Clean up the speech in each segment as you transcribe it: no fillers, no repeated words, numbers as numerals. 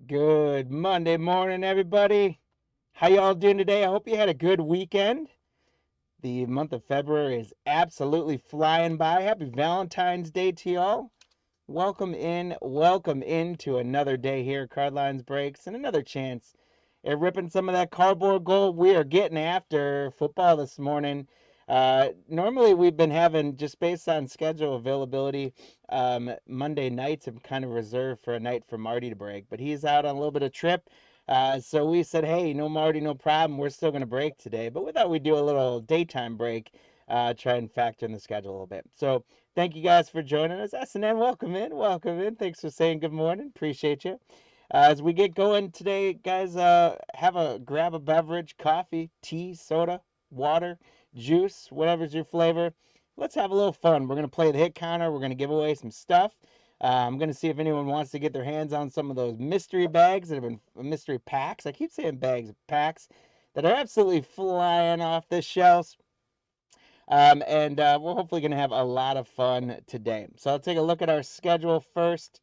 Good Monday morning, everybody. How y'all doing today? I hope you had a good weekend. The month of February is absolutely flying by. Happy Valentine's Day to y'all. Welcome into another day here at Cardlines Breaks and another chance at ripping some of that cardboard gold. We are getting after football this morning. Normally we've been having, just based on schedule availability, Monday nights have kind of reserved for a night for Marty to break, but he's out on a little bit of trip. So we said, hey, no Marty, no problem. We're still going to break today, but we thought we'd do a little daytime break, try and factor in the schedule a little bit. So thank you guys for joining us. SNN, welcome in, welcome in. Thanks for saying good morning. Appreciate you. As we get going today, guys, grab a beverage, coffee, tea, soda, water, juice, whatever's your flavor. Let's have a little fun. We're gonna play the hit counter. We're gonna give away some stuff. I'm gonna see if anyone wants to get their hands on some of those mystery bags that have been mystery packs. I keep saying bags, packs that are absolutely flying off the shelves. And we're hopefully gonna have a lot of fun today. So I'll take a look at our schedule first.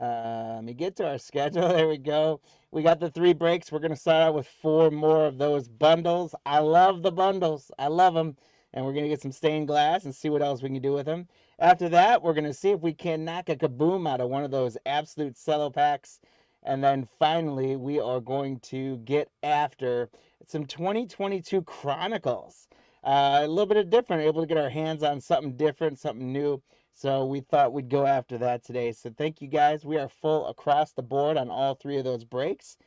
Let me get to our schedule. There we go. We got the 3 breaks. We're going to start out with 4 more of those bundles. I love the bundles. I love them. And we're going to get some stained glass and see what else we can do with them. After that, we're going to see if we can knock a kaboom out of one of those absolute Cello packs. And then finally, we are going to get after some 2022 Chronicles. A little bit of different, able to get our hands on something different, something new. So we thought we'd go after that today. So thank you guys. We are full across the board on all 3 of those breaks.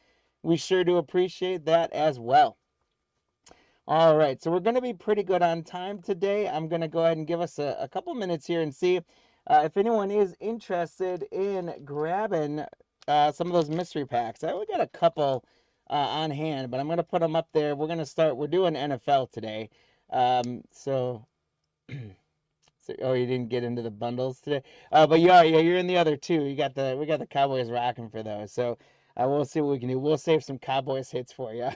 We sure do appreciate that as well. All right, so we're going to be pretty good on time today. I'm going to go ahead and give us a couple minutes here and see if anyone is interested in grabbing some of those mystery packs. I only got a couple on hand, but I'm going to put them up there. We're doing NFL today. So oh, you didn't get into the bundles today. But you are, yeah, you're in the other 2. We got the Cowboys rocking for those. So we'll see what we can do. We'll save some Cowboys hits for you.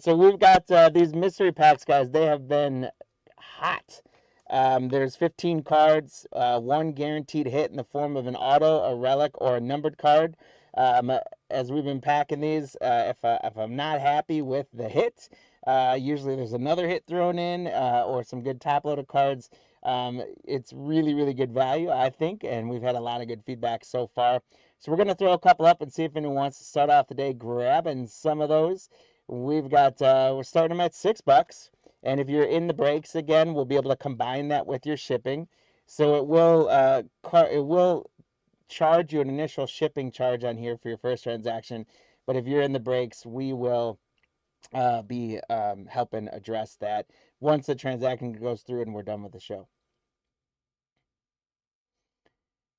So we've got these mystery packs, guys. They have been hot. There's 15 cards, 1 guaranteed hit in the form of an auto, a relic, or a numbered card. Um, as we've been packing these, if I'm not happy with the hit, usually there's another hit thrown in or some good top loaded cards. It's really, really good value, I think, and we've had a lot of good feedback so far. So we're going to throw a couple up and see if anyone wants to start off the day grabbing some of those. We're starting them at $6. And if you're in the breaks again, we'll be able to combine that with your shipping. So it will charge you an initial shipping charge on here for your first transaction. But if you're in the breaks, we will be helping address that once the transaction goes through and we're done with the show.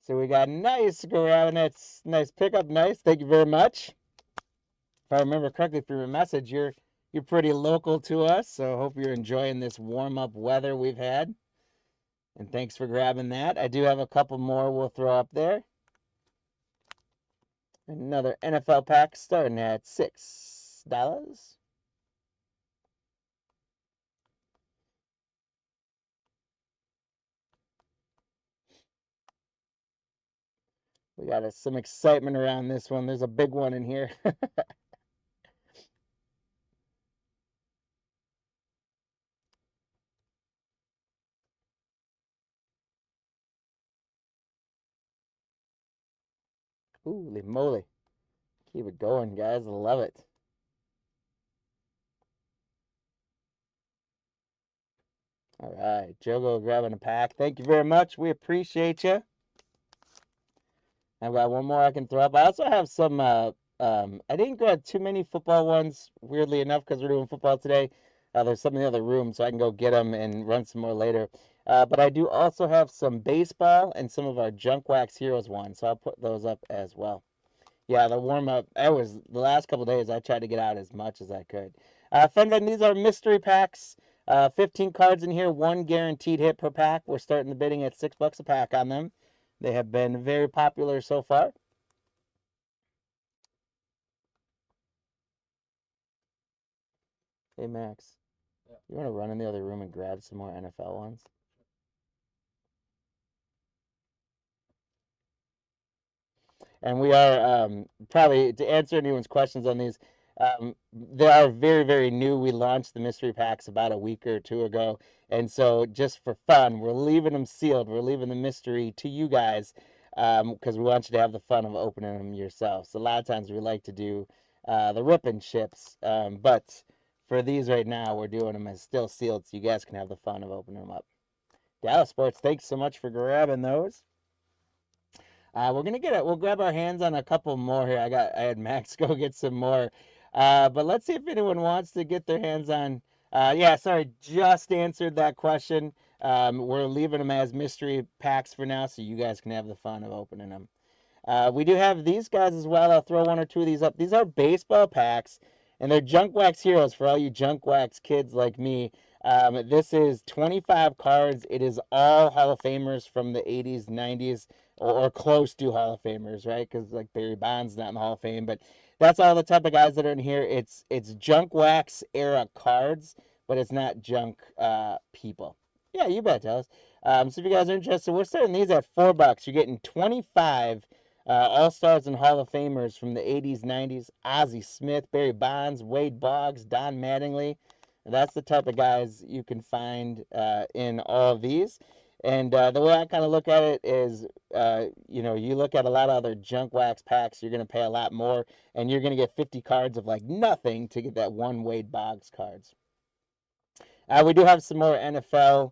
So we got nice grabbing it, nice pickup, nice. Thank you very much. If I remember correctly from your message, you're pretty local to us, so I hope you're enjoying this warm up weather we've had. And thanks for grabbing that. I do have a couple more we'll throw up there. Another NFL pack starting at $6. We got some excitement around this one. There's a big one in here. Holy moly. Keep it going, guys. I love it. All right. Jogo grabbing a pack. Thank you very much. We appreciate you. I've got one more I can throw up. I also have some. I didn't grab too many football ones, weirdly enough, because we're doing football today. There's some in the other room, so I can go get them and run some more later. But I do also have some baseball and some of our Junk Wax Heroes ones, so I'll put those up as well. Yeah, the warm up. I was the last couple days. I tried to get out as much as I could. Fenton, these are mystery packs. 15 cards in here, 1 guaranteed hit per pack. We're starting the bidding at $6 a pack on them. They have been very popular so far. Hey Max, you want to run in the other room and grab some more NFL ones? And we are probably to answer anyone's questions on these. They are very, very new. We launched the mystery packs about a week or two ago, and so just for fun, we're leaving them sealed. We're leaving the mystery to you guys because we want you to have the fun of opening them yourselves. So a lot of times we like to do the rip and ships, but for these right now, we're doing them as still sealed, so you guys can have the fun of opening them up. Dallas Sports, thanks so much for grabbing those. We're gonna get it. We'll grab our hands on a couple more here. I had Max go get some more. But let's see if anyone wants to get their hands on. Yeah, sorry, just answered that question. We're leaving them as mystery packs for now, so you guys can have the fun of opening them. We do have these guys as well. I'll throw one or two of these up. These are baseball packs, and they're Junk Wax Heroes for all you Junk Wax kids like me. This is 25 cards. It is all Hall of Famers from the 80s, 90s, or close to Hall of Famers, right? Because like Barry Bonds not in the Hall of Fame, but that's all the type of guys that are in here. It's Junk Wax era cards, but it's not junk people. Yeah, you bet, Dallas. So if you guys are interested, we're starting these at $4. You're getting 25 All Stars and Hall of Famers from the 80s, 90s. Ozzie Smith, Barry Bonds, Wade Boggs, Don Mattingly. That's the type of guys you can find in all of these. And the way I kind of look at it is, you look at a lot of other junk wax packs, you're going to pay a lot more, and you're going to get 50 cards of like nothing to get that one Wade Boggs cards. We do have some more NFL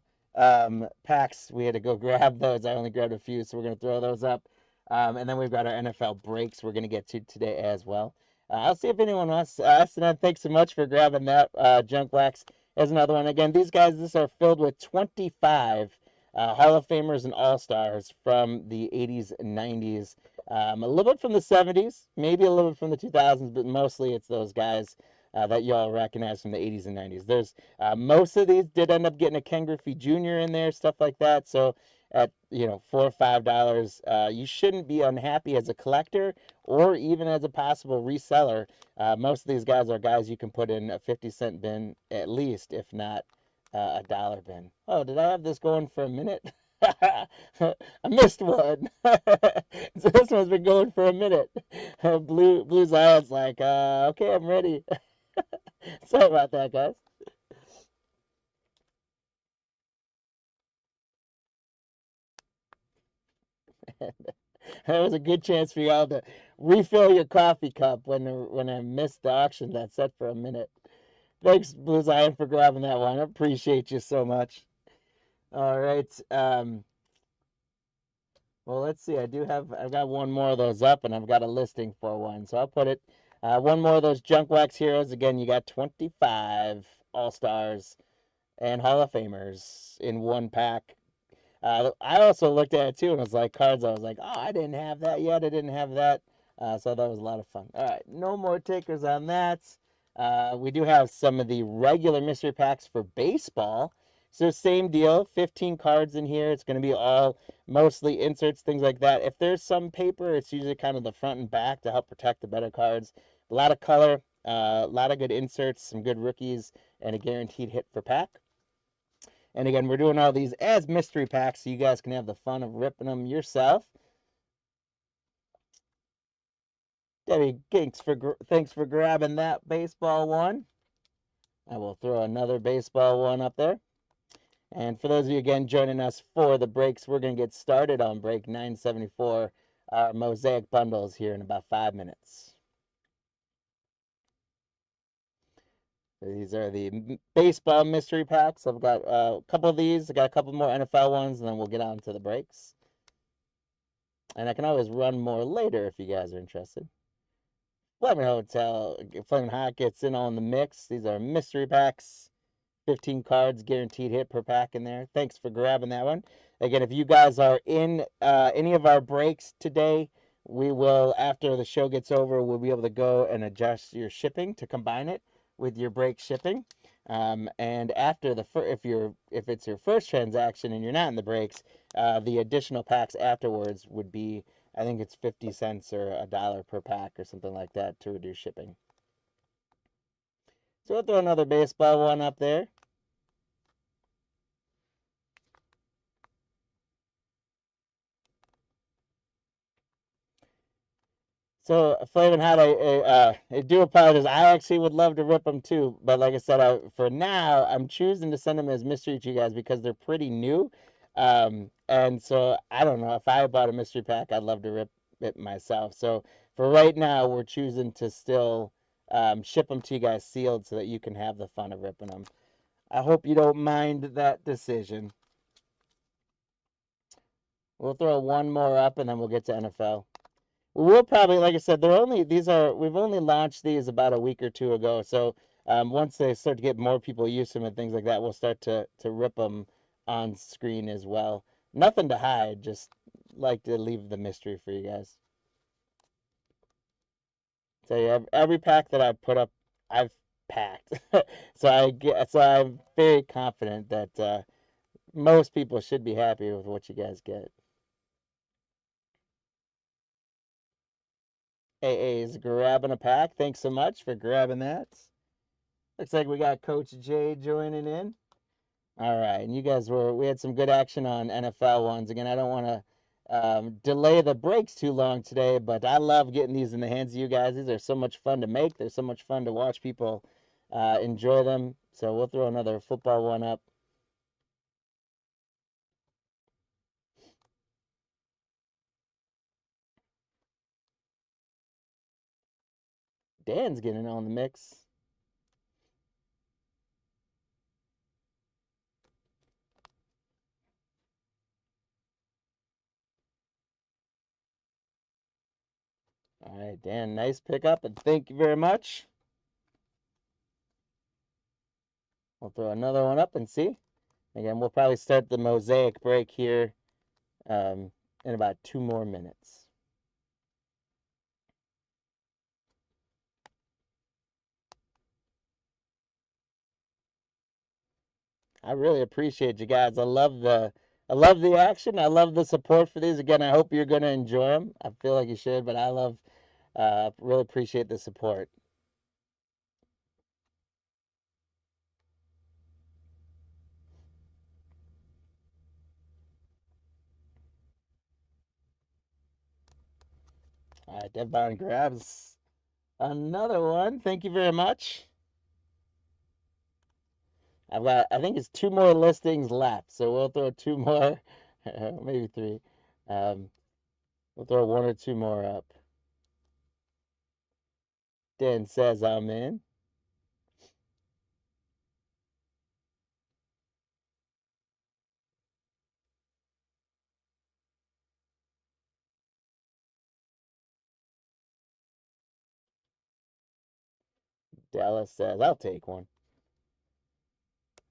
packs. We had to go grab those. I only grabbed a few, so we're going to throw those up. And then we've got our NFL breaks we're going to get to today as well. I'll see if anyone wants to ask. And thanks so much for grabbing that junk wax. There's another one. Again, these are filled with 25 Hall of Famers and All Stars from the 80s and 90s. A little bit from the 70s, maybe a little bit from the 2000s, but mostly it's those guys that y'all recognize from the 80s and 90s. There's most of these did end up getting a Ken Griffey Jr. in there, stuff like that. So at $4 or $5, you shouldn't be unhappy as a collector or even as a possible reseller. Most of these guys are guys you can put in a 50-cent bin at least, if not a dollar bin. Oh, did I have this going for a minute? I missed one. So this one's been going for a minute. Blue Zion's like, okay, I'm ready. Sorry about that, guys. That was a good chance for y'all to refill your coffee cup when I missed the auction that set for a minute. Thanks, Blue Zion, for grabbing that one. I appreciate you so much. All right. Well, let's see. I've got one more of those up, and I've got a listing for one. So I'll put it. One more of those Junk Wax Heroes. Again, you got 25 All Stars and Hall of Famers in one pack. I also looked at it too and was like, cards. I was like, oh, I didn't have that yet. I didn't have that. So that was a lot of fun. All right, no more takers on that. We do have some of the regular mystery packs for baseball. So same deal, 15 cards in here. It's going to be all mostly inserts, things like that. If there's some paper, it's usually kind of the front and back to help protect the better cards. A lot of color, a lot of good inserts, some good rookies, and a guaranteed hit for pack. And again, we're doing all these as mystery packs so you guys can have the fun of ripping them yourself. Debbie, thanks for grabbing that baseball one. I will throw another baseball one up there. And for those of you again joining us for the breaks, we're going to get started on break 974, our Mosaic bundles here in about 5 minutes. These are the baseball mystery packs. I've got a couple of these. I got a couple more NFL ones, and then we'll get on to the breaks. And I can always run more later if you guys are interested. Fleming Hot gets in on the mix. These are mystery packs. 15 cards, guaranteed hit per pack in there. Thanks for grabbing that one. Again, if you guys are in any of our breaks today, we will, after the show gets over, we'll be able to go and adjust your shipping to combine it with your break shipping. And after if it's your first transaction and you're not in the breaks, the additional packs afterwards would be, I think it's 50 cents or a dollar per pack or something like that to reduce shipping. So we'll throw another baseball one up there. So, Flavin' Hot, I do apologize. I actually would love to rip them too, but like I said, for now, I'm choosing to send them as mystery to you guys because they're pretty new. And so I don't know if I bought a mystery pack, I'd love to rip it myself. So for right now, we're choosing to still ship them to you guys sealed so that you can have the fun of ripping them. I hope you don't mind that decision. We'll throw one more up and then we'll get to NFL. We'll probably, like I said, we've only launched these about a week or two ago. So once they start to get more people use them and things like that, we'll start to rip them on screen as well. Nothing to hide, just like to leave the mystery for you guys. So yeah, every pack that I put up, I've packed. So I'm very confident that most people should be happy with what you guys get. AA is grabbing a pack. Thanks so much for grabbing that. Looks like we got Coach Jay joining in. All right, and we had some good action on NFL ones. Again, I don't want to delay the breaks too long today, but I love getting these in the hands of you guys. These are so much fun to make. They're so much fun to watch people enjoy them. So we'll throw another football one up. Dan's getting on the mix. All right, Dan, nice pickup, and thank you very much. We'll throw another one up and see. Again, we'll probably start the Mosaic break here um, in about 2 more minutes. I really appreciate you guys. I love the action. I love the support for these. Again, I hope you're going to enjoy them. I feel like you should, but really appreciate the support. All right, Devon grabs another one. Thank you very much. I think it's 2 more listings left, so we'll throw 2 more, maybe three. Um, we'll throw one or two more up. Dan says I'm in. Dallas says I'll take one.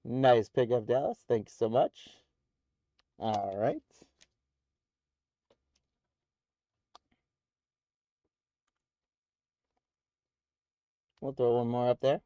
Nice pickup, Dallas. Thanks so much. All right. We'll throw one more up there.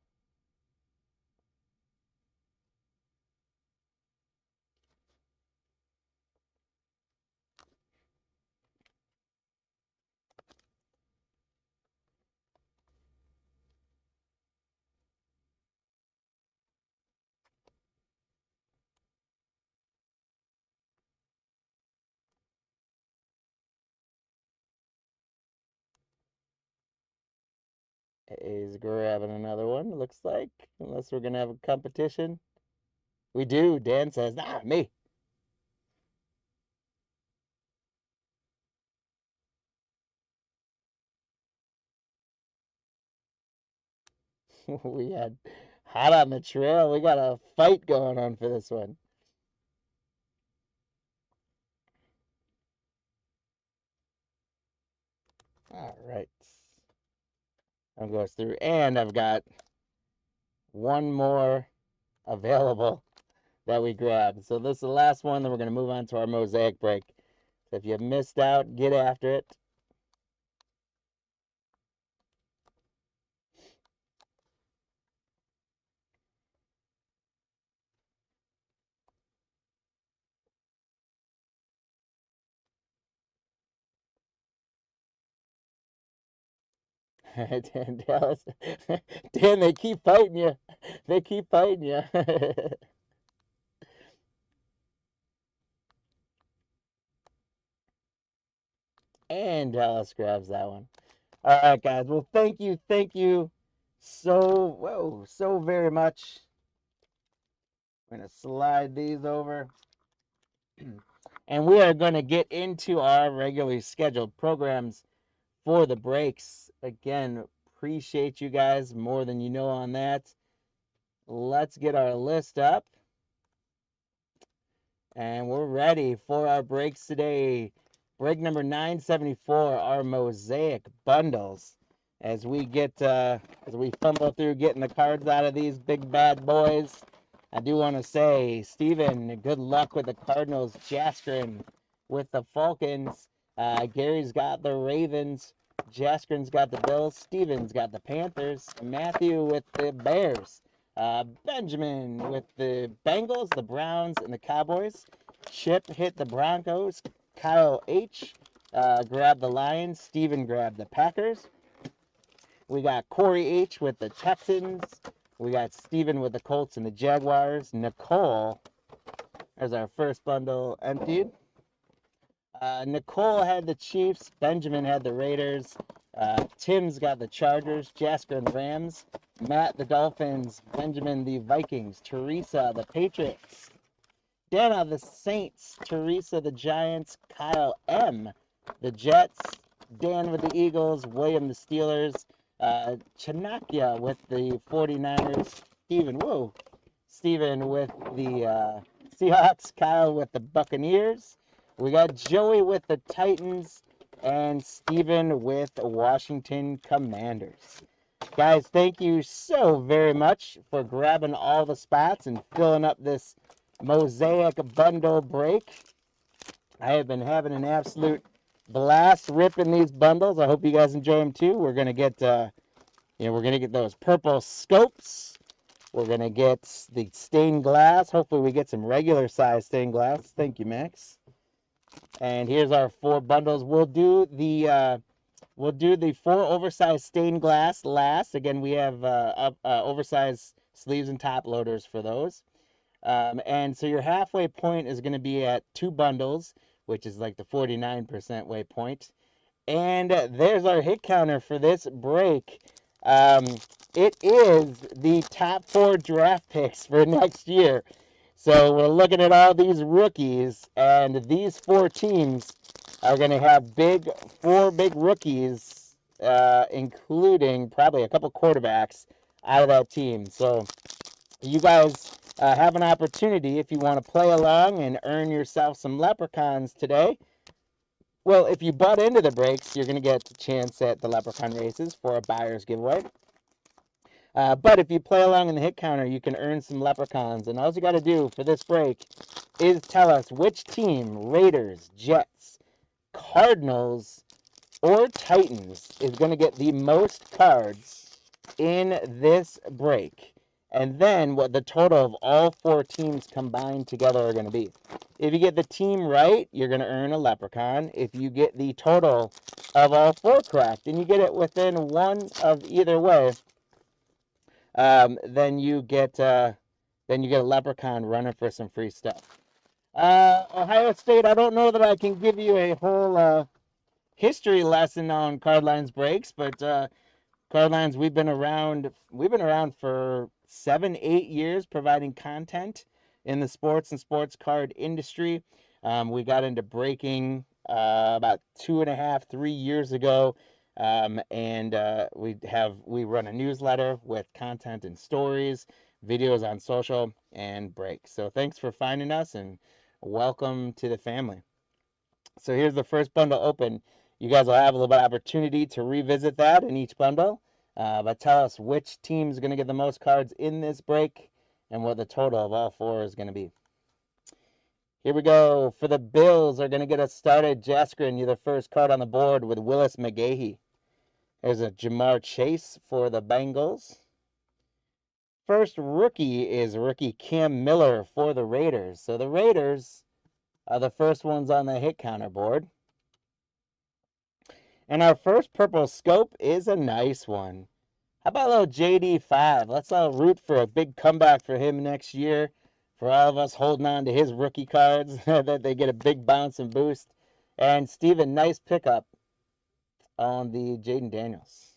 Is grabbing another one, it looks like. Unless we're going to have a competition. We do. Dan says, me. We had hot on the trail. We got a fight going on for this one. All right. I'm going through, and I've got one more available that we grabbed. So this is the last one, then we're going to move on to our Mosaic break. So if you missed out, get after it. Dan Dallas. Dan, they keep fighting you. They keep fighting you. And Dallas grabs that one. All right, guys. Well, thank you so very much. I'm gonna slide these over, and we are gonna get into our regularly scheduled programs for the breaks. Again, appreciate you guys more than you know on that. Let's get our list up. And we're ready for our breaks today. Break number 974, our Mosaic bundles. As we fumble through getting the cards out of these big bad boys, I do want to say, Steven, good luck with the Cardinals. Jaskrin with the Falcons. Gary's got the Ravens. Jaskrin's got the Bills. Steven's got the Panthers. Matthew with the Bears. Benjamin with the Bengals, the Browns, and the Cowboys. Chip hit the Broncos. Kyle H. Grabbed the Lions. Steven grabbed the Packers. We got Corey H. with the Texans. We got Steven with the Colts and the Jaguars. Nicole, there's our first bundle emptied. Nicole had the Chiefs. Benjamin had the Raiders. Tim's got the Chargers. Jasper and Rams. Matt the Dolphins. Benjamin the Vikings. Teresa the Patriots. Dana the Saints. Teresa the Giants. Kyle M the Jets. Dan with the Eagles. William the Steelers. Chanakya with the 49ers. Steven with the Seahawks. Kyle with the Buccaneers. We got Joey with the Titans and Steven with the Washington Commanders. Guys, thank you so very much for grabbing all the spots and filling up this Mosaic bundle break. I have been having an absolute blast ripping these bundles. I hope you guys enjoy them too. We're gonna get those purple scopes. We're gonna get the stained glass. Hopefully, we get some regular size stained glass. Thank you, Max. And here's our 4 bundles. We'll do the 4 oversized stained glass last. Again, we have oversized sleeves and top loaders for those. And so your halfway point is going to be at 2 bundles, which is like the 49% way point. And there's our hit counter for this break. It is the top 4 draft picks for next year. So we're looking at all these rookies, and these 4 teams are going to have 4 big rookies, including probably a couple quarterbacks out of that team. So you guys have an opportunity if you want to play along and earn yourself some leprechauns today. Well, if you butt into the breaks, you're going to get a chance at the leprechaun races for a buyer's giveaway. But if you play along in the hit counter, you can earn some leprechauns. And all you got to do for this break is tell us which team, Raiders, Jets, Cardinals, or Titans, is going to get the most cards in this break. And then what the total of all 4 teams combined together are going to be. If you get the team right, you're going to earn a leprechaun. If you get the total of all 4 correct, and you get it within one of either way, then you get a leprechaun running for some free stuff. Ohio State, I don't know that I can give you a whole history lesson on Cardlines breaks, but Cardlines, we've been around for 7-8 years providing content in the sports and sports card industry. We got into breaking about 2.5-3 years ago. And we run a newsletter with content and stories, videos on social, and breaks. So thanks for finding us and welcome to the family. So here's the first bundle open. You guys will have a little bit of opportunity to revisit that in each bundle. But tell us which team's going to get the most cards in this break and what the total of all 4 is going to be. Here we go. For the Bills are going to get us started. Jaskrin, you're the first card on the board with Willis McGahee. There's a Jamar Chase for the Bengals. First rookie is rookie Cam Miller for the Raiders. So the Raiders are the first ones on the hit counter board. And our first purple scope is a nice one. How about a little JD5? Let's all root for a big comeback for him next year. For all of us holding on to his rookie cards, that they get a big bounce and boost. And Steven, nice pickup on the Jaden Daniels.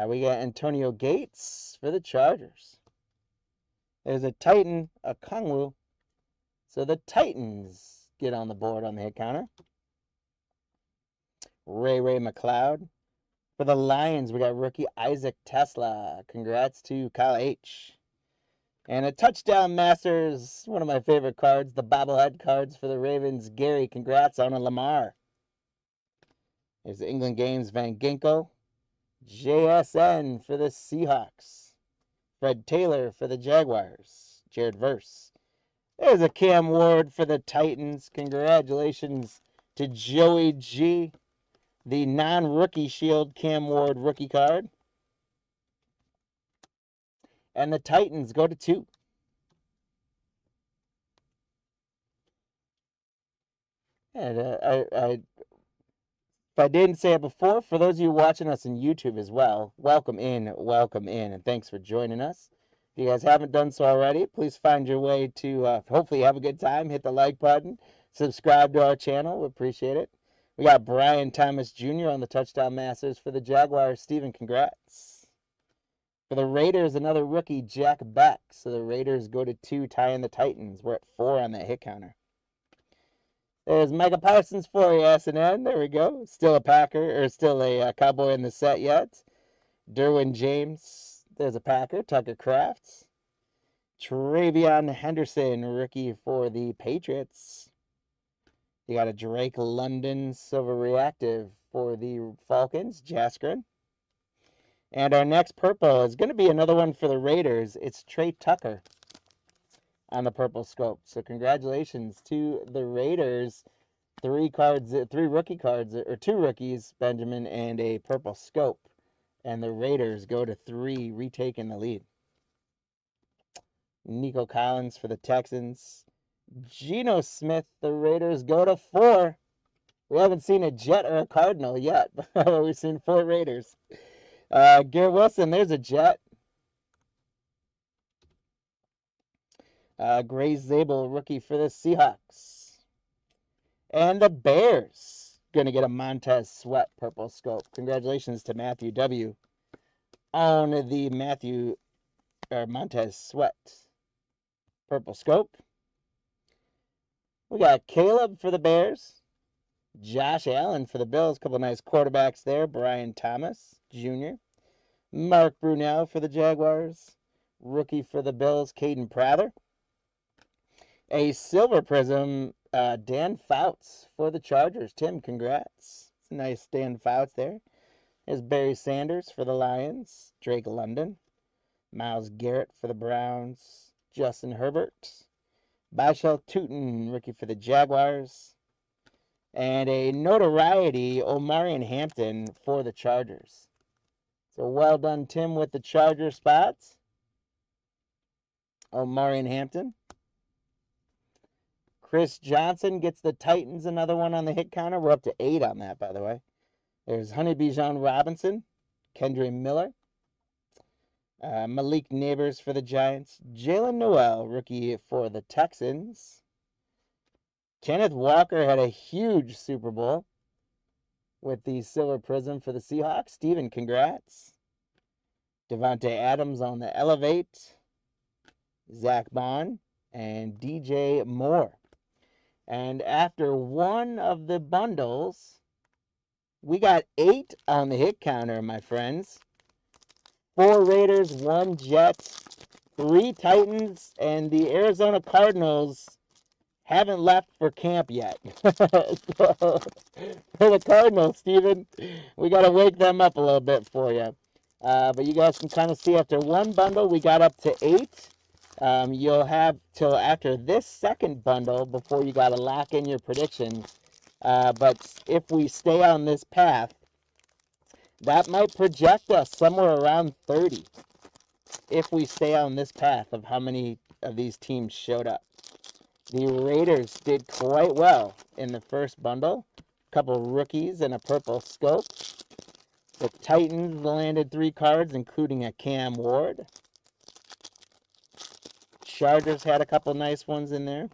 We got Antonio Gates for the Chargers. There's a Titan, a Kongwu. So the Titans get on the board on the hit counter. Ray McLeod. For the Lions, we got rookie Isaac Tesla. Congrats to Kyle H. And a Touchdown Masters, one of my favorite cards, the bobblehead cards for the Ravens. Gary, congrats on a Lamar. There's the England Games, Van Ginkel. JSN for the Seahawks. Fred Taylor for the Jaguars. Jared Verse. There's a Cam Ward for the Titans. Congratulations to Joey G. The non-rookie Shield Cam Ward rookie card. And the Titans go to 2. And if I didn't say it before, for those of you watching us on YouTube as well, welcome in, and thanks for joining us. If you guys haven't done so already, please find your way to hopefully have a good time. Hit the like button, subscribe to our channel. We appreciate it. We got Brian Thomas Jr. on the Touchdown Masters for the Jaguars. Steven, congrats. For the Raiders, another rookie, Jack Beck. So the Raiders go to 2, tying the Titans. We're at 4 on that hit counter. There's Micah Parsons for you, S&N. There we go. Still a Packer, or still a Cowboy in the set yet. Derwin James. There's a Packer. Tucker Kraft. Travion Henderson, rookie for the Patriots. You got a Drake London Silver Reactive for the Falcons, Jaskrin. And our next purple is going to be another one for the Raiders. It's Trey Tucker on the purple scope. So congratulations to the Raiders. 3 rookie cards, or 2 rookies, Benjamin, and a purple scope. And the Raiders go to 3, retaking the lead. Nico Collins for the Texans. Geno Smith, the Raiders go to 4. We haven't seen a Jet or a Cardinal yet, but we've seen 4 Raiders. Garrett Wilson, there's a Jet. Gray Zabel, rookie for the Seahawks. And the Bears, going to get a Montez Sweat purple scope. Congratulations to Matthew W. on the Montez Sweat purple scope. We got Caleb for the Bears. Josh Allen for the Bills. A couple nice quarterbacks there. Brian Thomas Jr. Mark Brunell for the Jaguars. Rookie for the Bills, Caden Prather. A Silver Prism, Dan Fouts for the Chargers. Tim, congrats. It's a nice Dan Fouts there. There's Barry Sanders for the Lions. Drake London. Myles Garrett for the Browns. Justin Herbert. Bashal Tootin, rookie for the Jaguars. And a notoriety, Omarion Hampton for the Chargers. So well done, Tim, with the Charger spots. Omarion Hampton. Chris Johnson gets the Titans another one on the hit counter. We're up to 8 on that, by the way. There's Honey Bijan Robinson. Kendre Miller. Malik Neighbors for the Giants. Jalen Noel, rookie for the Texans. Kenneth Walker had a huge Super Bowl with the Silver Prism for the Seahawks. Steven, congrats. Devontae Adams on the Elevate. Zach Bond and DJ Moore. And after one of the bundles, we got 8 on the hit counter, my friends. 4 Raiders, 1 Jets, 3 Titans, and the Arizona Cardinals haven't left for camp yet. So, for the Cardinals, Steven, we got to wake them up a little bit for you. But you guys can kind of see after one bundle, we got up to 8. You'll have till after this second bundle before you got to lock in your predictions. But if we stay on this path, that might project us somewhere around 30 if we stay on this path of how many of these teams showed up. The Raiders did quite well in the first bundle. A couple rookies and a purple scope. The Titans landed 3 cards, including a Cam Ward. Chargers had a couple nice ones in there.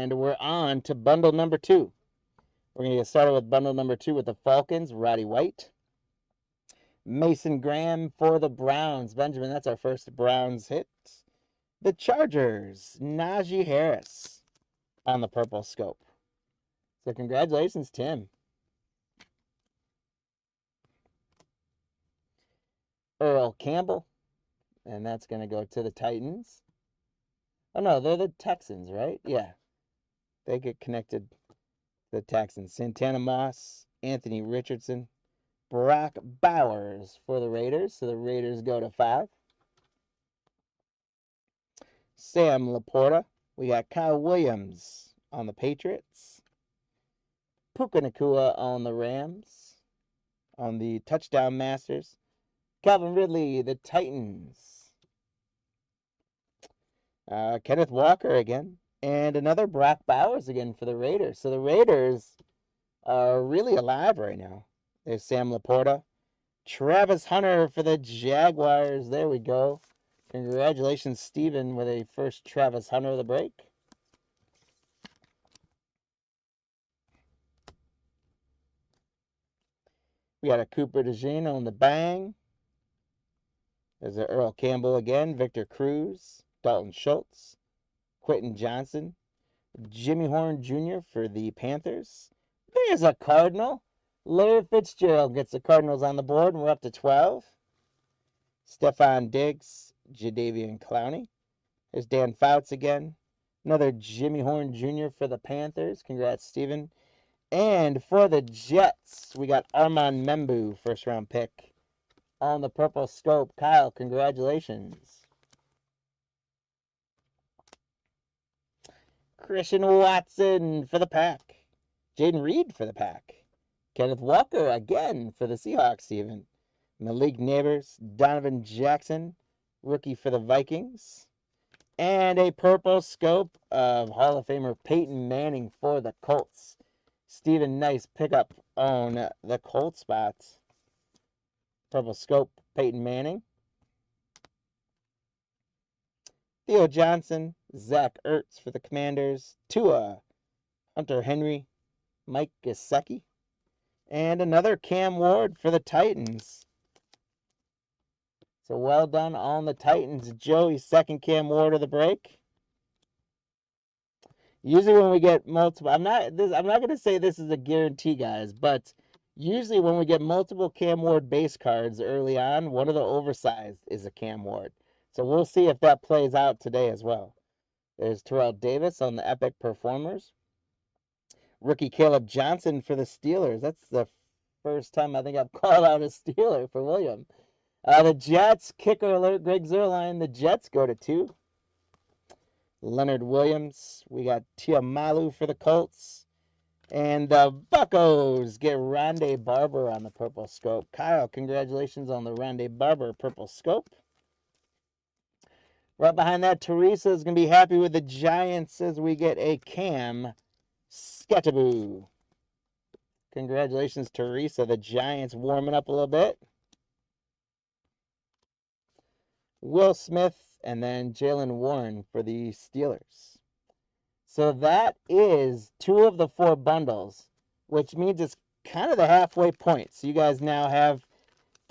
And we're on to bundle number 2. We're going to get started with bundle number 2 with the Falcons, Roddy White. Mason Graham for the Browns. Benjamin, that's our first Browns hit. The Chargers, Najee Harris on the purple scope. So congratulations, Tim. Earl Campbell, and that's going to go to the Titans. Oh, no, they're the Texans, right? Yeah. They get connected to the Texans. Santana Moss, Anthony Richardson, Brock Bowers for the Raiders. So the Raiders go to 5. Sam Laporta. We got Kyle Williams on the Patriots. Puka Nacua on the Rams. On the Touchdown Masters. Calvin Ridley, the Titans. Kenneth Walker again. And another Brock Bowers again for the Raiders. So the Raiders are really alive right now. There's Sam Laporta. Travis Hunter for the Jaguars. There we go. Congratulations, Steven, with a first Travis Hunter of the break. We got a Cooper DeJean on the bang. There's a Earl Campbell again. Victor Cruz. Dalton Schultz. Quentin Johnson. Jimmy Horn Jr. for the Panthers. There's a Cardinal. Larry Fitzgerald gets the Cardinals on the board, and we're up to 12. Stephon Diggs, Jadeveon Clowney. There's Dan Fouts again. Another Jimmy Horn Jr. for the Panthers. Congrats, Steven. And for the Jets, we got Armand Membu, first-round pick, on the purple scope. Kyle, congratulations. Christian Watson for the Pack. Jaden Reed for the Pack. Kenneth Walker again for the Seahawks, Steven. Malik Neighbors, Donovan Jackson, rookie for the Vikings. And a purple scope of Hall of Famer Peyton Manning for the Colts. Steven, nice pickup on the Colts spots. Purple scope, Peyton Manning. Theo Johnson, Zach Ertz for the Commanders. Tua, Hunter Henry, Mike Gesicki. And another Cam Ward for the Titans. So well done on the Titans. Joey's second Cam Ward of the break. Usually when we get multiple, I'm not going to say this is a guarantee, guys, but usually when we get multiple Cam Ward base cards early on, one of the oversized is a Cam Ward. So we'll see if that plays out today as well. There's Terrell Davis on the Epic Performers. Rookie Caleb Johnson for the Steelers. That's the first time I think I've called out a Steeler for William. The Jets, kicker alert, Greg Zuerlein. The Jets go to 2. Leonard Williams. We got Tiamalu for the Colts. And the Buccos get Rondé Barber on the purple scope. Kyle, congratulations on the Rondé Barber purple scope. Right behind that, Teresa is going to be happy with the Giants as we get a Cam Skattebo. Congratulations, Teresa. The Giants warming up a little bit. Will Smith, and then Jalen Warren for the Steelers. So that is 2 of the 4 bundles, which means it's kind of the halfway point. So you guys now have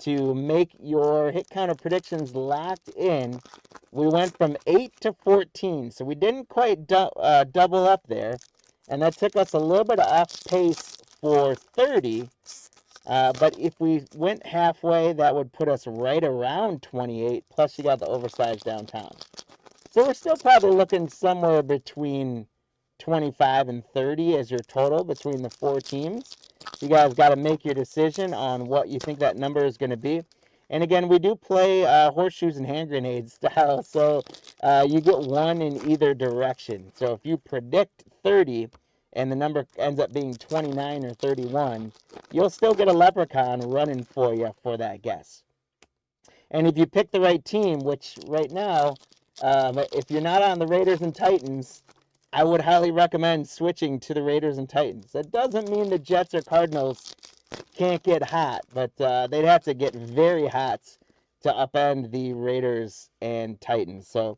to make your hit counter predictions locked in. We went from 8 to 14, so we didn't quite double up there. And that took us a little bit off pace for 30. But if we went halfway, that would put us right around 28, plus you got the oversized downtown. So we're still probably looking somewhere between 25 and 30 as your total between the 4 teams. You guys got to make your decision on what you think that number is going to be. And again, we do play horseshoes and hand grenades style, so you get 1 in either direction. So if you predict 30 and the number ends up being 29 or 31, you'll still get a leprechaun running for you for that guess. And if you pick the right team, which right now, if you're not on the Raiders and Titans, I would highly recommend switching to the Raiders and Titans. That doesn't mean the Jets or Cardinals can't get hot, but they'd have to get very hot to upend the Raiders and Titans. So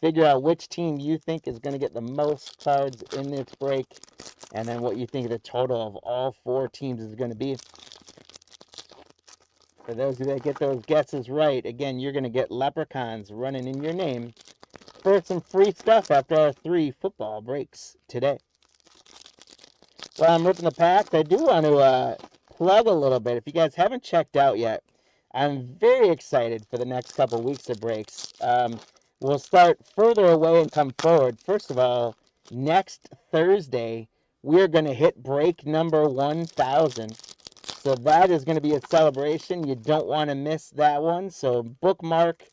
figure out which team you think is going to get the most cards in this break, and then what you think the total of all 4 teams is going to be. For those of you that get those guesses right, again, you're going to get leprechauns running in your name for some free stuff after our 3 football breaks today. While I'm ripping the packs, I do want to plug a little bit. If you guys haven't checked out yet, I'm very excited for the next couple weeks of breaks. We'll start further away and come forward. First of all, next Thursday, we're going to hit break number 1,000. So that is going to be a celebration. You don't want to miss that one. So bookmark.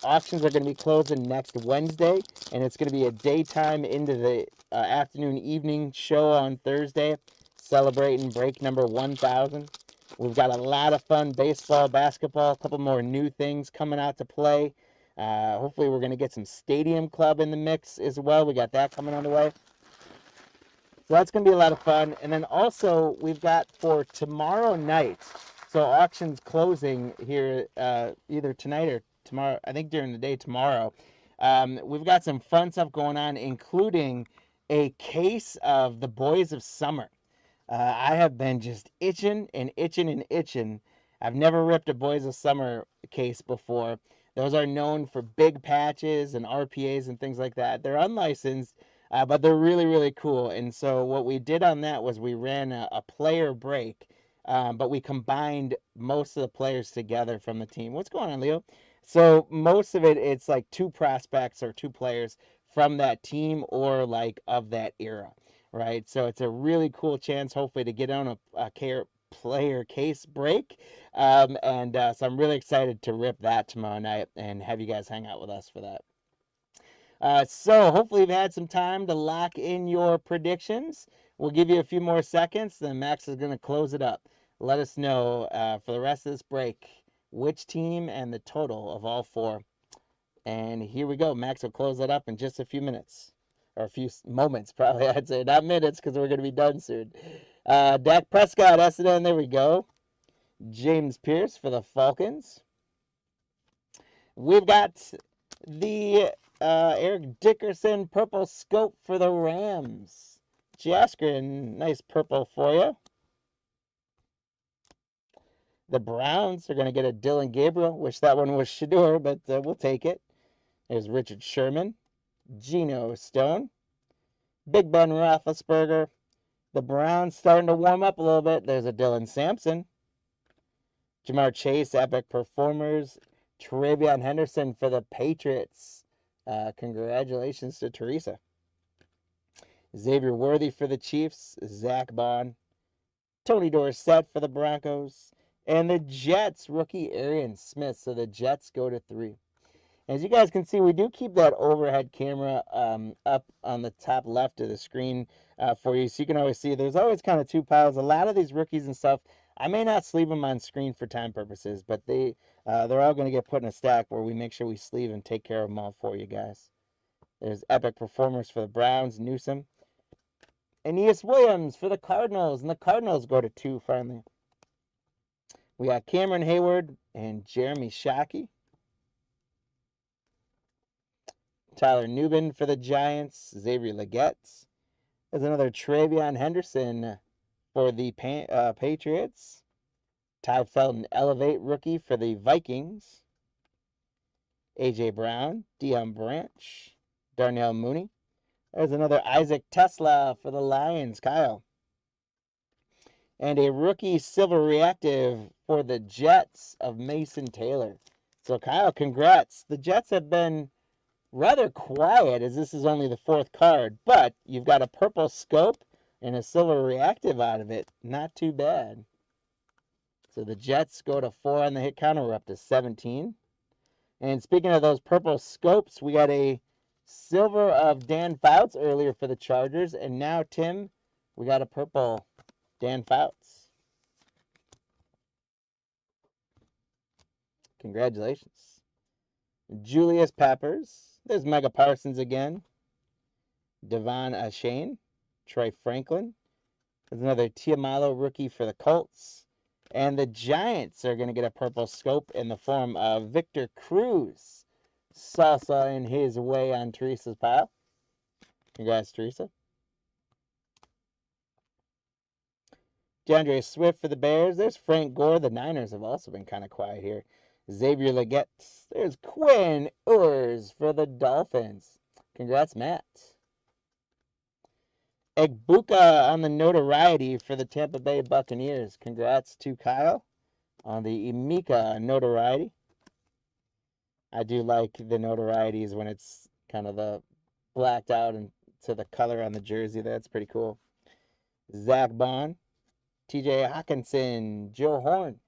Auctions are going to be closing next Wednesday, and it's going to be a daytime into the afternoon, evening show on Thursday, celebrating break number 1,000. We've got a lot of fun baseball, basketball, a couple more new things coming out to play. Hopefully we're going to get some Stadium Club in the mix as well. We got that coming on the way. So that's going to be a lot of fun. And then also we've got for tomorrow night, so auctions closing here either tonight or tomorrow, I think during the day tomorrow. We've got some fun stuff going on, including a case of the Boys of Summer. I have been just itching and itching and itching. I've never ripped a Boys of Summer case before. Those are known for big patches and RPAs and things like that. They're unlicensed, but they're really, really cool. And so what we did on that was we ran a player break, but we combined most of the players together from the team. What's going on, Leo? So most of it, it's like 2 prospects or 2 players from that team or like of that era, right? So it's a really cool chance, hopefully, to get on a player case break. So I'm really excited to rip that tomorrow night and have you guys hang out with us for that. So hopefully you've had some time to lock in your predictions. We'll give you a few more seconds, then Max is going to close it up. Let us know for the rest of this break which team and the total of all 4. And here we go. Max will close that up in just a few minutes. Or a few moments, probably, I'd say. Not minutes, because we're going to be done soon. Dak Prescott, Essendon, there we go. James Pierce for the Falcons. We've got the Eric Dickerson purple scope for the Rams. Jaskrin, nice purple for you. The Browns are going to get a Dylan Gabriel. Wish that one was Shador, but we'll take it. There's Richard Sherman. Geno Stone. Big Ben Roethlisberger. The Browns starting to warm up a little bit. There's a Dylan Sampson. Jamar Chase, epic performers. Travion Henderson for the Patriots. Congratulations to Teresa. Xavier Worthy for the Chiefs. Zach Bond. Tony Dorsett for the Broncos. And the Jets, rookie Arian Smith. So the Jets go to 3. As you guys can see, we do keep that overhead camera up on the top left of the screen for you. So you can always see there's always kind of 2 piles. A lot of these rookies and stuff, I may not sleeve them on screen for time purposes, but they're all going to get put in a stack where we make sure we sleeve and take care of them all for you guys. There's epic performers for the Browns, Newsom. Aeneas Williams for the Cardinals, and the Cardinals go to 2 finally. We got Cameron Hayward and Jeremy Shockey. Tyler Newbin for the Giants. Xavier Legette. There's another Travion Henderson for the Patriots. Ty Felton Elevate rookie for the Vikings. A.J. Brown. Deion Branch. Darnell Mooney. There's another Isaac Tesla for the Lions. Kyle. And a rookie silver reactive for the Jets of Mason Taylor. So Kyle, congrats. The Jets have been rather quiet as this is only the 4th card, but you've got a purple scope and a silver reactive out of it. Not too bad. So the Jets go to 4 on the hit counter. We're up to 17. And speaking of those purple scopes, we got a silver of Dan Fouts earlier for the Chargers, and now, Tim, we got a purple Dan Fouts. Congratulations. Julius Peppers. There's Mega Parsons again. Devon Achane. Troy Franklin. There's another Tiamalo rookie for the Colts. And the Giants are going to get a purple scope in the form of Victor Cruz salsa in his way on Teresa's pile. Congrats, Teresa. DeAndre Swift for the Bears. There's Frank Gore. The Niners have also been kind of quiet here. Xavier Legette. There's Quinn Ewers for the Dolphins. Congrats, Matt. Egbuka on the notoriety for the Tampa Bay Buccaneers. Congrats to Kyle on the Emeka notoriety. I do like the notorieties when it's kind of the blacked out and to the color on the jersey. That's pretty cool. Zach Bond, TJ Hawkinson, Joe Horn,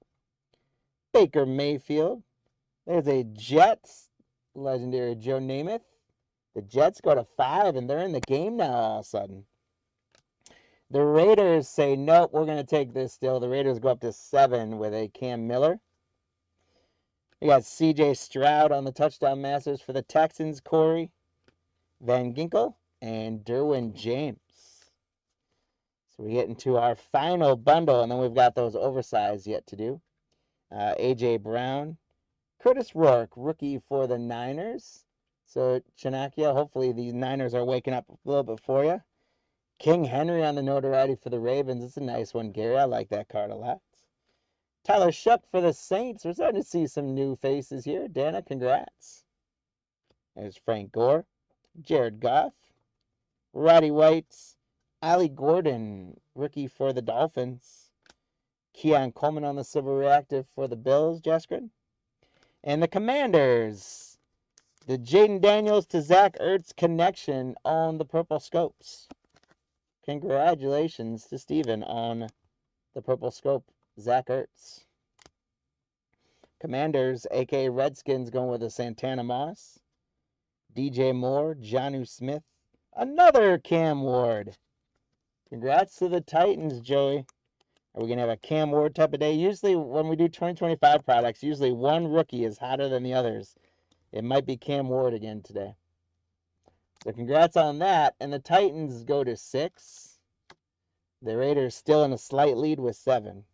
Baker Mayfield. There's a Jets legendary Joe Namath. The Jets go to 5 and they're in the game now all of a sudden. The Raiders say, nope, we're going to take this still. The Raiders go up to 7 with a Cam Miller. We got C.J. Stroud on the touchdown masters for the Texans, Corey Van Ginkel, and Derwin James. So we get into our final bundle, and then we've got those oversized yet to do. A.J. Brown, Curtis Rourke, rookie for the Niners. So, Chanakia, hopefully these Niners are waking up a little bit for you. King Henry on the notoriety for the Ravens. It's a nice one, Gary. I like that card a lot. Tyler Shuck for the Saints. We're starting to see some new faces here. Dana, congrats. There's Frank Gore, Jared Goff, Roddy White, Ali Gordon, rookie for the Dolphins. Keon Coleman on the Silver Reactive for the Bills, Jeskrin. And the Commanders, the Jaden Daniels to Zach Ertz connection on the Purple Scopes. Congratulations to Steven on the Purple Scope, Zach Ertz. Commanders, a.k.a. Redskins, going with a Santana Moss. DJ Moore, Jonnu Smith, another Cam Ward. Congrats to the Titans, Joey. Are we going to have a Cam Ward type of day? Usually when we do 2025 products, usually one rookie is hotter than the others. It might be Cam Ward again today. So congrats on that. And the Titans go to 6. The Raiders still in a slight lead with 7.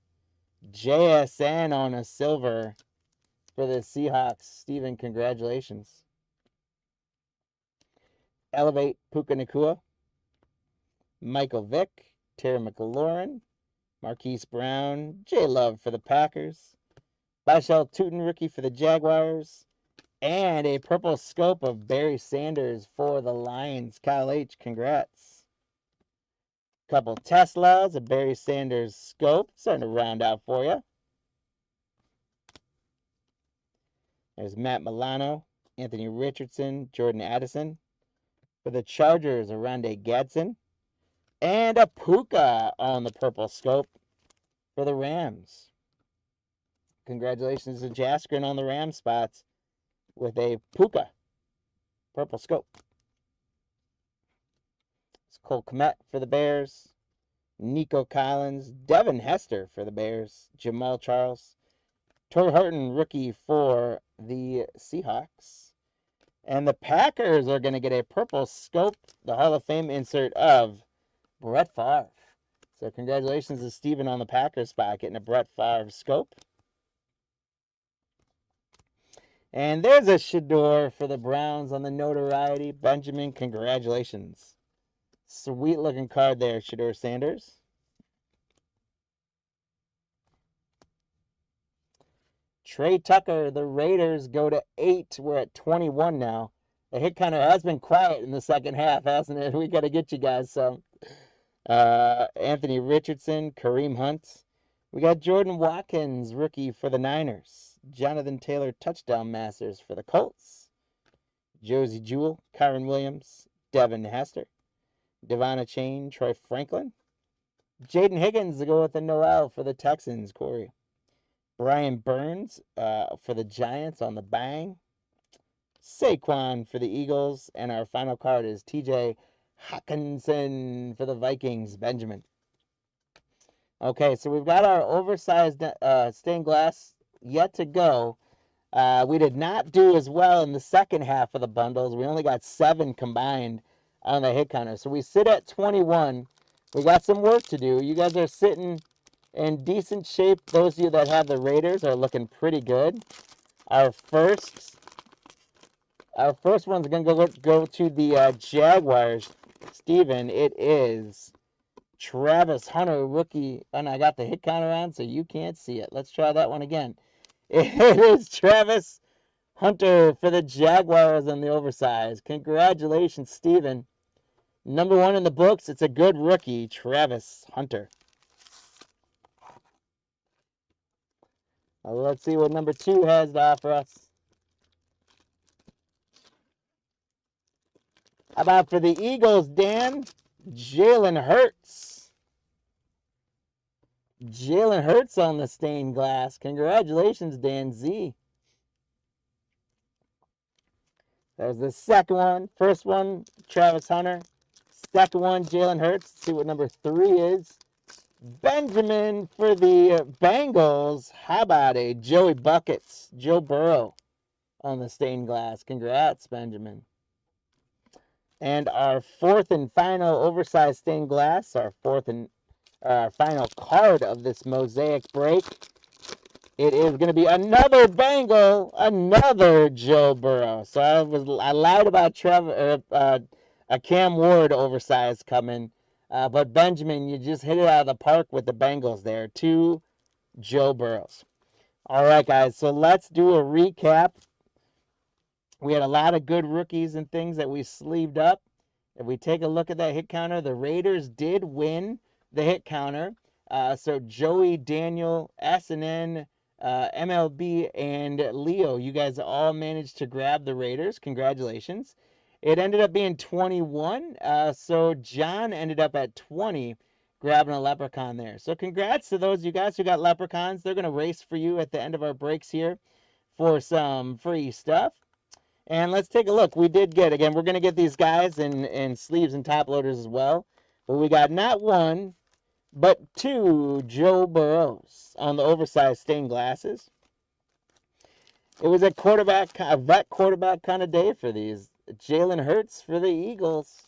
JSN on a silver for the Seahawks. Steven, congratulations. Elevate Puka Nacua. Michael Vick, Terry McLaurin, Marquise Brown, J Love for the Packers, Bishal Tootin, rookie for the Jaguars, and a purple scope of Barry Sanders for the Lions. Kyle H., congrats. Couple Teslas, a Barry Sanders scope, starting to round out for you. There's Matt Milano, Anthony Richardson, Jordan Addison. For the Chargers, Arande Gadsden. And a Puka on the purple scope for the Rams. Congratulations to Jaskrin on the Ram spots with a Puka purple scope. It's Cole Kmet for the Bears. Nico Collins, Devin Hester for the Bears. Jamal Charles. Torrey Horton, rookie for the Seahawks. And the Packers are going to get a purple scope, the Hall of Fame insert of Brett Favre. So congratulations to Steven on the Packers spot, getting a Brett Favre scope. And there's a Shador for the Browns on the notoriety. Benjamin, congratulations. Sweet looking card there, Shador Sanders. Trey Tucker, the Raiders go to 8. We're at 21 now. The hit counter has been quiet in the second half, hasn't it? We got to get you guys some. Anthony Richardson, Kareem Hunt. We got Jordan Watkins, rookie for the Niners. Jonathan Taylor, touchdown masters for the Colts. Josie Jewell, Kyron Williams, Devin Hester. Devon Chain, Troy Franklin. Jaden Higgins to go with the Noel for the Texans, Corey. Brian Burns for the Giants on the bang. Saquon for the Eagles. And our final card is TJ Hawkinson for the Vikings, Benjamin. Okay, so we've got our oversized stained glass yet to go. We did not do as well in the second half of the bundles. We only got 7 combined on the hit counter. So we sit at 21. We got some work to do. You guys are sitting in decent shape. Those of you that have the Raiders are looking pretty good. Our first Our first one's going to go to the Jaguars. Steven, it is Travis Hunter, rookie. And I got the hit counter on, so you can't see it. Let's try that one again. It is Travis Hunter for the Jaguars on the oversized. Congratulations, Steven. Number 1 in the books. It's a good rookie, Travis Hunter. Let's see what number 2 has to offer us. How about for the Eagles, Dan? Jalen Hurts. Jalen Hurts on the stained glass. Congratulations, Dan Z. There's the second one. First one, Travis Hunter. Second one, Jalen Hurts. Let's see what number 3 is. Benjamin for the Bengals. How about a Joey Buckets, Joe Burrow on the stained glass. Congrats, Benjamin. And our fourth and final oversized stained glass, our fourth and final card of this Mosaic break. It is going to be another Bengal, another Joe Burrow. So I lied about a Cam Ward oversized coming. But Benjamin, you just hit it out of the park with the Bengals there. 2 Joe Burrows. All right, guys, so let's do a recap. We had a lot of good rookies and things that we sleeved up. If we take a look at that hit counter, the Raiders did win the hit counter. So Joey, Daniel, SNN, MLB, and Leo, you guys all managed to grab the Raiders. Congratulations. It ended up being 21. So John ended up at 20, grabbing a leprechaun there. So congrats to those of you guys who got leprechauns. They're going to race for you at the end of our breaks here for some free stuff. And let's take a look. We did get, again, we're going to get these guys in sleeves and top loaders as well. But we got not 1, but 2 Joe Burrows on the oversized stained glasses. It was a vet quarterback kind of day for these. Jalen Hurts for the Eagles.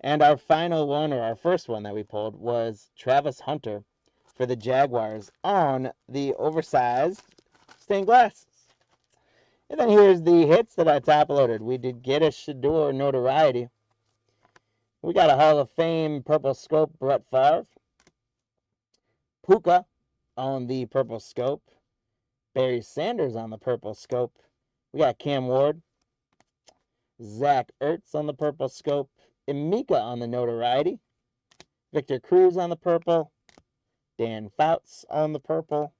And our final one, or our first one that we pulled, was Travis Hunter for the Jaguars on the oversized stained glasses. And then here's the hits that I top loaded. We did get a Shador notoriety. We got a Hall of Fame purple scope, Brett Favre. Puka on the purple scope. Barry Sanders on the purple scope. We got Cam Ward. Zach Ertz on the purple scope. Emeka on the notoriety. Victor Cruz on the purple. Dan Fouts on the purple.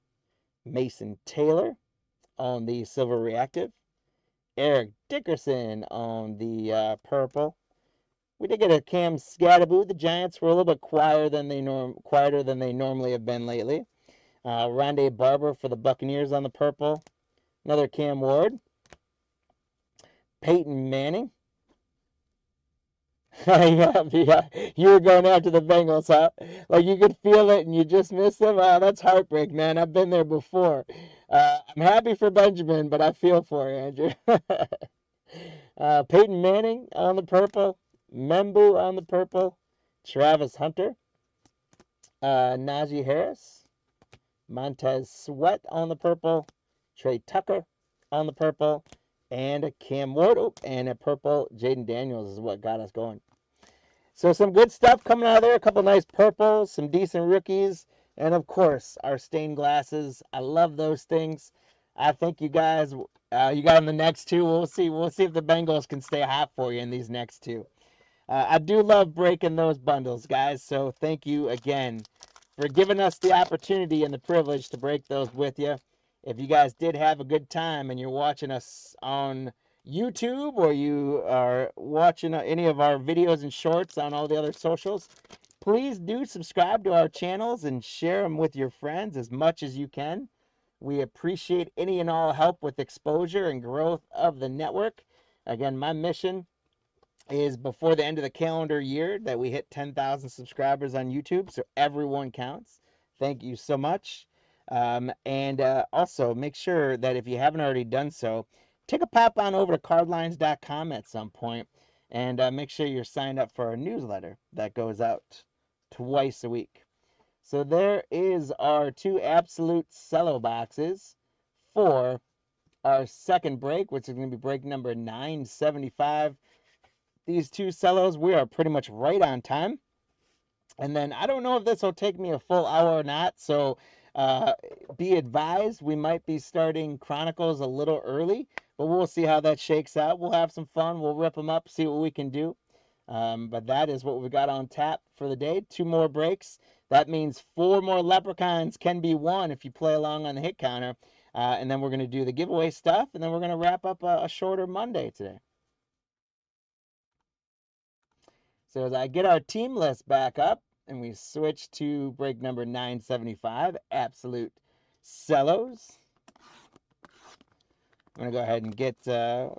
Mason Taylor on the silver reactive. Eric Dickerson on the purple. We did get a Cam Scattaboo. The Giants were a little bit quieter than they normally have been lately. Rondé Barber for the Buccaneers on the purple. Another Cam Ward. Peyton Manning. Yeah, you were going after the Bengals, huh? Like you could feel it and you just missed them. That's heartbreak, man. I've been there before. I'm happy for Benjamin, but I feel for you, Andrew. Peyton Manning on the purple. Membu on the purple. Travis Hunter. Najee Harris. Montez Sweat on the purple. Trey Tucker on the purple. And a Cam Ward. And a purple Jaden Daniels is what got us going. So some good stuff coming out of there. A couple nice purples. Some decent rookies. And, of course, our stained glasses. I love those things. I think you guys, you got them the next 2. We'll see. We'll see if the Bengals can stay hot for you in these next 2. I do love breaking those bundles, guys. So thank you again for giving us the opportunity and the privilege to break those with you. If you guys did have a good time and you're watching us on YouTube or you are watching any of our videos and shorts on all the other socials, please do subscribe to our channels and share them with your friends as much as you can. We appreciate any and all help with exposure and growth of the network. Again, my mission is before the end of the calendar year that we hit 10,000 subscribers on YouTube, so everyone counts. Thank you so much. And also make sure that if you haven't already done so, take a pop on over to cardlines.com at some point and make sure you're signed up for our newsletter that goes out twice a week. So there is our 2 absolute Cello boxes for our second break, which is going to be break number 975. These two cellos, we are pretty much right on time. And then I don't know if this will take me a full hour or not, so be advised, we might be starting Chronicles a little early, but we'll see how that shakes out. We'll have some fun. We'll rip them up, see what we can do. But that is what we got on tap for the day. 2 more breaks. That means 4 more leprechauns can be won if you play along on the hit counter. And then we're going to do the giveaway stuff, and then we're going to wrap up a shorter Monday today. So as I get our team list back up, and we switch to break number 975, Absolute Cellos. I'm going to go ahead and get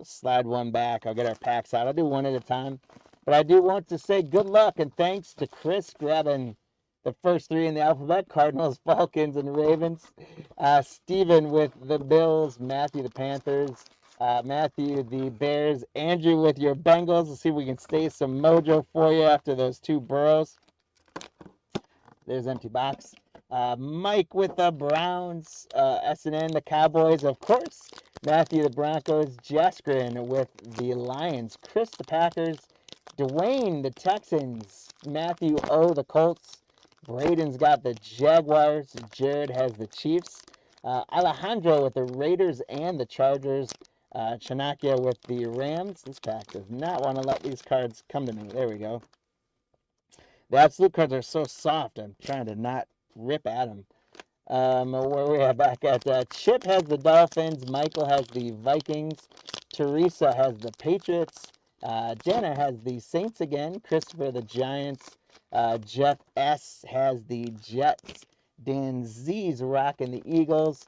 slide one back. I'll get our packs out. I'll do one at a time. But I do want to say good luck and thanks to Chris grabbing the first 3 in the alphabet, Cardinals, Falcons, and Ravens. Steven with the Bills, Matthew the Panthers, Matthew the Bears, Andrew with your Bengals. Let's see if we can stay some mojo for you after those 2 Burrows. There's empty box. Mike with the Browns, SNN, the Cowboys, of course. Matthew the Broncos, Jaskrin with the Lions, Chris the Packers, Dwayne the Texans, Matthew O the Colts, Braden's got the Jaguars, Jared has the Chiefs, Alejandro with the Raiders and the Chargers, Chanakia with the Rams. This pack does not want to let these cards come to me. There we go. The absolute cards are so soft, I'm trying to not rip at them. Where we are back at, Chip has the Dolphins, Michael has the Vikings, Teresa has the Patriots, Jenna has the Saints again, Christopher the Giants, Jeff S has the Jets, Dan Z's rocking the Eagles,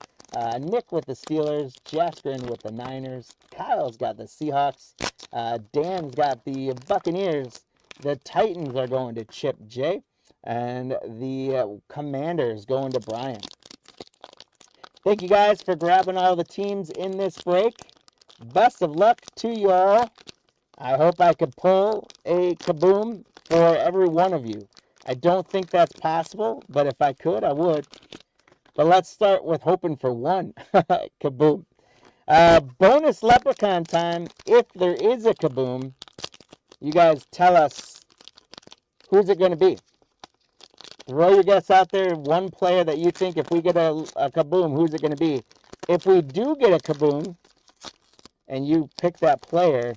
Nick with the Steelers, Jaskrin with the Niners, Kyle's got the Seahawks, Dan's got the Buccaneers, the Titans are going to Chip J, and the Commanders going to Brian. Thank you guys for grabbing all the teams in this break. Best of luck to you all. I hope I could pull a kaboom for every one of you. I don't think that's possible, but if I could, I would. But let's start with hoping for one. Kaboom. Bonus leprechaun time. If there is a kaboom, you guys tell us who's it going to be. Throw your guess out there. One player that you think, if we get a kaboom, who's it going to be? If we do get a kaboom, and you pick that player,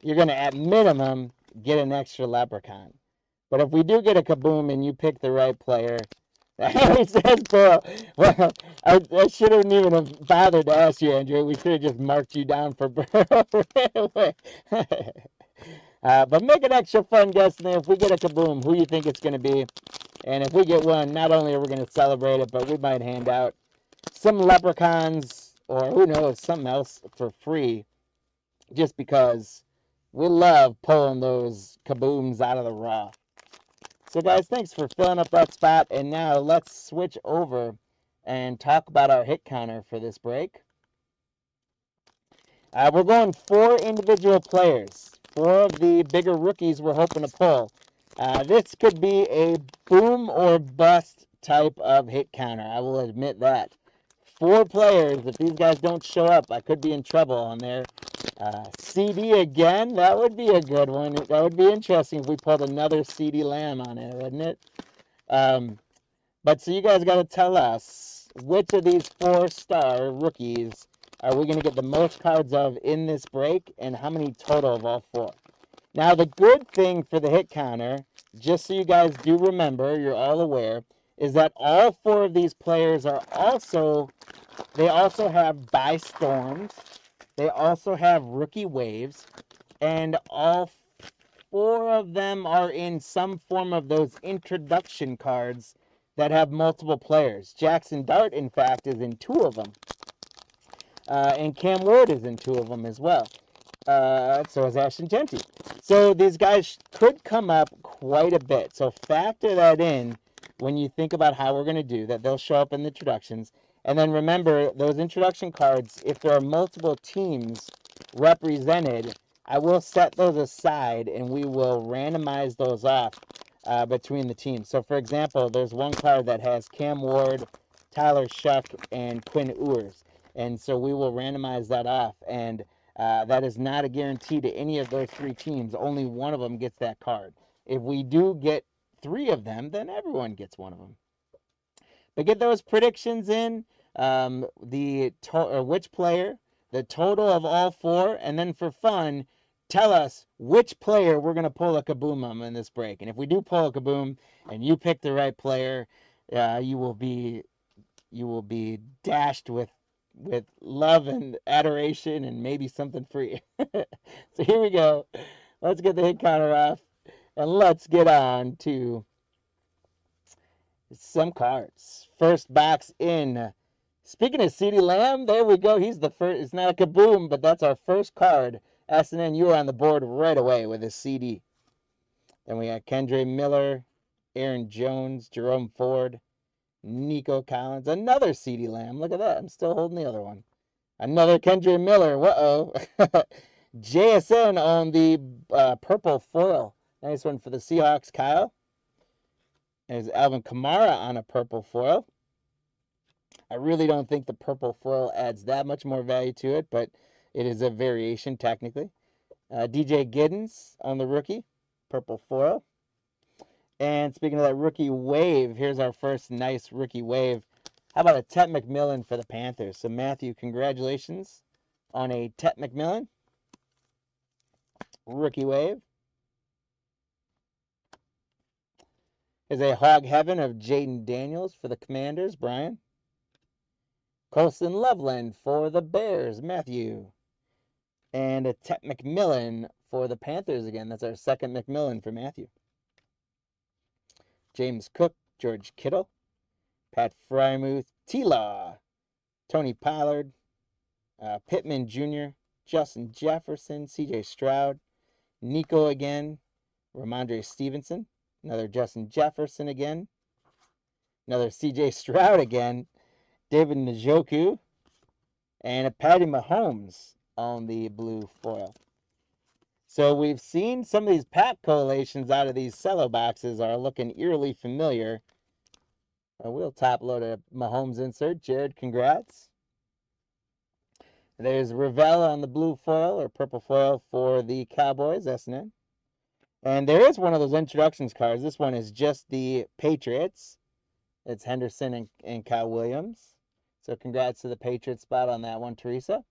you're going to, at minimum, get an extra leprechaun. But if we do get a kaboom and you pick the right player, he says, Burrow. Well, I shouldn't even have bothered to ask you, Andrew. We should have just marked you down for Burrow. But make an extra fun guess there. If we get a kaboom, who you think it's going to be? And if we get one, not only are we going to celebrate it, but we might hand out some leprechauns or who knows, something else for free, just because we love pulling those kabooms out of the raw. So guys, thanks for filling up that spot. And now let's switch over and talk about our hit counter for this break. We're going 4 individual players. 4 of the bigger rookies we're hoping to pull. This could be a boom or bust type of hit counter. I will admit that. 4 players. If these guys don't show up, I could be in trouble on there. CD again. That would be a good one. That would be interesting if we pulled another CD Lamb on it, wouldn't it? But so you guys got to tell us which of these 4-star rookies are we going to get the most cards of in this break, and how many total of all 4? Now, the good thing for the hit counter, just so you guys do remember, you're all aware, is that all 4 of these players are also, they also have buy storms, they also have rookie waves, and all 4 of them are in some form of those introduction cards that have multiple players. Jackson Dart, in fact, is in 2 of them. And Cam Ward is in 2 of them as well. So is Ashton Genty. So these guys could come up quite a bit. So factor that in when you think about how we're going to do that. They'll show up in the introductions. And then remember, those introduction cards, if there are multiple teams represented, I will set those aside and we will randomize those off between the teams. So for example, there's one card that has Cam Ward, Tyler Shuck, and Quinn Ewers. And so we will randomize that off. And that is not a guarantee to any of those 3 teams. Only one of them gets that card. If we do get 3 of them, then everyone gets one of them. But get those predictions in, which player, the total of all 4, and then for fun, tell us which player we're going to pull a kaboom on in this break. And if we do pull a kaboom and you pick the right player, you will be dashed with love and adoration and maybe something free. So here we go. Let's get the hit counter off, and let's get on to some cards. First box in. Speaking of CeeDee Lamb, there we go. He's the first. It's not a kaboom, but that's our first card. SNN, you were on the board right away with a CD. Then we got Kendre Miller, Aaron Jones, Jerome Ford, Nico Collins, another CeeDee Lamb. Look at that. I'm still holding the other one. Another Kendre Miller. Whoa. JSN on the purple foil. Nice one for the Seahawks, Kyle. There's Alvin Kamara on a purple foil. I really don't think the purple foil adds that much more value to it, but it is a variation technically. DJ Giddens on the rookie, purple foil. And speaking of that rookie wave, here's our first nice rookie wave. How about a Tet McMillan for the Panthers? So Matthew, congratulations on a Tet McMillan rookie wave. Here's a Hog Heaven of Jaden Daniels for the Commanders, Brian. Colson Loveland for the Bears, Matthew. And a Tet McMillan for the Panthers again. That's our second McMillan for Matthew. James Cook, George Kittle, Pat Frymuth, T-Law, Tony Pollard, Pittman Jr., Justin Jefferson, C.J. Stroud, Nico again, Ramondre Stevenson, another Justin Jefferson again, another C.J. Stroud again, David Njoku, and a Patty Mahomes on the blue foil. So we've seen some of these pack collations out of these Cello boxes are looking eerily familiar. We'll top load a Mahomes insert. Jared, congrats. There's Ravel on the blue foil or purple foil for the Cowboys, SNN. And there is one of those introductions cards. This one is just the Patriots. It's Henderson and Kyle Williams. So congrats to the Patriots spot on that one, Teresa.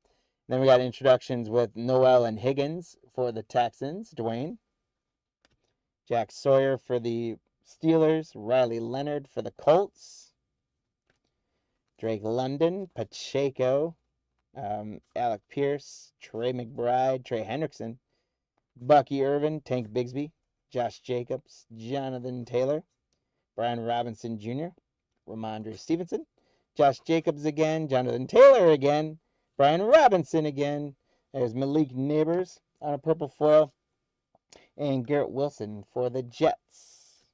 Then we got introductions with Noel and Higgins for the Texans, Dwayne. Jack Sawyer for the Steelers, Riley Leonard for the Colts. Drake London, Pacheco, Alec Pierce, Trey McBride, Trey Hendrickson, Bucky Irvin, Tank Bigsby, Josh Jacobs, Jonathan Taylor, Brian Robinson Jr., Ramondre Stevenson, Josh Jacobs again, Jonathan Taylor again, Brian Robinson again. There's Malik Neighbors on a purple foil. And Garrett Wilson for the Jets.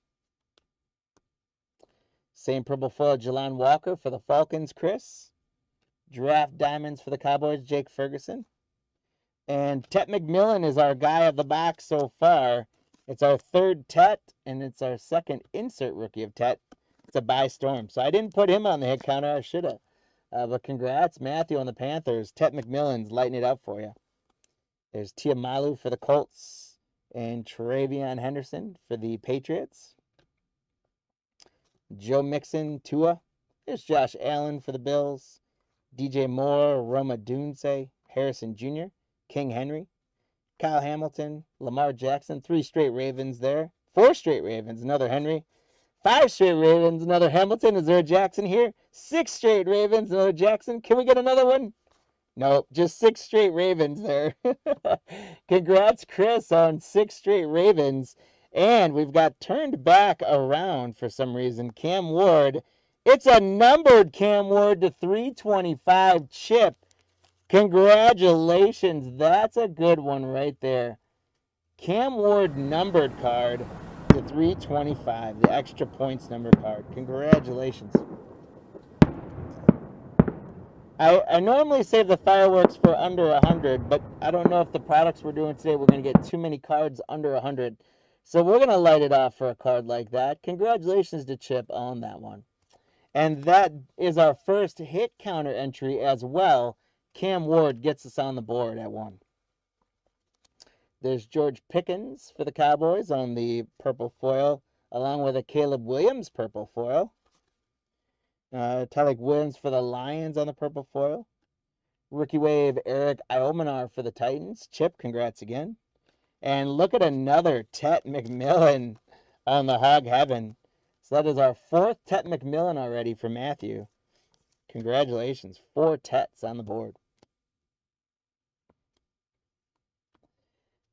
Same purple foil, Jelon Walker for the Falcons, Chris. Draft Diamonds for the Cowboys, Jake Ferguson. And Tet McMillan is our guy of the box so far. It's our third Tet, and it's our second insert rookie of Tet. It's a buy storm. So I didn't put him on the hit counter. I should have. But congrats, Matthew, on the Panthers. Tet McMillan's lighting it up for you. There's Tiamalu for the Colts and Travion Henderson for the Patriots. Joe Mixon, Tua. There's Josh Allen for the Bills. DJ Moore, Roma Dunse, Harrison Jr., King Henry, Kyle Hamilton, Lamar Jackson. 3 straight Ravens there. 4 straight Ravens, another Henry. 5 straight Ravens, another Hamilton. Is there a Jackson here? 6 straight Ravens, another Jackson. Can we get another one? Nope, just 6 straight Ravens there. Congrats, Chris, on 6 straight Ravens. And we've got turned back around for some reason. Cam Ward. It's a numbered Cam Ward to 325 chip. Congratulations. That's a good one right there. Cam Ward numbered card to 325, the extra points number card. Congratulations. I normally save the fireworks for under 100, but I don't know if the products we're doing today, we're going to get too many cards under 100. So we're going to light it off for a card like that. Congratulations to Chip on that one. And that is our first hit counter entry as well. Cam Ward gets us on the board at 1. There's George Pickens for the Cowboys on the purple foil, along with a Caleb Williams purple foil. Tyler Williams for the Lions on the purple foil. Rookie wave Eric Iomanar for the Titans. Chip, congrats again. And look at another Tet McMillan on the Hog Heaven. So that is our 4th Tet McMillan already for Matthew. Congratulations. 4 Tets on the board.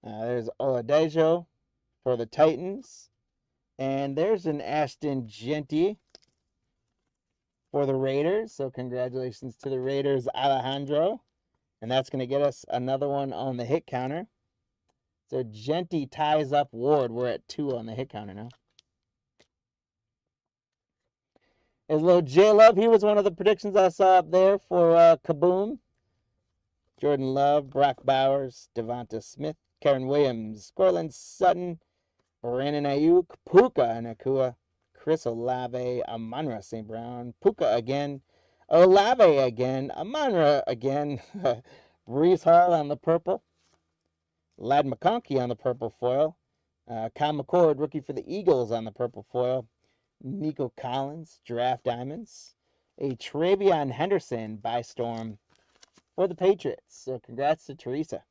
There's Oladejo for the Titans. And there's an Ashton Genty for the Raiders. So congratulations to the Raiders, Alejandro. And that's going to get us another one on the hit counter. So Genty ties up Ward. We're at 2 on the hit counter now. There's little J-Love. He was one of the predictions I saw up there for Kaboom. Jordan Love, Brock Bowers, Devonta Smith, Karen Williams, Cortland Sutton, Brandon Ayuk, Puka Nakua, Chris Olave, Amon-Ra St. Brown, Puka again, Olave again, Amon-Ra again, Brees Hall on the purple, Ladd McConkey on the purple foil, Kyle McCord, rookie for the Eagles on the purple foil, Nico Collins, draft diamonds, a Travion Henderson by Storm for the Patriots. So congrats to Teresa.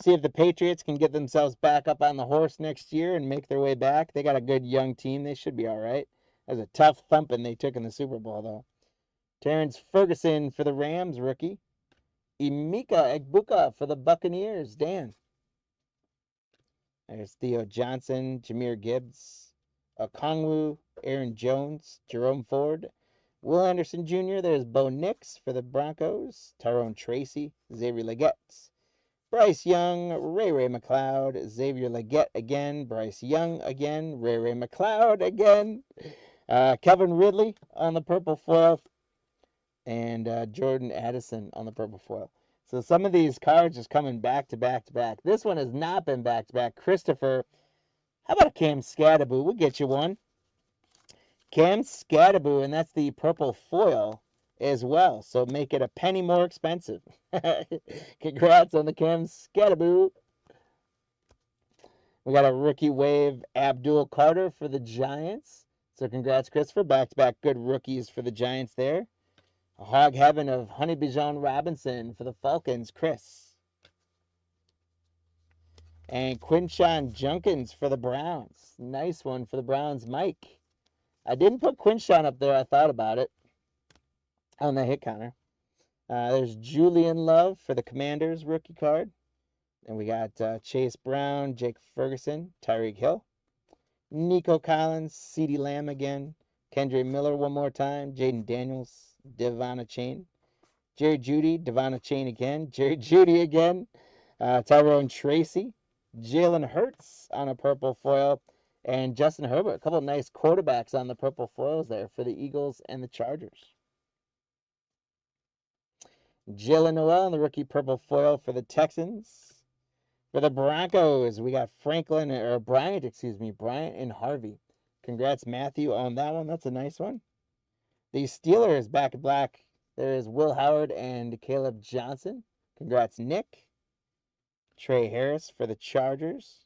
See if the Patriots can get themselves back up on the horse next year and make their way back. They got a good young team. They should be all right. That was a tough thumping they took in the Super Bowl, though. Terrence Ferguson for the Rams, rookie. Emeka Egbuka for the Buccaneers, Dan. There's Theo Johnson, Jahmyr Gibbs, Okongwu, Aaron Jones, Jerome Ford, Will Anderson Jr. There's Bo Nix for the Broncos, Tyrone Tracy, Xavier Legette, Bryce Young, Ray McLeod, Xavier Legette again, Bryce Young again, Ray McLeod again, Kevin Ridley on the purple foil, and Jordan Addison on the purple foil. So some of these cards just coming back to back to back. This one has not been back to back. Christopher, how about a Cam Scattaboo? We'll get you one. Cam Scattaboo, and that's the purple foil as well. So make it a penny more expensive. Congrats on the Cam Scattaboo. We got a rookie wave Abdul Carter for the Giants. So congrats, Christopher. Back-to-back good rookies for the Giants there. A hog heaven of Honey Bijan Robinson for the Falcons, Chris. And Quinshawn Junkins for the Browns. Nice one for the Browns, Mike. I didn't put Quinshawn up there. I thought about it on the hit counter. There's Julian Love for the Commanders rookie card. And we got Chase Brown, Jake Ferguson, Tyreek Hill, Nico Collins, CeeDee Lamb again, Kendre Miller one more time, Jaden Daniels, Devon Chain, Jerry Jeudy, Devon Chain again, Jerry Jeudy again, Tyrone Tracy, Jalen Hurts on a purple foil, and Justin Herbert. A couple of nice quarterbacks on the purple foils there for the Eagles and the Chargers. Jalen Noel on the rookie purple foil for the Texans. For the Broncos, we got Bryant and Harvey. Congrats, Matthew, on that one. That's a nice one. The Steelers, back in black. There is Will Howard and Caleb Johnson. Congrats, Nick. Trey Harris for the Chargers.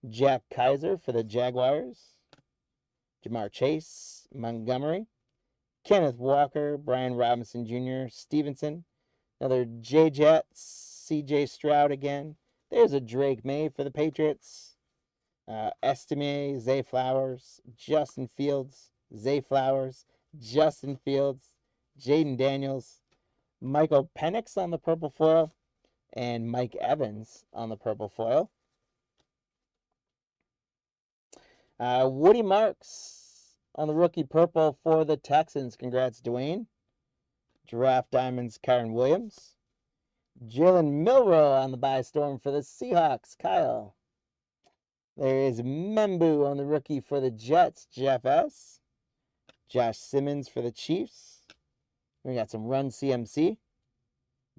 Jack Kaiser for the Jaguars. Jamar Chase, Montgomery. Kenneth Walker, Brian Robinson Jr., Stevenson. Another J-Jet, C.J. Stroud again. There's a Drake May for the Patriots. Estime, Zay Flowers, Justin Fields, Zay Flowers, Justin Fields, Jaden Daniels, Michael Penix on the purple foil, and Mike Evans on the purple foil. Woody Marks on the rookie purple for the Texans. Congrats, Dwayne. Draft Diamonds, Kyron Williams. Jalen Milroe on the buy storm for the Seahawks, Kyle. There is Membu on the rookie for the Jets, Jeff S. Josh Simmons for the Chiefs. We got some Run CMC.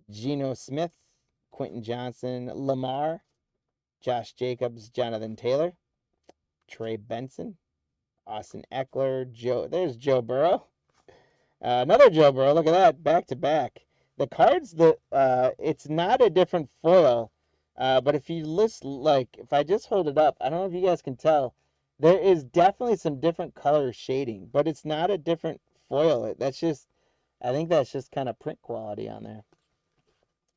Geno Smith, Quentin Johnson, Lamar, Josh Jacobs, Jonathan Taylor, Trey Benson, Austin Eckler, there's Joe Burrow. Another Joe Burrow. Look at that, back to back. The cards it's not a different foil, but if you list if I just hold it up, I don't know if you guys can tell, there is definitely some different color shading, but it's not a different foil. I think that's just kind of print quality on there.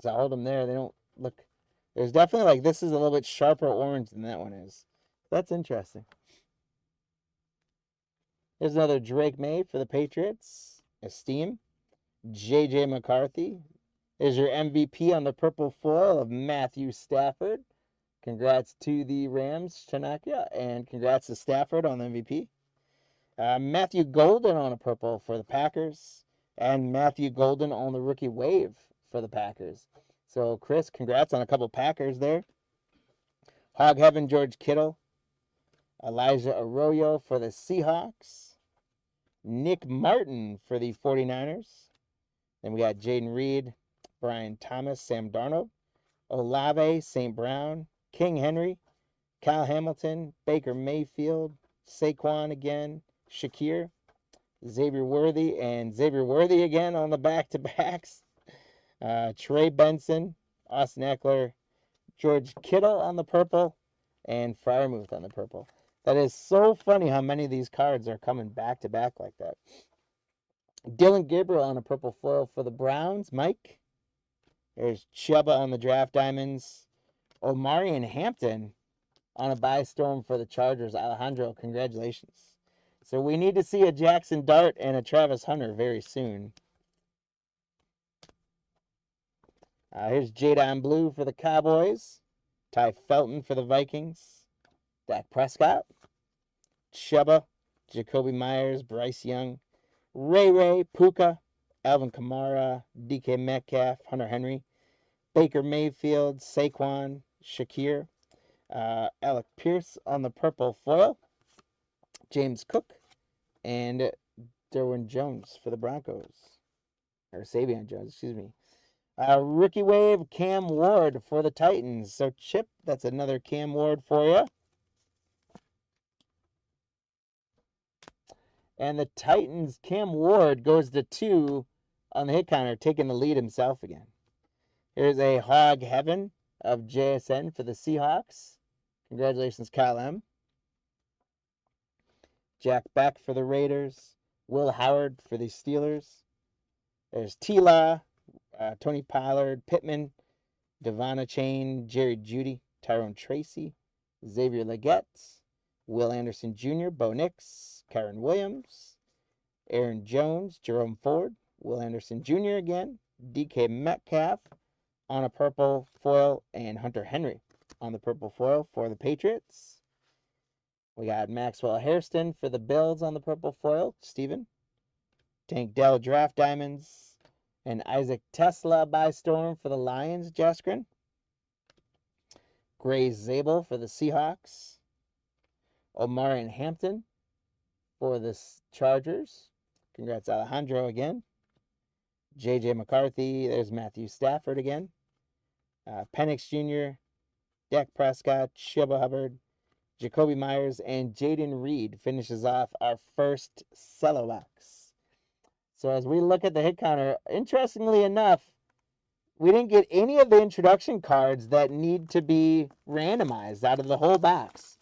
So I hold them there. They don't look. There's definitely this is a little bit sharper orange than that one is. That's interesting. There's another Drake May for the Patriots. Esteem. J.J. McCarthy. There's your MVP on the purple foil of Matthew Stafford. Congrats to the Rams, Tanaka, and congrats to Stafford on the MVP. Matthew Golden on a purple for the Packers, and Matthew Golden on the rookie wave for the Packers. So, Chris, congrats on a couple Packers there. Hog Heaven, George Kittle. Elijah Arroyo for the Seahawks. Nick Martin for the 49ers. Then we got Jaden Reed, Brian Thomas, Sam Darnold. Olave, St. Brown. King Henry. Kyle Hamilton. Baker Mayfield. Saquon again. Shakir. Xavier Worthy. And Xavier Worthy again on the back-to-backs. Trey Benson, Austin Eckler, George Kittle on the purple, and Freiermuth on the purple. That is so funny how many of these cards are coming back-to-back like that. Dylan Gabriel on a purple foil for the Browns, Mike. There's Chuba on the Draft Diamonds. Omari and Hampton on a buy storm for the Chargers. Alejandro, congratulations. So we need to see a Jackson Dart and a Travis Hunter very soon. Here's Jadon Blue for the Cowboys. Ty Felton for the Vikings. Dak Prescott. Chuba. Jacoby Myers. Bryce Young. Ray, Puka. Alvin Kamara. DK Metcalf. Hunter Henry. Baker Mayfield. Saquon. Shakir. Alec Pierce on the purple foil. James Cook. And Derwin Jones for the Broncos. Or Savion Jones, excuse me. Rookie wave, Cam Ward for the Titans. So, Chip, that's another Cam Ward for you. And the Titans, Cam Ward goes to 2 on the hit counter, taking the lead himself again. Here's a Hog Heaven of JSN for the Seahawks. Congratulations, Kyle M. Jack Beck for the Raiders. Will Howard for the Steelers. There's Tila. Tony Pollard, Pittman, Devonna Chain, Jerry Jeudy, Tyrone Tracy, Xavier Leggett, Will Anderson Jr., Bo Nix, Kyron Williams, Aaron Jones, Jerome Ford, Will Anderson Jr. again, DK Metcalf on a purple foil, and Hunter Henry on the purple foil for the Patriots. We got Maxwell Hairston for the Bills on the purple foil, Steven. Tank Dell Draft Diamonds. And Isaac Tesla by storm for the Lions, Jaskrin. Gray Zabel for the Seahawks. Omar and Hampton for the Chargers. Congrats, Alejandro, again. J.J. McCarthy. There's Matthew Stafford again. Penix Jr., Dak Prescott, Chuba Hubbard, Jacoby Myers, and Jaden Reed finishes off our first Cello box. So as we look at the hit counter, interestingly enough, we didn't get any of the introduction cards that need to be randomized out of the whole box.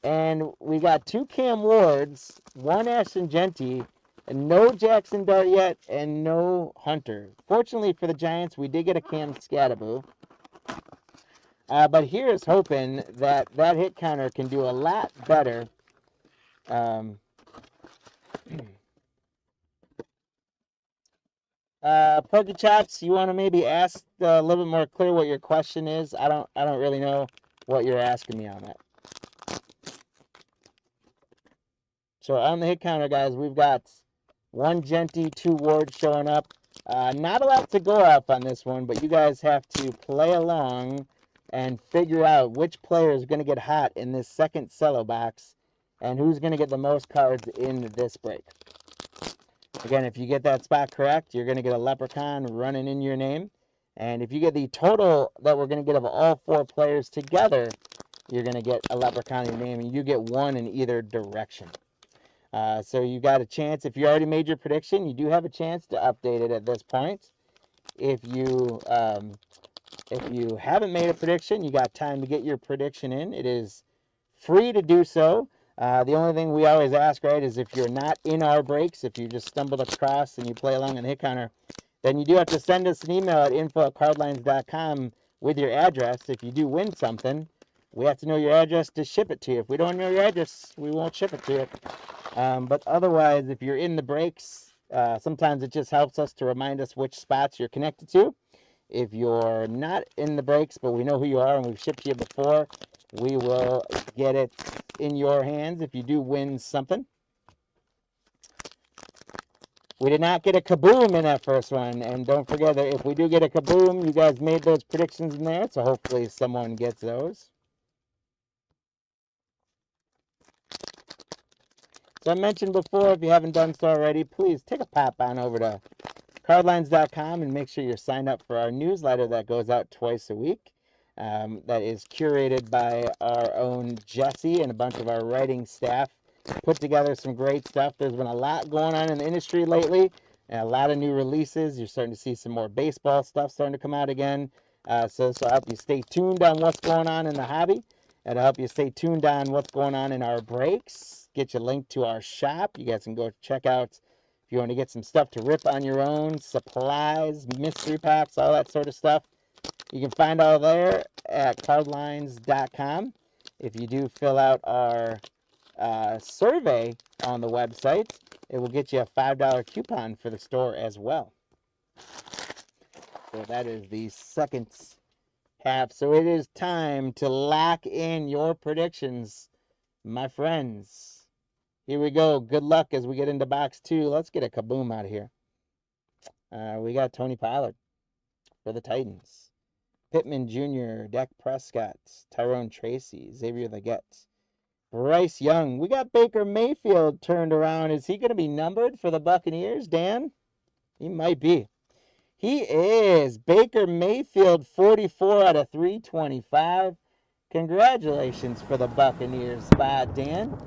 And we got 2 Cam Wards, 1 Ashton Genty, and no Jackson Dart yet, and no Hunter. Fortunately for the Giants, we did get a Cam Scattaboo. But here's hoping that that hit counter can do a lot better. Pokey Chops, you want to maybe ask a little bit more clear what your question is? I don't really know what you're asking me on that. So on the hit counter, guys, we've got 1 Genty, 2 Ward showing up. Not a lot to go off on this one, but you guys have to play along and figure out which player is going to get hot in this second Cello box and who's going to get the most cards in this break. Again, if you get that spot correct, you're going to get a leprechaun running in your name. And if you get the total that we're going to get of all 4 players together, you're going to get a leprechaun in your name, and you get 1 in either direction. So you got a chance. If you already made your prediction, you do have a chance to update it at this point. If you haven't made a prediction, you got time to get your prediction in. It is free to do so. The only thing we always ask, right, is if you're not in our breaks, if you just stumbled across and you play along on the hit counter, then you do have to send us an email at info@cardlines.com with your address. If you do win something, we have to know your address to ship it to you. If we don't know your address, we won't ship it to you. But otherwise, if you're in the breaks, sometimes it just helps us to remind us which spots you're connected to. If you're not in the breaks, but we know who you are and we've shipped you before, we will get it in your hands if you do win something. We did not get a kaboom in that first one, and don't forget that if we do get a kaboom, you guys made those predictions in there, so hopefully someone gets those. So I mentioned before, if you haven't done so already, please take a pop on over to cardlines.com and make sure you're signed up for our newsletter that goes out twice a week. That is curated by our own Jesse and a bunch of our writing staff. Put together some great stuff. There's been a lot going on in the industry lately, and a lot of new releases. You're starting to see some more baseball stuff starting to come out again. So this will help you stay tuned on what's going on in the hobby. It'll help you stay tuned on what's going on in our breaks. Get you linked to our shop. You guys can go check out if you want to get some stuff to rip on your own, supplies, mystery packs, all that sort of stuff. You can find all there at cardlines.com. If you do fill out our survey on the website, it will get you a $5 coupon for the store as well. So that is the second half. So it is time to lock in your predictions, my friends. Here we go. Good luck as we get into box 2. Let's get a kaboom out of here. We got Tony Pollard for the Titans. Pittman Jr., Dak Prescott, Tyrone Tracy, Xavier Legette, Bryce Young. We got Baker Mayfield turned around. Is he going to be numbered for the Buccaneers, Dan? He might be. He is. Baker Mayfield, 44 out of 325. Congratulations for the Buccaneers spot, Dan.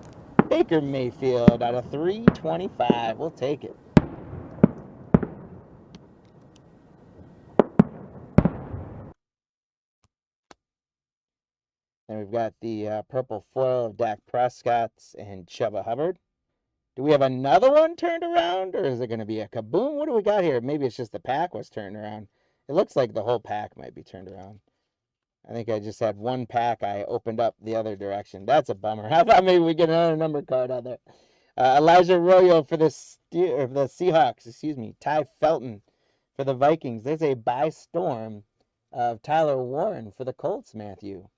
Baker Mayfield out of 325. We'll take it. And we've got the purple foil of Dak Prescott and Chuba Hubbard. Do we have another one turned around, or is it going to be a kaboom? What do we got here? Maybe it's just the pack was turned around. It looks like the whole pack might be turned around. I think I just had one pack I opened up the other direction. That's a bummer. How about maybe we get another number card out there? Elijah Arroyo for the Seahawks. Ty Felton for the Vikings. There's a by storm of Tyler Warren for the Colts, Matthew.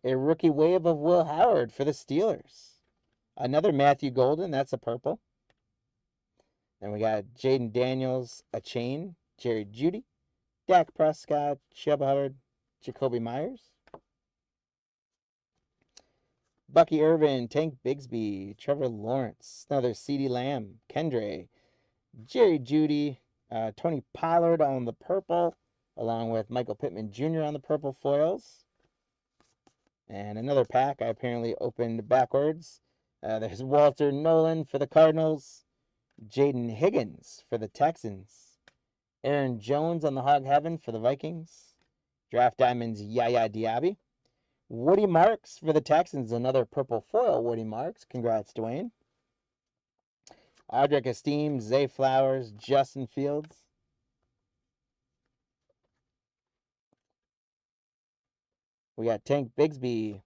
A rookie wave of Will Howard for the Steelers. Another Matthew Golden. That's a purple. Then we got Jaden Daniels, a chain. Jerry Jeudy. Dak Prescott, Chuba Hubbard, Jacoby Myers. Bucky Irvin, Tank Bigsby, Trevor Lawrence, another CeeDee Lamb, Kendre, Jerry Jeudy, Tony Pollard on the purple, along with Michael Pittman Jr. on the purple foils. And another pack I apparently opened backwards. There's Walter Nolan for the Cardinals, Jaden Higgins for the Texans, Aaron Jones on the Hog Heaven for the Vikings, Draft Diamonds Yaya Diaby, Woody Marks for the Texans, another purple foil Woody Marks. Congrats, Dwayne. Audric Esteem, Zay Flowers, Justin Fields. We got Tank Bigsby,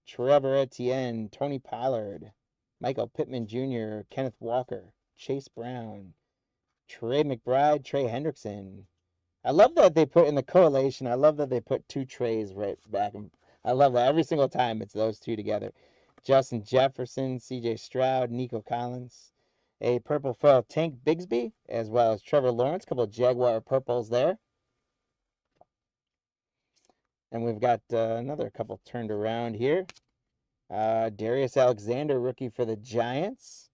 Trevor Etienne, Tony Pollard, Michael Pittman Jr., Kenneth Walker, Chase Brown, Trey McBride, Trey Hendrickson. I love that they put in the correlation. I love that they put two Treys right back. I love that every single time it's those two together. Justin Jefferson, C.J. Stroud, Nico Collins. A purple foil Tank Bigsby, as well as Trevor Lawrence. A couple of Jaguar purples there. And we've got another couple turned around here. Darius Alexander, rookie for the Giants.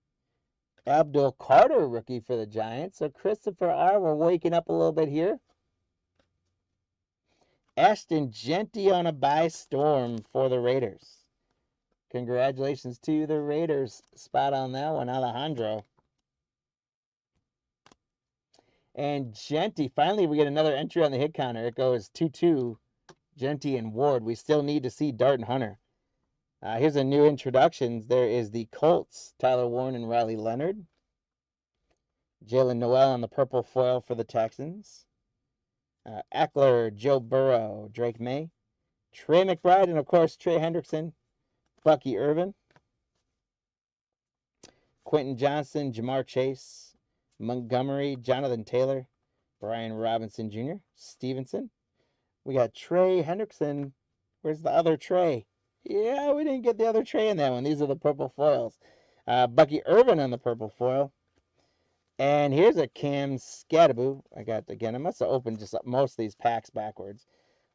Abdul Carter, rookie for the Giants. So Christopher R., we're waking up a little bit here. Ashton Jeanty on a by storm for the Raiders. Congratulations to the Raiders. Spot on that one, Alejandro. And Genty, finally we get another entry on the hit counter. It goes 2-2, Genty and Ward. We still need to see Dart and Hunter. Here's a new introductions. There is the Colts, Tyler Warren and Riley Leonard. Jalen Noel on the purple foil for the Texans. Eckler, Joe Burrow, Drake May. Trey McBride, and of course Trey Hendrickson, Bucky Irvin. Quentin Johnson, Jamar Chase, Montgomery, Jonathan Taylor, Brian Robinson Jr., Stevenson. We got Trey Hendrickson. Where's the other Trey? Yeah, we didn't get the other Trey in that one. These are the purple foils. Bucky Irvin on the purple foil. And here's a Cam Scattaboo. I must have opened just most of these packs backwards.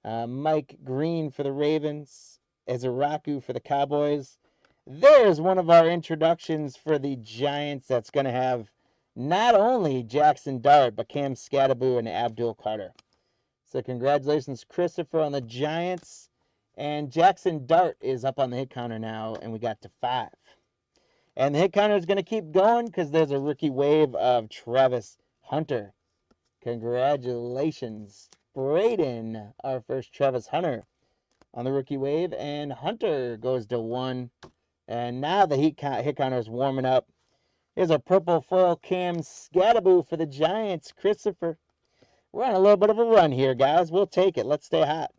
Mike Green for the Ravens. Ezeraku for the Cowboys. There's one of our introductions for the Giants that's going to have not only Jackson Dart, but Cam Scattaboo and Abdul Carter. So congratulations, Christopher, on the Giants. And Jackson Dart is up on the hit counter now, and we got to 5. And the hit counter is going to keep going because there's a rookie wave of Travis Hunter. Congratulations, Braden, our first Travis Hunter on the rookie wave. And Hunter goes to 1. And now the hit counter is warming up. Here's a purple foil Cam Scattaboo for the Giants, Christopher. We're on a little bit of a run here, guys. We'll take it. Let's stay hot.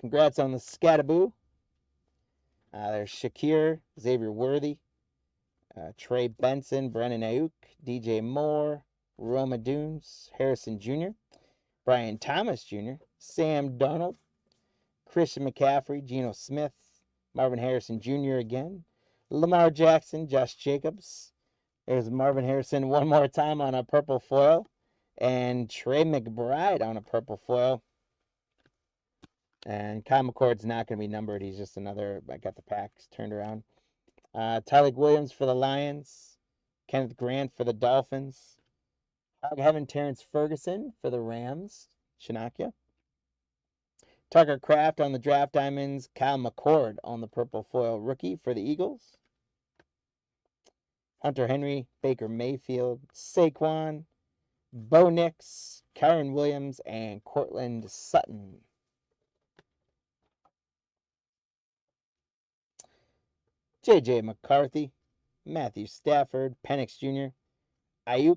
Congrats on the Scattaboo. There's Shakir, Xavier Worthy, Trey Benson, Brennan Ayuk, DJ Moore, Roma Dunes, Harrison Jr., Brian Thomas Jr., Sam Darnold, Christian McCaffrey, Geno Smith, Marvin Harrison Jr. again, Lamar Jackson, Josh Jacobs. There's Marvin Harrison one more time on a purple foil, and Trey McBride on a purple foil. And Kyle McCord's not going to be numbered. He's just another. I got the packs turned around. Tyler Williams for the Lions. Kenneth Grant for the Dolphins. Hog Heaven Terrence Ferguson for the Rams. Chanakya. Tucker Kraft on the draft diamonds. Kyle McCord on the purple foil rookie for the Eagles. Hunter Henry, Baker Mayfield, Saquon, Bo Nix, Kyron Williams, and Cortland Sutton. J.J. McCarthy, Matthew Stafford, Penix Jr., Ayuk,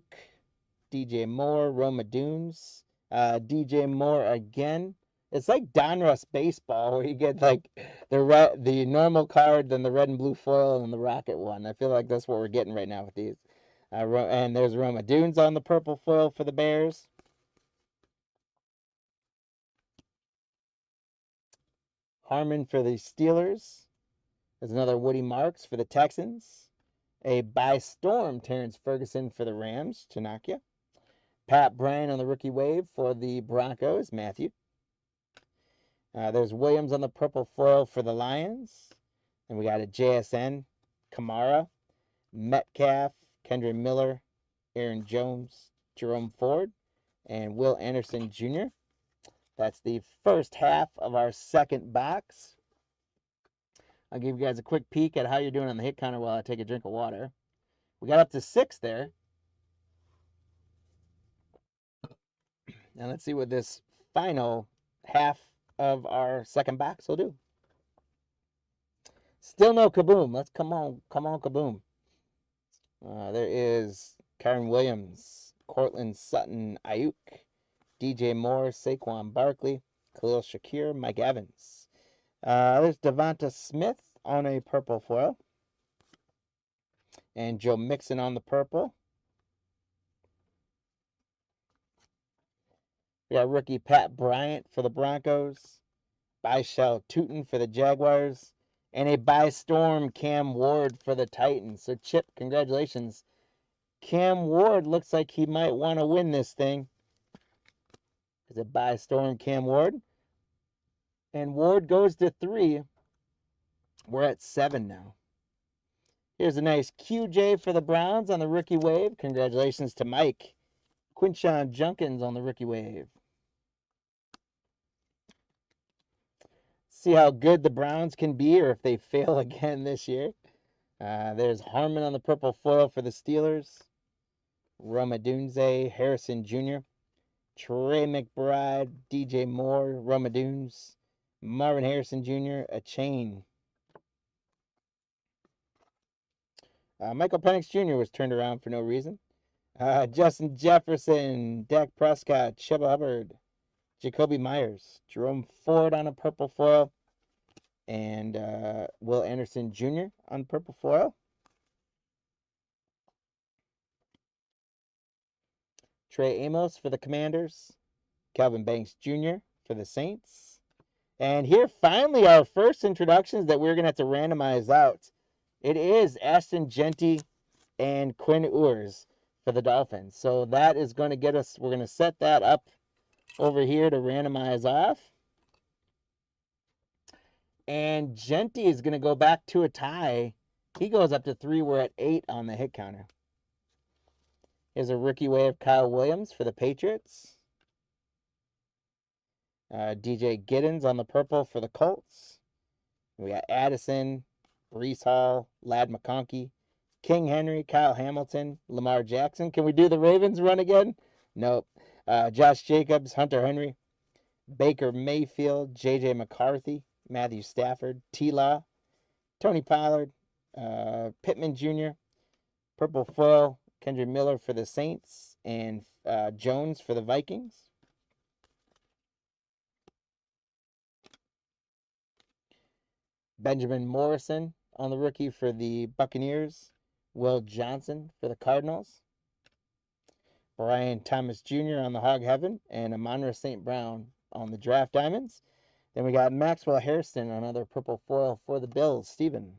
DJ Moore, Roma Dunes, DJ Moore again. It's like Donruss baseball where you get like the normal card, then the red and blue foil, and the rocket one. I feel like that's what we're getting right now with these. And there's Roma Dunes on the purple foil for the Bears. Harmon for the Steelers. There's another Woody Marks for the Texans. A by storm Terrence Ferguson for the Rams, Chanakya. Pat Bryant on the rookie wave for the Broncos, Matthew. There's Williams on the purple foil for the Lions. And we got a JSN, Kamara, Metcalf, Kendra Miller, Aaron Jones, Jerome Ford, and Will Anderson Jr. That's the first half of our second box. I'll give you guys a quick peek at how you're doing on the hit counter while I take a drink of water. We got up to 6 there. And let's see what this final half of our second box will do. Still no Kaboom. Let's come on, Kaboom. There is Kyron Williams, Cortland Sutton, Ayuk, DJ Moore, Saquon Barkley, Khalil Shakir, Mike Evans. There's Devonta Smith on a purple foil. And Joe Mixon on the purple. We got rookie Pat Bryant for the Broncos. Byshell Tootin for the Jaguars. And a by storm Cam Ward for the Titans. So Chip, congratulations. Cam Ward looks like he might want to win this thing. Is it by storm Cam Ward? And Ward goes to 3. We're at 7 now. Here's a nice QJ for the Browns on the rookie wave. Congratulations to Mike. Quinshon Junkins on the rookie wave. See how good the Browns can be, or if they fail again this year. There's Harmon on the purple foil for the Steelers. Roma Dunze, Harrison Jr., Trey McBride, DJ Moore, Roma Dunes, Marvin Harrison Jr., a chain. Michael Penix Jr. was turned around for no reason. Justin Jefferson, Dak Prescott, Chuba Hubbard, Jacoby Myers, Jerome Ford on a purple foil, and Will Anderson Jr. on purple foil. Trey Amos for the Commanders, Calvin Banks Jr. for the Saints. And here finally our first introductions that we're going to have to randomize out. It is Ashton Jeanty and Quinn Ewers for the Dolphins. So that is going to get us, we're going to set that up over here to randomize off. And Jeanty is going to go back to a tie. He goes up to 3. We're at 8 on the hit counter. Here's a rookie wave Kyle Williams for the Patriots. DJ Giddens on the purple for the Colts. We got Addison, Breece Hall, Ladd McConkey, King Henry, Kyle Hamilton, Lamar Jackson. Can we do the Ravens run again? Nope. Josh Jacobs, Hunter Henry, Baker Mayfield, J.J. McCarthy, Matthew Stafford, T-Law, Tony Pollard, Pittman Jr., purple foil, Kendra Miller for the Saints, and Jones for the Vikings. Benjamin Morrison on the rookie for the Buccaneers. Will Johnson for the Cardinals. Brian Thomas Jr. on the Hog Heaven, and Amon-Ra St. Brown on the Draft Diamonds. Then we got Maxwell Hairston, another purple foil for the Bills. Steven.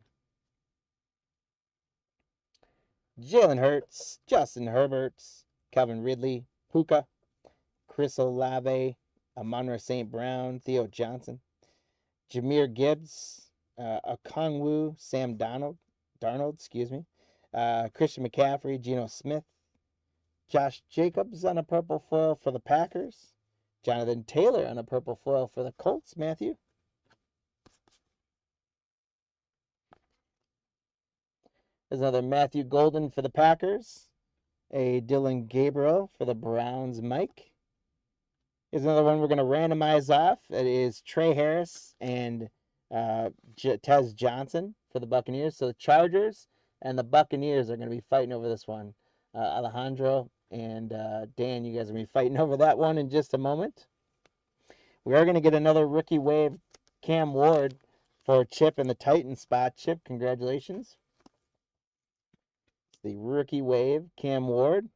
Jalen Hurts, Justin Herbert, Calvin Ridley, Puka, Chris Olave, Amon-Ra St. Brown, Theo Johnson, Jahmyr Gibbs, Okongwu, Sam Darnold, Christian McCaffrey, Geno Smith, Josh Jacobs on a purple foil for the Packers, Jonathan Taylor on a purple foil for the Colts. Matthew. There's another Matthew Golden for the Packers, a Dylan Gabriel for the Browns. Mike. Here's another one we're going to randomize off. It is Trey Harris and Tez Johnson for the Buccaneers. So the Chargers and the Buccaneers are going to be fighting over this one. Alejandro and Dan, you guys are going to be fighting over that one in just a moment. We are going to get another rookie wave, Cam Ward, for Chip in the Titan spot. Chip, congratulations. The rookie wave, Cam Ward.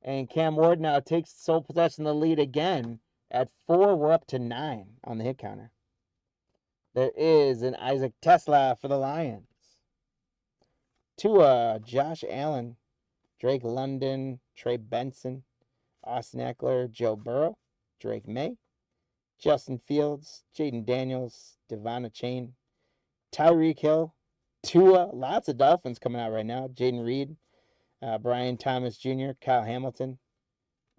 And Cam Ward now takes sole possession of the lead again. At 4, we're up to 9 on the hit counter. There is an Isaac Tesla for the Lions. Tua, Josh Allen, Drake London, Trey Benson, Austin Eckler, Joe Burrow, Drake May, Justin Fields, Jaden Daniels, Devon Chain, Tyreek Hill, Tua, lots of Dolphins coming out right now, Jaden Reed, Brian Thomas Jr., Kyle Hamilton,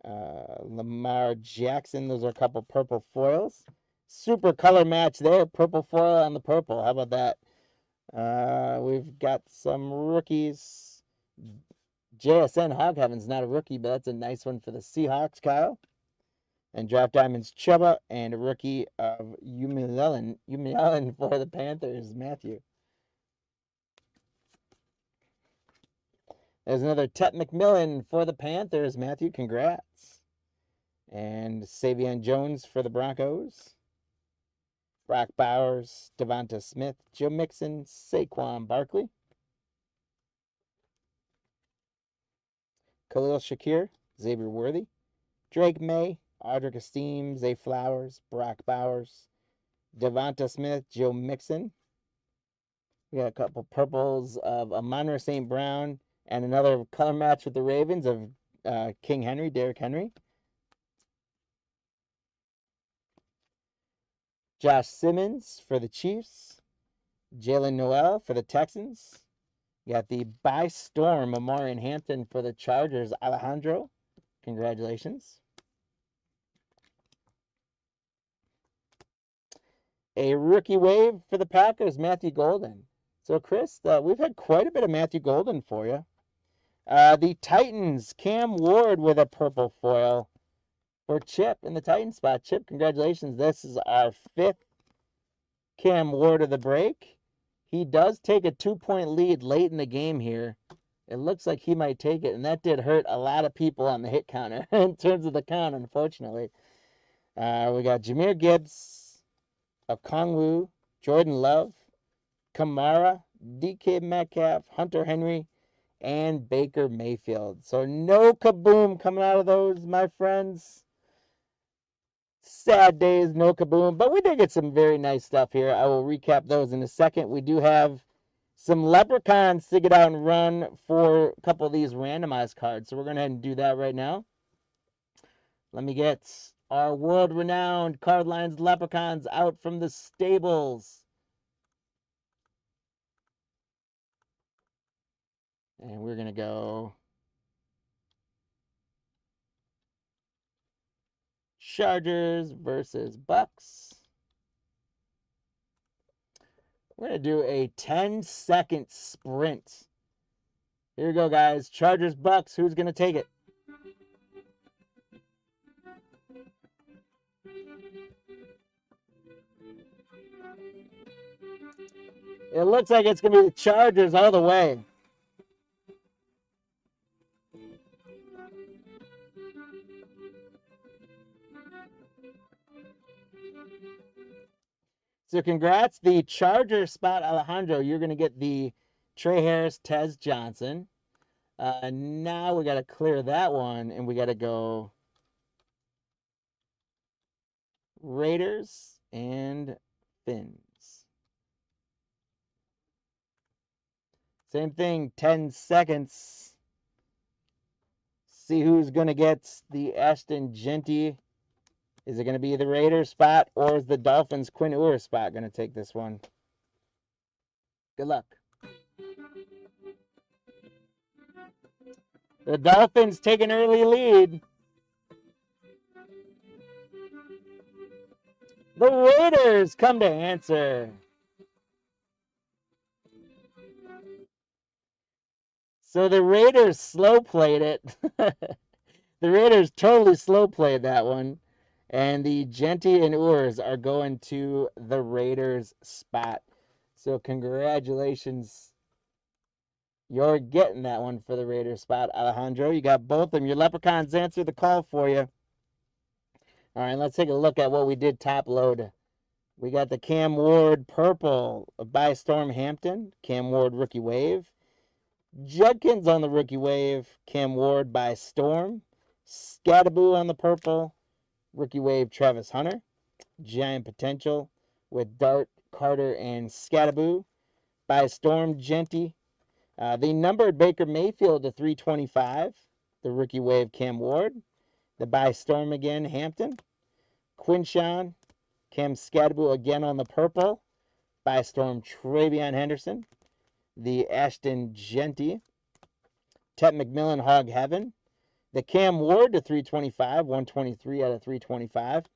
Lamar Jackson. Those are a couple purple foils. Super color match there. Purple foil on the purple. How about that? We've got some rookies. JSN Hog Heaven's not a rookie, but that's a nice one for the Seahawks, Kyle. And Draft Diamonds Chuba, and a rookie of Umilellen for the Panthers, Matthew. There's another Tet McMillan for the Panthers, Matthew. Congrats. And Savion Jones for the Broncos. Brock Bowers, Devonta Smith, Joe Mixon, Saquon Barkley. Khalil Shakir, Xavier Worthy, Drake May, Audric Esteem, Zay Flowers, Brock Bowers, Devonta Smith, Joe Mixon. We got a couple purples of Amon-Ra St. Brown, and another color match with the Ravens of King Henry, Derrick Henry. Josh Simmons for the Chiefs. Jalen Noel for the Texans. You got the by storm Amarian Hampton for the Chargers, Alejandro. Congratulations. A rookie wave for the Packers, Matthew Golden. So, Chris, we've had quite a bit of Matthew Golden for you. The Titans, Cam Ward with a purple foil for Chip in the Titan spot. Chip, congratulations. This is our 5th Cam Ward of the break. He does take a 2-point lead late in the game here. It looks like he might take it, and that did hurt a lot of people on the hit counter in terms of the count, unfortunately. We got Jahmyr Gibbs, Okongwu, Jordan Love, Kamara, DK Metcalf, Hunter Henry, and Baker Mayfield. So no kaboom coming out of those, my friends. Sad days, no kaboom, but we did get some very nice stuff here. I will recap those in a second. We do have some leprechauns to get out and run for a couple of these randomized cards. So we're going to head and do that right now. Let me get our world-renowned Card Lines leprechauns out from the stables. And we're going to go Chargers versus Bucks. We're going to do a 10-second sprint. Here we go, guys. Chargers, Bucks. Who's going to take it? It looks like it's going to be the Chargers all the way. So congrats, the Charger spot, Alejandro. You're going to get the Trey Harris, Tez Johnson. Now we got to clear that one, and we got to go Raiders and Fins. Same thing, 10 seconds. See who's going to get the Ashton Genty. Is it going to be the Raiders spot, or is the Dolphins Quinn Ewers spot going to take this one? Good luck. The Dolphins take an early lead. The Raiders come to answer. So the Raiders slow played it. The Raiders totally slow played that one. And the Genty and Ewers are going to the Raiders spot. So congratulations. You're getting that one for the Raiders spot, Alejandro. You got both of them. Your leprechauns answered the call for you. All right, let's take a look at what we did top load. We got the Cam Ward purple by Storm Hampton. Cam Ward rookie wave. Judkins on the rookie wave. Cam Ward by Storm. Scattaboo on the purple. Rookie wave Travis Hunter. Giant potential with Dart, Carter, and Scattaboo by Storm Genty. The numbered Baker Mayfield to 325. The rookie wave Cam Ward. The by Storm again Hampton. Quinshawn. Cam Scattaboo again on the purple. By Storm Travion Henderson. The Ashton Genty. Tet McMillan Hog Heaven. The Cam Ward to 325, 123 out of 325.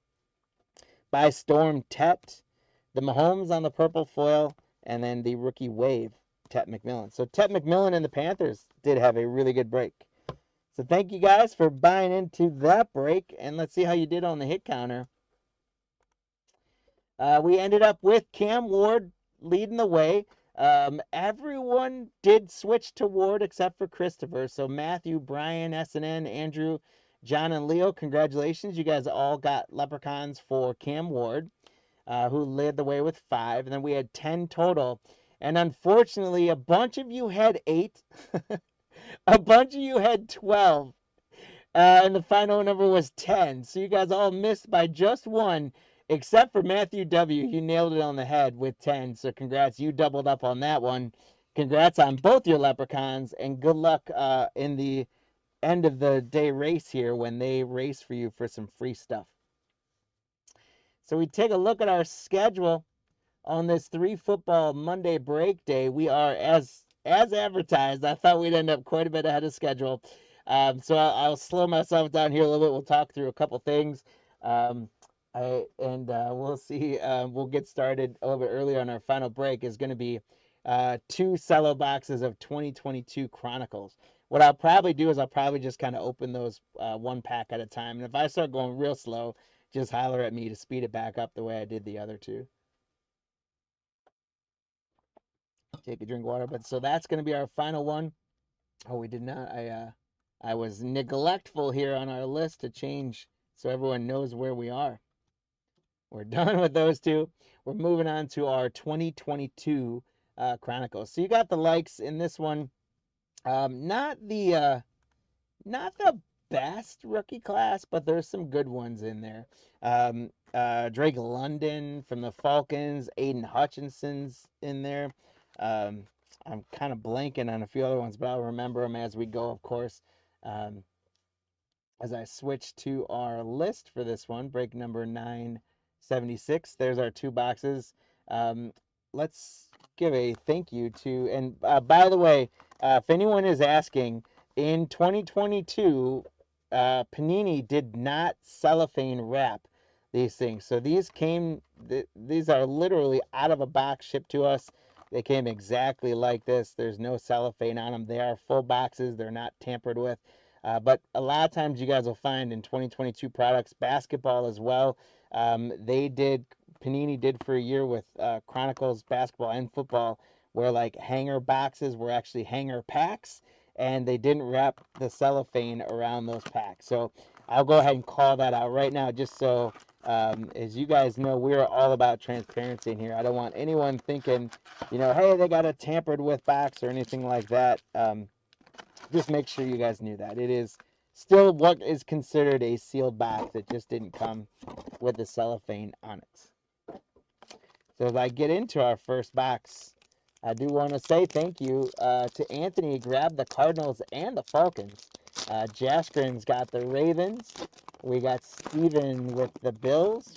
By Storm Tet. The Mahomes on the purple foil. And then the rookie wave, Tet McMillan. So Tet McMillan and the Panthers did have a really good break. So thank you guys for buying into that break. And let's see how you did on the hit counter. We ended up with Cam Ward leading the way. Everyone did switch to Ward except for Christopher. So Matthew, Brian, SNN, Andrew, John, and Leo, congratulations. You guys all got leprechauns for Cam Ward, who led the way with 5. And then we had 10 total. And unfortunately, a bunch of you had 8. A bunch of you had 12. And the final number was 10. So you guys all missed by just 1. Except for Matthew W. You nailed it on the head with 10. So congrats. You doubled up on that one. Congrats on both your leprechauns. And good luck in the end of the day race here when they race for you for some free stuff. So we take a look at our schedule on this 3 football Monday break day. We are, as advertised, I thought we'd end up quite a bit ahead of schedule. So I'll slow myself down here a little bit. We'll talk through a couple things. We'll see. We'll get started a little bit earlier on our final break. Is going to be two cello boxes of 2022 Chronicles. What I'll probably do is I'll probably just kind of open those one pack at a time. And if I start going real slow, just holler at me to speed it back up the way I did the other two. Take a drink of water. But so that's going to be our final one. Oh, we did not. I was neglectful here on our list to change so everyone knows where we are. We're done with those two. We're moving on to our 2022 Chronicles. So you got the likes in this one. Not the best rookie class, but there's some good ones in there. Drake London from the Falcons, Aiden Hutchinson's in there. Um, I'm kind of blanking on a few other ones, but I'll remember them as we go, of course. Um, as I switch to our list for this one, break number 976. There's our two boxes. Um, let's give a thank you to, and by the way, if anyone is asking, in 2022, Panini did not cellophane wrap these things. So these are literally out of a box shipped to us. They came exactly like this. There's no cellophane on them. They are full boxes. They're not tampered with. But a lot of times you guys will find in 2022 products, basketball as well. Panini did for a year with Chronicles basketball and football, where like hanger boxes were actually hanger packs, and they didn't wrap the cellophane around those packs. So I'll go ahead and call that out right now, just so as you guys know, we're all about transparency in here. I don't want anyone thinking, hey, they got a tampered with box or anything like that. Just make sure you guys knew that. It is still what is considered a sealed box. It just didn't come with the cellophane on it. So as I get into our first box, I do want to say thank you to Anthony. He grabbed the Cardinals and the Falcons. Jaskrin's got the Ravens. We got Steven with the Bills.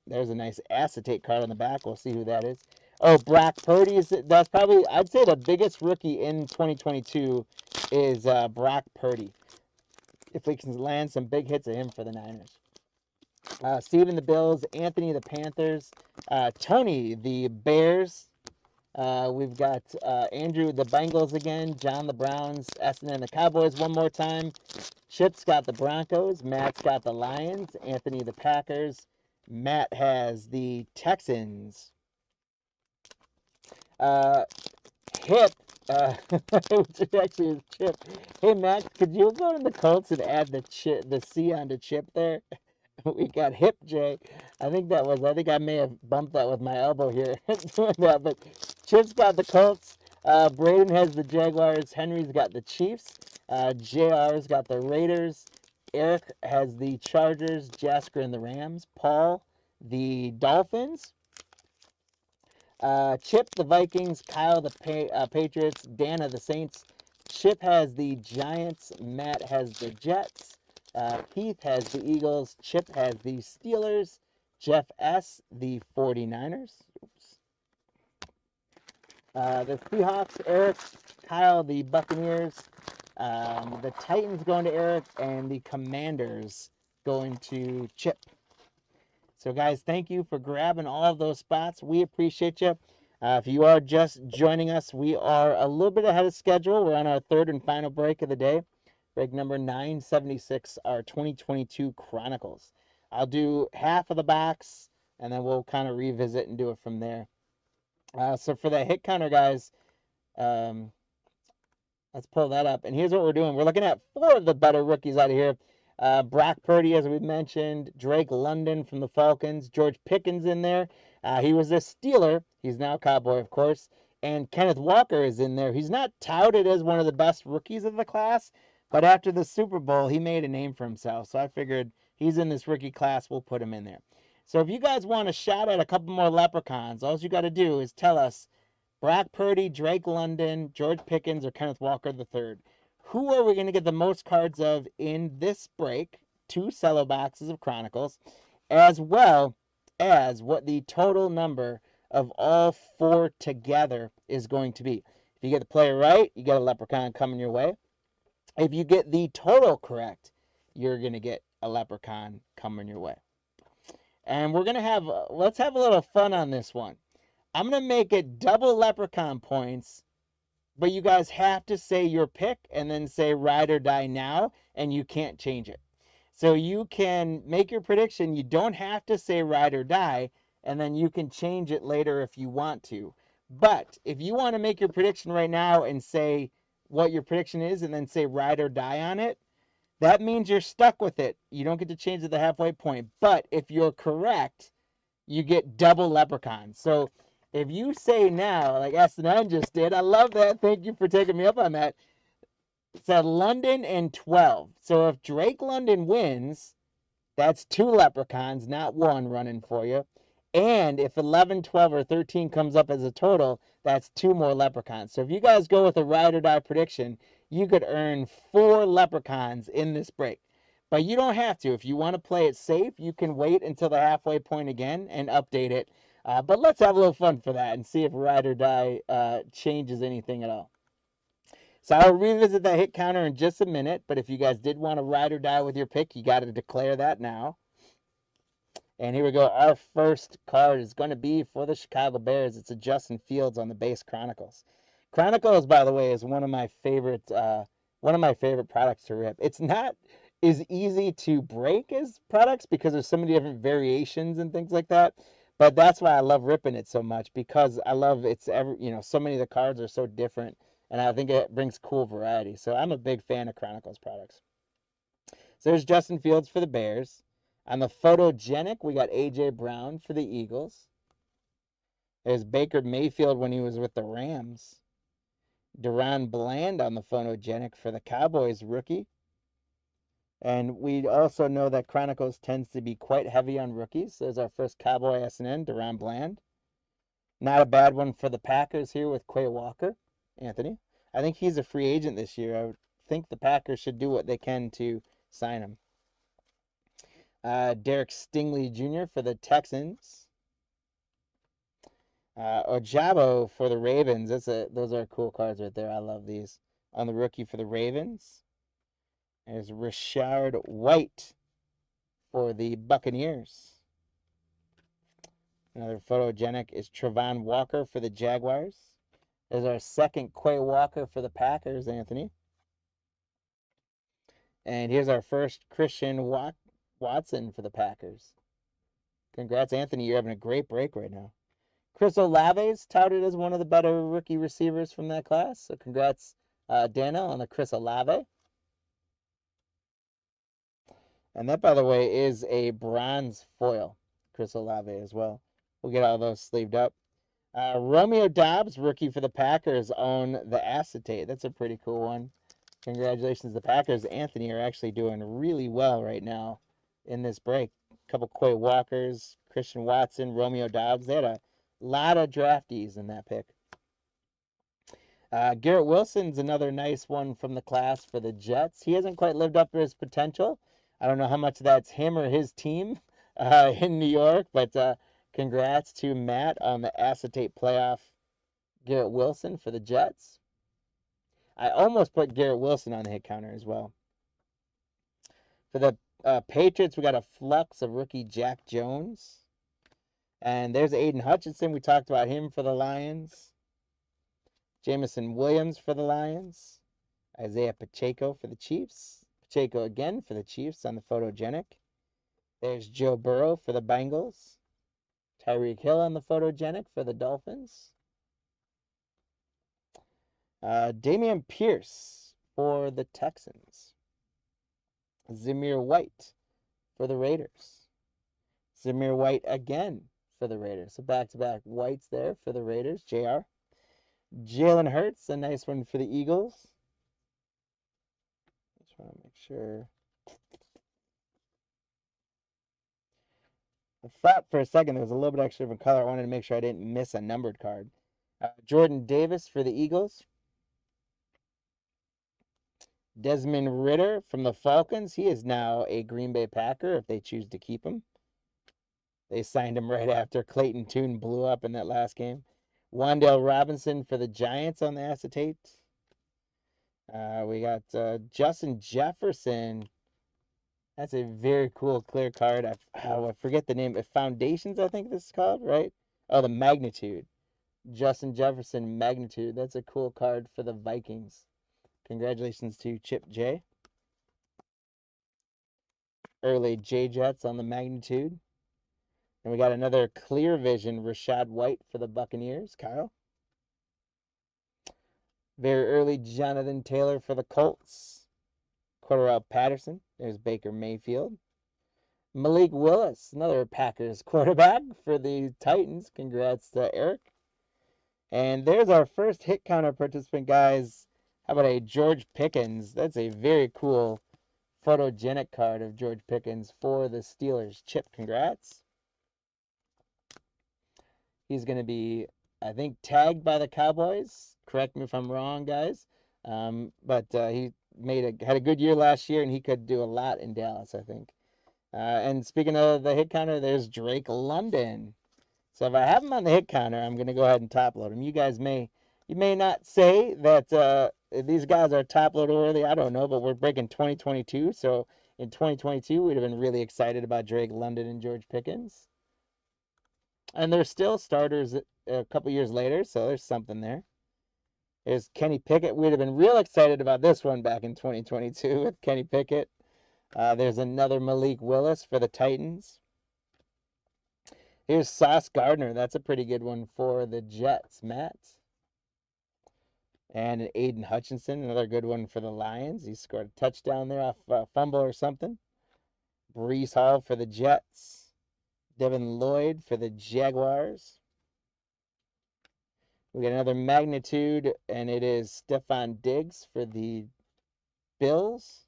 There's a nice acetate card on the back. We'll see who that is. Oh, Brock Purdy that's probably, I'd say, the biggest rookie in 2022 is Brock Purdy. If we can land some big hits of him for the Niners. Steven the Bills, Anthony the Panthers, Tony the Bears. We've got Andrew the Bengals again, John the Browns, Essendon the Cowboys one more time. Chip's got the Broncos, Matt's got the Lions, Anthony the Packers, Matt has the Texans. Hip, which actually is Chip. Hey Matt, could you go to the Colts and add the C onto Chip there? We got Hip J. I think I may have bumped that with my elbow here doing that, but Chip's got the Colts. Braden has the Jaguars. Henry's got the Chiefs. JR's got the Raiders. Eric has the Chargers. Jasker and the Rams. Paul, the Dolphins. Chip, the Vikings. Kyle, the Patriots. Dana, the Saints. Chip has the Giants. Matt has the Jets. Keith has the Eagles. Chip has the Steelers. Jeff S., the 49ers. Oops. The Seahawks, Eric. Kyle, the Buccaneers. The Titans going to Eric. And the Commanders going to Chip. So, guys, thank you for grabbing all of those spots. We appreciate you. If you are just joining us, we are a little bit ahead of schedule. We're on our third and final break of the day. Break number 976, our 2022 Chronicles. I'll do half of the box, and then we'll kind of revisit and do it from there. So for the hit counter, guys, let's pull that up. And here's what we're doing. We're looking at 4 of the better rookies out of here. Brock Purdy, as we mentioned. Drake London from the Falcons. George Pickens in there. He was a Steeler. He's now a Cowboy, of course. And Kenneth Walker is in there. He's not touted as one of the best rookies of the class, but after the Super Bowl, he made a name for himself. So I figured he's in this rookie class. We'll put him in there. So if you guys want a shot at a couple more leprechauns, all you got to do is tell us Brock Purdy, Drake London, George Pickens, or Kenneth Walker III. Who are we going to get the most cards of in this break? 2 cello boxes of Chronicles, as well as what the total number of all 4 together is going to be. If you get the player right, you get a leprechaun coming your way. If you get the total correct, you're going to get a leprechaun coming your way. And we're going to have, let's have a little fun on this one. I'm going to make it double leprechaun points, but you guys have to say your pick and then say ride or die now, and you can't change it. So you can make your prediction. You don't have to say ride or die, and then you can change it later if you want to. But if you want to make your prediction right now and say what your prediction is and then say ride or die on it, that means you're stuck with it. You don't get to change at the halfway point. But if you're correct, you get double leprechauns. So if you say now, like SNN just did, I love that. Thank you for taking me up on that. It said London and 12. So if Drake London wins, that's 2 leprechauns, not 1 running for you. And if 11, 12, or 13 comes up as a total, that's 2 more leprechauns. So if you guys go with a ride or die prediction, you could earn 4 leprechauns in this break. But you don't have to. If you want to play it safe, you can wait until the halfway point again and update it. But let's have a little fun for that and see if ride or die changes anything at all. So I'll revisit that hit counter in just a minute, but if you guys did want to ride or die with your pick, you got to declare that now. And here we go. Our first card is going to be for the Chicago Bears. It's a Justin Fields on the base Chronicles. Chronicles, by the way, is one of my favorite products to rip. It's not as easy to break as products because there's so many different variations and things like that. But that's why I love ripping it so much, because I love so many of the cards are so different, and I think it brings cool variety. So I'm a big fan of Chronicles products. So there's Justin Fields for the Bears. On the photogenic, we got A.J. Brown for the Eagles. There's Baker Mayfield when he was with the Rams. Deron Bland on the photogenic for the Cowboys rookie. And we also know that Chronicles tends to be quite heavy on rookies. There's our first Cowboy SNN, Deron Bland. Not a bad one for the Packers here with Quay Walker, Anthony. I think he's a free agent this year. I would think the Packers should do what they can to sign him. Derek Stingley Jr. for the Texans. Ojabo for the Ravens. Those are cool cards right there. I love these. On the rookie for the Ravens. There's Rashard White for the Buccaneers. Another photogenic is Travon Walker for the Jaguars. There's our second Quay Walker for the Packers, Anthony. And here's our first Christian Watson for the Packers. Congrats, Anthony. You're having a great break right now. Chris Olave is touted as one of the better rookie receivers from that class. So congrats, Dana, on the Chris Olave. And that, by the way, is a bronze foil, Chris Olave as well. We'll get all those sleeved up. Romeo Doubs, rookie for the Packers, own the acetate. That's a pretty cool one. Congratulations. The Packers, Anthony, are actually doing really well right now in this break. A couple Quay Walkers, Christian Watson, Romeo Doubs. They had a lot of draftees in that pick. Garrett Wilson's another nice one from the class for the Jets. He hasn't quite lived up to his potential. I don't know how much that's him or his team in New York, but congrats to Matt on the acetate playoff Garrett Wilson for the Jets. I almost put Garrett Wilson on the hit counter as well. For the Patriots, we got a flux of rookie Jack Jones. And there's Aiden Hutchinson. We talked about him for the Lions. Jamison Williams for the Lions. Isaiah Pacheco for the Chiefs. Pacheco again for the Chiefs on the photogenic. There's Joe Burrow for the Bengals. Tyreek Hill on the photogenic for the Dolphins. Damian Pierce for the Texans. Zamir White for the Raiders. Zamir White again for the Raiders. So back-to-back Whites there for the Raiders. JR. Jalen Hurts, a nice one for the Eagles. Just want to make sure. I thought for a second there was a little bit extra different color. I wanted to make sure I didn't miss a numbered card. Jordan Davis for the Eagles. Desmond Ridder from the Falcons. He is now a Green Bay Packer if they choose to keep him. They signed him right after Clayton Tune blew up in that last game. Wan'Dale Robinson for the Giants on the acetate. We got Justin Jefferson That's a very cool clear card. I forget the name. Foundations, I think this is called, right? Oh, the Magnitude. Justin Jefferson Magnitude. That's a cool card for the Vikings. Congratulations to Chip J. Early J Jets on the Magnitude. And we got another clear vision Rashad White for the Buccaneers. Kyle. Very early Jonathan Taylor for the Colts. Cordell Patterson. There's Baker Mayfield. Malik Willis, another Packers quarterback for the Titans. Congrats to Eric. And there's our first hit counter participant, guys. How about a George Pickens? That's a very cool photogenic card of George Pickens for the Steelers. Chip, congrats. He's going to be, I think, tagged by the Cowboys. Correct me if I'm wrong, guys. But he had a good year last year, and he could do a lot in Dallas, I think. And speaking of the hit counter, there's Drake London. So if I have him on the hit counter, I'm going to go ahead and top load him. You may not say that these guys are top load worthy. I don't know, but we're breaking 2022. So in 2022, we'd have been really excited about Drake London and George Pickens. And they're still starters a couple years later, so there's something there. There's Kenny Pickett. We'd have been real excited about this one back in 2022 with Kenny Pickett. There's another Malik Willis for the Titans. Here's Sauce Gardner. That's a pretty good one for the Jets, Matt. And an Aiden Hutchinson, another good one for the Lions. He scored a touchdown there off a fumble or something. Breece Hall for the Jets. Devin Lloyd for the Jaguars. We got another magnitude, and it is Stephon Diggs for the Bills.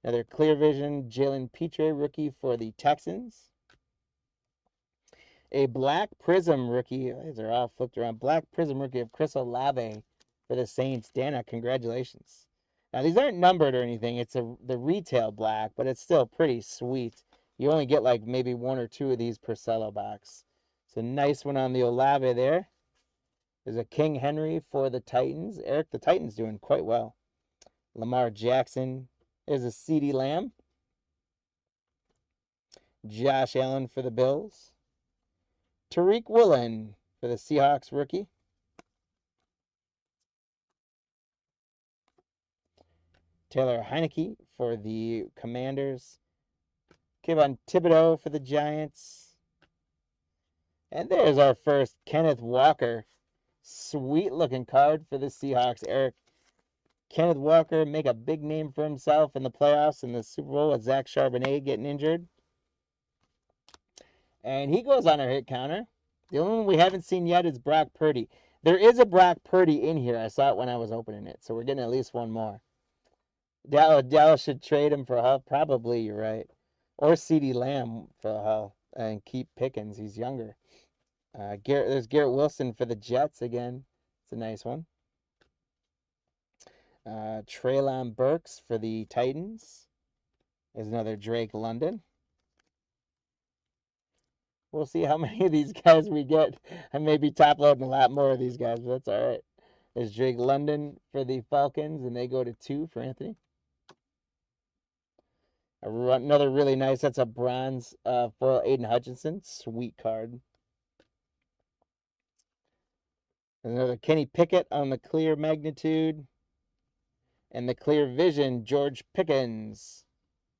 Another clear vision, Jalen Petre, rookie for the Texans. A black prism rookie, these are all flipped around, black prism rookie of Chris Olave for the Saints. Dana, congratulations. Now, these aren't numbered or anything. It's the retail black, but it's still pretty sweet. You only get like maybe one or two of these per Cello box. So nice one on the Olave there. There's a King Henry for the Titans. Eric, the Titans doing quite well. Lamar Jackson. There's a CeeDee Lamb. Josh Allen for the Bills. Tariq Woolen for the Seahawks rookie. Taylor Heineke for the Commanders. Kayvon Thibodeau for the Giants. And there's our first Kenneth Walker. Sweet looking card for the Seahawks, Eric. Kenneth Walker make a big name for himself in the playoffs in the Super Bowl with Zach Charbonnet getting injured. And he goes on our hit counter. The only one we haven't seen yet is Brock Purdy. There is a Brock Purdy in here. I saw it when I was opening it. So we're getting at least one more. Dallas should trade him for Hull. Probably, you're right. Or CeeDee Lamb for Hull and keep Pickens. He's younger. There's Garrett Wilson for the Jets again. It's a nice one. Treylon Burks for the Titans. There's another Drake London. We'll see how many of these guys we get. I may be top loading a lot more of these guys, but that's all right. There's Drake London for the Falcons, and they go to 2 for Anthony. Another really nice, that's a bronze foil Aiden Hutchinson. Sweet card. Another Kenny Pickett on the clear magnitude. And the clear vision, George Pickens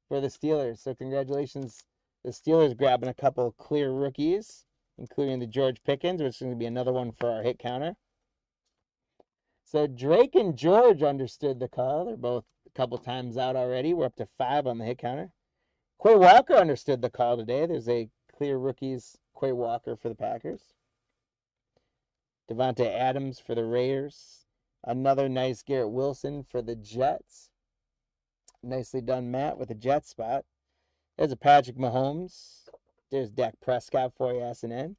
for the Steelers. So congratulations, the Steelers grabbing a couple clear rookies, including the George Pickens, which is going to be another one for our hit counter. So Drake and George understood the call. They're both a couple times out already. We're up to 5 on the hit counter. Quay Walker understood the call today. There's a clear rookies, Quay Walker for the Packers. Devontae Adams for the Raiders. Another nice Garrett Wilson for the Jets. Nicely done, Matt, with the Jets spot. There's a Patrick Mahomes. There's Dak Prescott for you, S&N.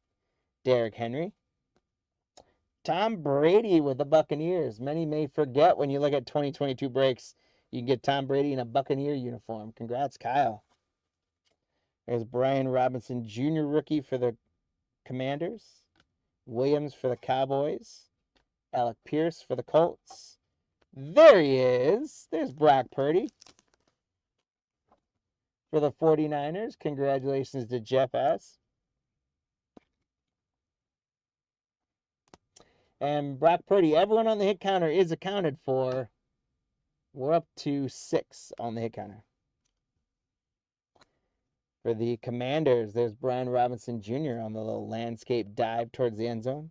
Derrick Henry. Tom Brady with the Buccaneers. Many may forget when you look at 2022 breaks, you can get Tom Brady in a Buccaneer uniform. Congrats, Kyle. There's Brian Robinson Jr. rookie for the Commanders. Williams for the Cowboys. Alec Pierce for the Colts. There he is. There's Brock Purdy. for the 49ers. Congratulations to Jeff S. And Brock Purdy, everyone on the hit counter is accounted for. We're up to 6 on the hit counter. For the Commanders, there's Brian Robinson Jr. on the little landscape dive towards the end zone.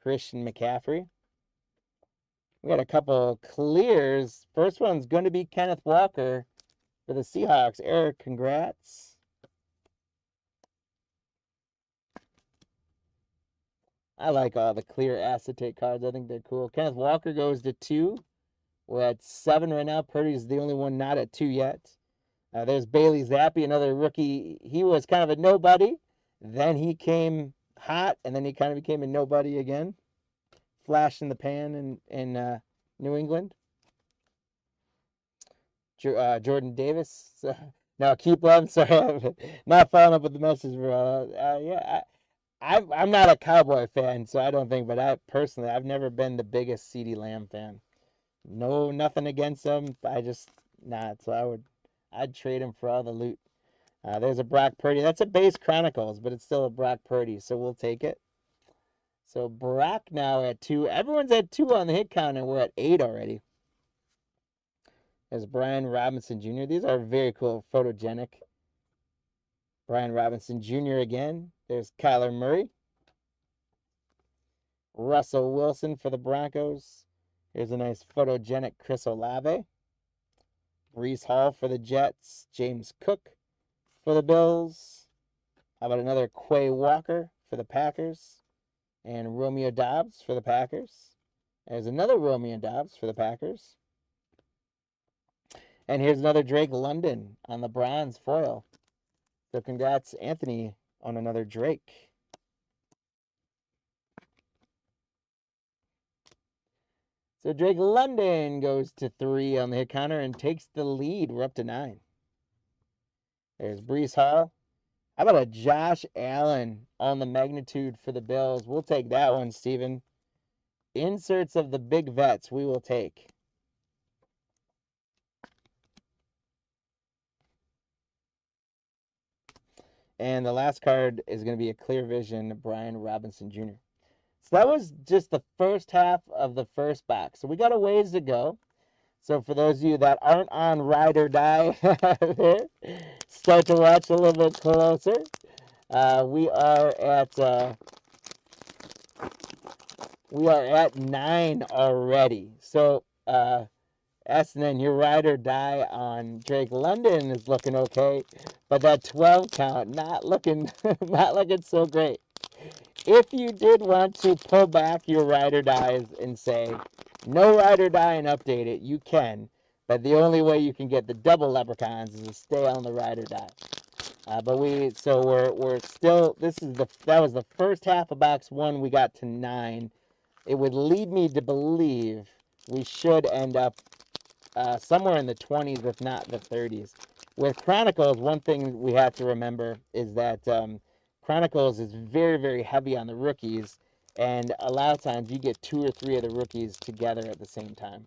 Christian McCaffrey. We got a couple clears. First one's going to be Kenneth Walker for the Seahawks. Eric, congrats. I like all the clear acetate cards. I think they're cool. Kenneth Walker goes to 2. We're at 7 right now. Purdy's the only one not at 2 yet. There's Bailey Zappi, another rookie. He was kind of a nobody. Then he came hot, and then he kind of became a nobody again. Flash in the pan in New England. Jordan Davis. No, keep loving. Sorry, I'm not following up with the message, bro. Yeah, I'm not a Cowboy fan, so I don't think. But I personally, I've never been the biggest CeeDee Lamb fan. No, nothing against him. I just not. So I'd trade him for all the loot. There's a Brock Purdy. That's a base Chronicles, but it's still a Brock Purdy, so we'll take it. So Brock now at 2. Everyone's at 2 on the hit count, and we're at 8 already. There's Brian Robinson Jr. These are very cool, photogenic. Brian Robinson Jr. again. There's Kyler Murray. Russell Wilson for the Broncos. Here's a nice photogenic Chris Olave. Breece Hall for the Jets. James Cook for the Bills. How about another Quay Walker for the Packers? And Romeo Doubs for the Packers. There's another Romeo Doubs for the Packers. And here's another Drake London on the bronze foil. So congrats, Anthony, on another Drake. So Drake London goes to 3 on the hit counter and takes the lead. We're up to 9. There's Breece Hall. How about a Josh Allen on the magnitude for the Bills? We'll take that one, Steven. Inserts of the big vets we will take. And the last card is going to be a clear vision, Brian Robinson Jr. So that was just the first half of the first box. So we got a ways to go. So for those of you that aren't on Ride or Die, start to watch a little bit closer. We are at 9 already. So Essendon, your Ride or Die on Drake London is looking okay, but that 12 count not looking so great. If you did want to pull back your Ride or Dies and say no Ride or Die and update it, you can, but the only way you can get the double leprechauns is to stay on the Ride or Die. But we're still, that was the first half of box 1. We got to 9. It would lead me to believe we should end up somewhere in the 20s, if not the 30s. With Chronicles, one thing we have to remember is that Chronicles is very, very heavy on the rookies, and a lot of times you get 2 or 3 of the rookies together at the same time.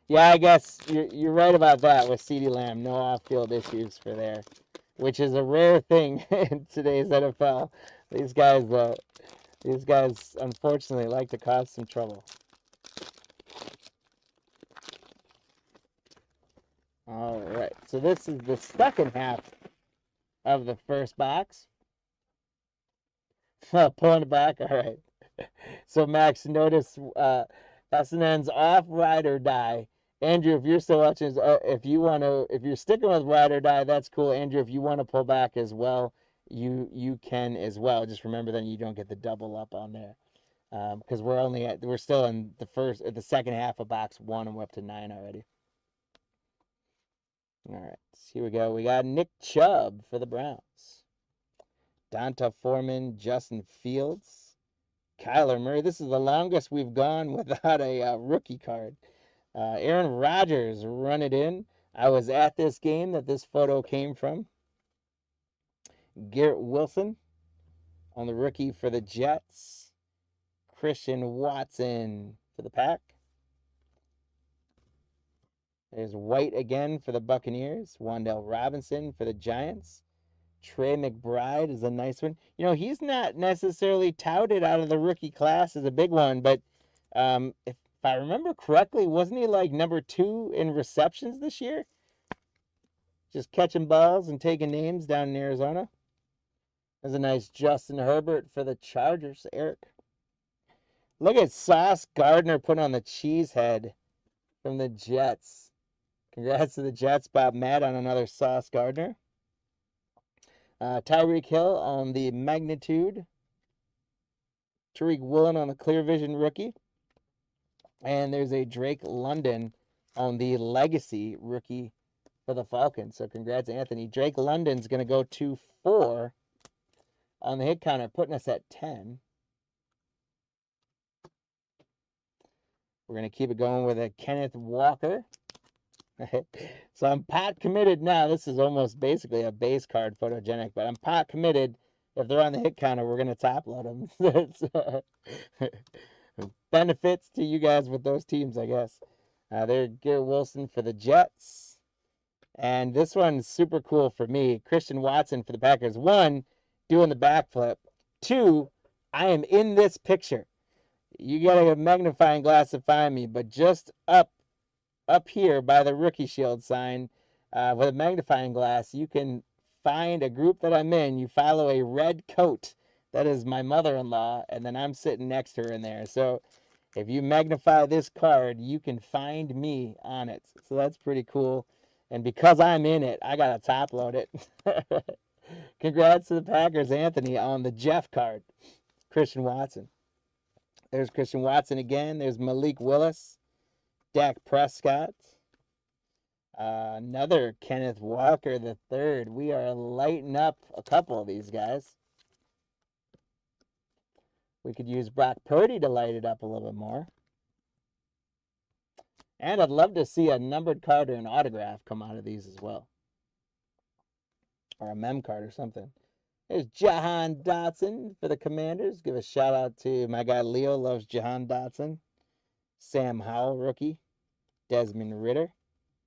Yeah, I guess you're right about that with CeeDee Lamb. No off-field issues for there, which is a rare thing in today's NFL. These guys unfortunately like to cause some trouble. All right, so this is the second half of the first box. Pulling it back. All right. So Max, notice S&N's off Ride or Die. Andrew, if you're still watching, if you're sticking with Ride or Die, that's cool. Andrew, if you want to pull back as well, you can as well. Just remember then you don't get the double up on there, because we're still in the second half of box 1 and we're up to 9 already. All right, here we go. We got Nick Chubb for the Browns. Donta Foreman, Justin Fields, Kyler Murray. This is the longest we've gone without a rookie card. Aaron Rodgers run it in. I was at this game that this photo came from. Garrett Wilson on the rookie for the Jets. Christian Watson for the Pack. There's White again for the Buccaneers. Wan'Dale Robinson for the Giants. Trey McBride is a nice one. You know, he's not necessarily touted out of the rookie class as a big one, but if I remember correctly, wasn't he like number 2 in receptions this year? Just catching balls and taking names down in Arizona. There's a nice Justin Herbert for the Chargers, Eric. Look at Sauce Gardner putting on the cheese head from the Jets. Congrats to the Jets, Bob Matt, on another Sauce Gardner. Tyreek Hill on the Magnitude. Tariq Woolen on the Clear Vision rookie. And there's a Drake London on the Legacy rookie for the Falcons. So congrats, Anthony. Drake London's going to go to 4 on the hit counter, putting us at 10. We're going to keep it going with a Kenneth Walker. So I'm pot committed now. This is almost basically a base card photogenic, but I'm pot committed. If they're on the hit counter, we're going to top load them. Benefits to you guys with those teams, I guess. There's Garrett Wilson for the Jets. And this one's super cool for me. Christian Watson for the Packers. 1, doing the backflip. 2, I am in this picture. You got a magnifying glass to find me, but just up here by the Rookie Shield sign with a magnifying glass, you can find a group that I'm in. You follow a red coat. That is my mother-in-law, and then I'm sitting next to her in there. So if you magnify this card, you can find me on it. So that's pretty cool. And because I'm in it, I got to top load it. Congrats to the Packers, Anthony, on the Jeff card. Christian Watson. There's Christian Watson again. There's Malik Willis. Dak Prescott. Another Kenneth Walker the third. We are lighting up a couple of these guys. We could use Brock Purdy to light it up a little bit more. And I'd love to see a numbered card or an autograph come out of these as well. Or a mem card or something. There's Jahan Dotson for the Commanders. Give a shout out to my guy Leo, loves Jahan Dotson. Sam Howell, rookie. Desmond Ridder.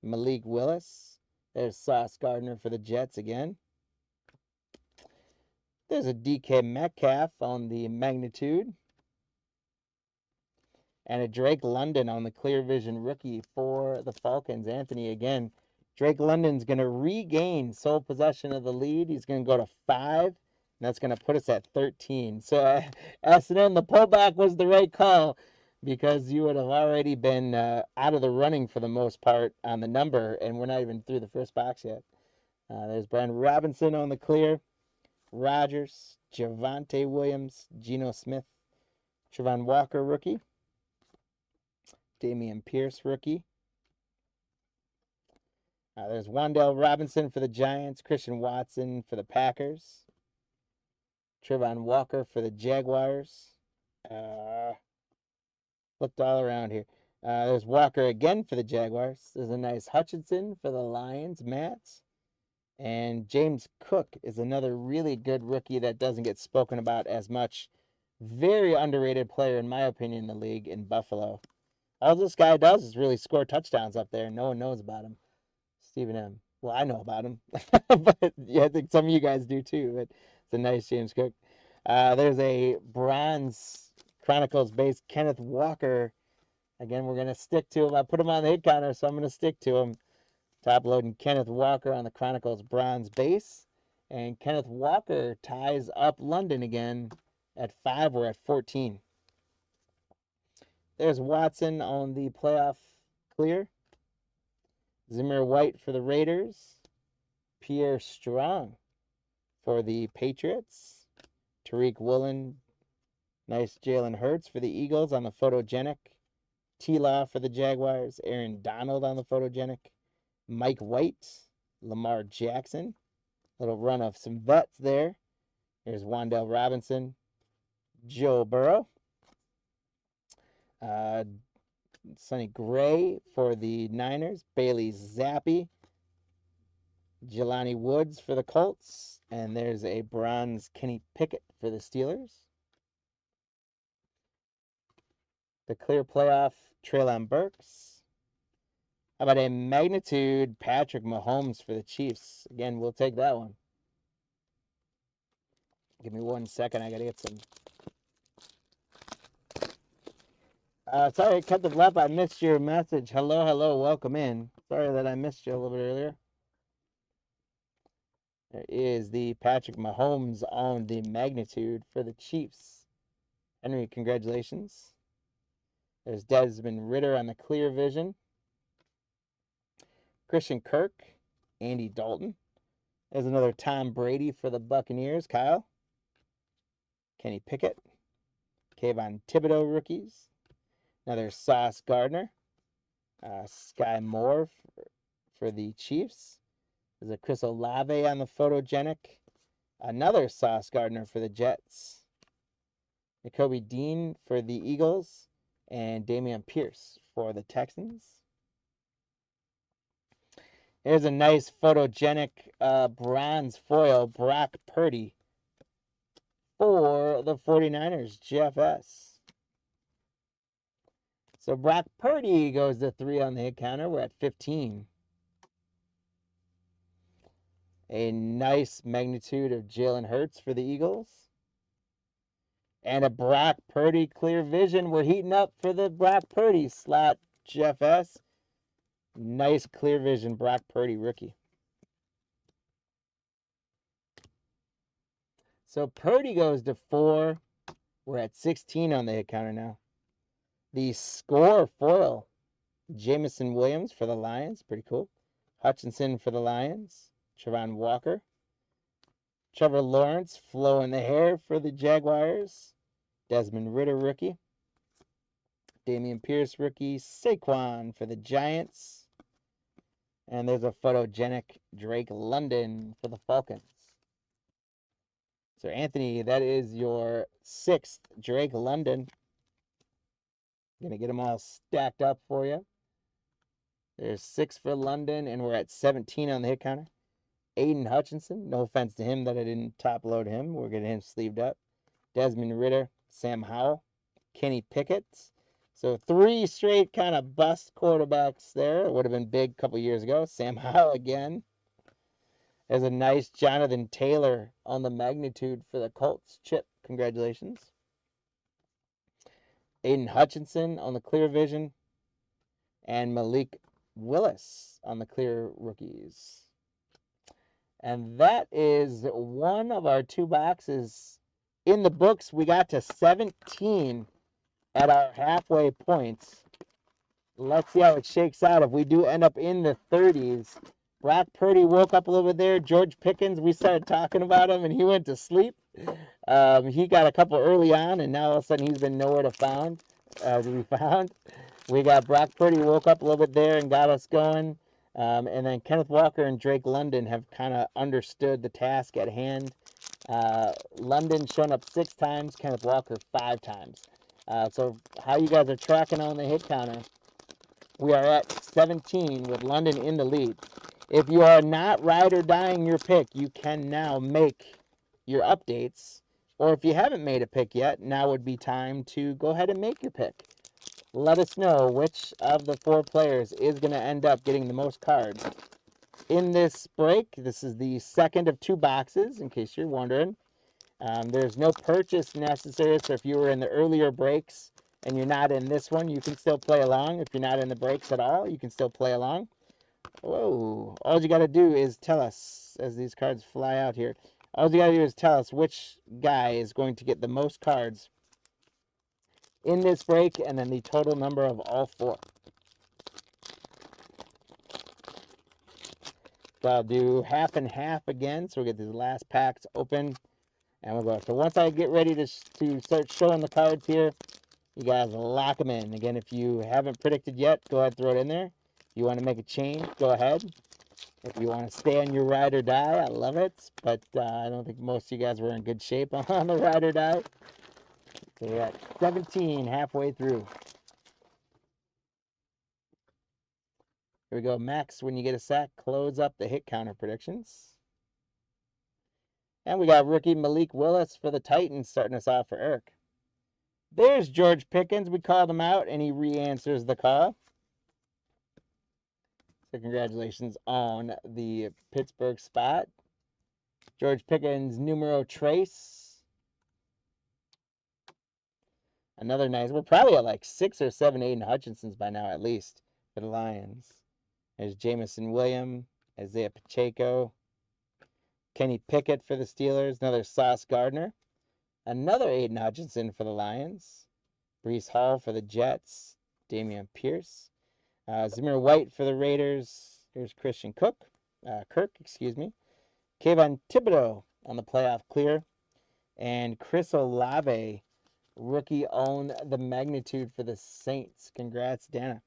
Malik Willis. There's Sauce Gardner for the Jets again. There's a DK Metcalf on the Magnitude. And a Drake London on the Clear Vision rookie for the Falcons. Anthony again. Drake London's going to regain sole possession of the lead. He's going to go to 5, and that's going to put us at 13. So, S&M, the pullback was the right call because you would have already been out of the running for the most part on the number, and we're not even through the first box yet. There's Brian Robinson on the clear. Rodgers, Javonte Williams, Geno Smith, Trevon Walker, rookie. Damian Pierce, rookie. There's Wan'Dale Robinson for the Giants, Christian Watson for the Packers, Trevon Walker for the Jaguars. Looked all around here. There's Walker again for the Jaguars. There's a nice Hutchinson for the Lions, Matt. And James Cook is another really good rookie that doesn't get spoken about as much. Very underrated player, in my opinion, in the league in Buffalo. All this guy does is really score touchdowns up there. No one knows about him. Stephen M. Well, I know about him, but yeah, I think some of you guys do too. But it's a nice James Cook. There's a bronze Chronicles base Kenneth Walker. Again, we're gonna stick to him. I put him on the hit counter, so I'm gonna stick to him. Top loading Kenneth Walker on the Chronicles bronze base, and Kenneth Walker ties up London again at 5. We're at 14. There's Watson on the playoff clear. Zimmer White for the Raiders. Pierre Strong for the Patriots. Tariq Woolen. Nice Jalen Hurts for the Eagles on the photogenic. T-Law for the Jaguars. Aaron Donald on the photogenic. Mike White. Lamar Jackson. Little run of some vets there. There's Wan'Dale Robinson. Joe Burrow. Sonny Gray for the Niners. Bailey Zappi. Jelani Woods for the Colts. And there's a bronze Kenny Pickett for the Steelers. The clear playoff Treylon Burks. How about a magnitude Patrick Mahomes for the Chiefs? Again, we'll take that one. Give me 1 second. I got to get some. Sorry, cut the left. I missed your message. Hello, hello. Welcome in. Sorry that I missed you a little bit earlier. There is the Patrick Mahomes on the magnitude for the Chiefs. Henry, congratulations. There's Desmond Ridder on the clear vision. Christian Kirk, Andy Dalton. There's another Tom Brady for the Buccaneers. Kyle. Kenny Pickett. Kayvon Thibodeau rookies. Another Sauce Gardner. Sky Moore for the Chiefs. There's a Chris Olave on the photogenic. Another Sauce Gardner for the Jets. Nakobe Dean for the Eagles. And Dameon Pierce for the Texans. Here's a nice photogenic bronze foil, Brock Purdy for the 49ers, GFS. So Brock Purdy goes to 3 on the hit counter. We're at 15. A nice magnitude of Jalen Hurts for the Eagles. And a Brock Purdy clear vision. We're heating up for the Brock Purdy slot, GFS. Nice clear vision Brock Purdy rookie. So Purdy goes to 4. We're at 16 on the hit counter now. The score foil, Jamison Williams for the Lions. Pretty cool. Hutchinson for the Lions. Trevon Walker. Trevor Lawrence, flow in the hair for the Jaguars. Desmond Ridder rookie. Dameon Pierce rookie. Saquon for the Giants. And there's a photogenic Drake London for the Falcons. So, Anthony, that is your 6th Drake London. Going to get them all stacked up for you. There's 6 for London, and we're at 17 on the hit counter. Aiden Hutchinson, no offense to him that I didn't top load him. We're getting him sleeved up. Desmond Ridder, Sam Howell, Kenny Pickett. So 3 straight kind of bust quarterbacks there. It would have been big a couple years ago. Sam Howell again. There's a nice Jonathan Taylor on the magnitude for the Colts. Chip, congratulations. Aiden Hutchinson on the clear vision. And Malik Willis on the clear rookies. And that is one of our 2 boxes in the books. We got to 17 at our halfway points. Let's see how it shakes out. If we do end up in the 30s, Brock Purdy woke up a little bit there. George Pickens, we started talking about him, and he went to sleep. He got a couple early on, and now all of a sudden he's been nowhere to be found. We got Brock Purdy woke up a little bit there and got us going. And then Kenneth Walker and Drake London have kind of understood the task at hand. London shown up 6 times, Kenneth Walker 5 times. So how you guys are tracking on the hit counter, we are at 17 with London in the lead. If you are not ride or dying your pick, you can now make your updates. Or if you haven't made a pick yet, now would be time to go ahead and make your pick. Let us know which of the 4 players is going to end up getting the most cards. In this break, this is the second of 2 boxes, in case you're wondering. There's no purchase necessary, so if you were in the earlier breaks and you're not in this one, you can still play along. If you're not in the breaks at all, you can still play along. Whoa. All you got to do is tell us, as these cards fly out here, all you got to do is tell us which guy is going to get the most cards in this break, and then the total number of all 4. So I'll do half and half again, so we'll get these last packs open, and we'll go. So once I get ready to start showing the cards here, you guys lock them in. Again, if you haven't predicted yet, go ahead and throw it in there. If you want to make a change, go ahead. If you want to stay on your ride or die, I love it, but I don't think most of you guys were in good shape on the ride or die. So we're at 17 halfway through. Here we go. Max, when you get a sack, close up the hit counter predictions. And we got rookie Malik Willis for the Titans starting us off for Eric. There's George Pickens. We called him out, and he re-answers the call. So congratulations on the Pittsburgh spot. George Pickens, numero trace. Another nice. We're probably at like 6 or 7 Aiden Hutchinsons by now, at least, for the Lions. There's Jamison Williams, Isaiah Pacheco, Kenny Pickett for the Steelers, another Sauce Gardner, another Aiden Hutchinson for the Lions, Breece Hall for the Jets, Dameon Pierce, Zamir White for the Raiders. Here's Christian Kirk, Kayvon Thibodeau on the playoff clear, and Chris Olave, rookie own the magnitude for the Saints. Congrats, Dana.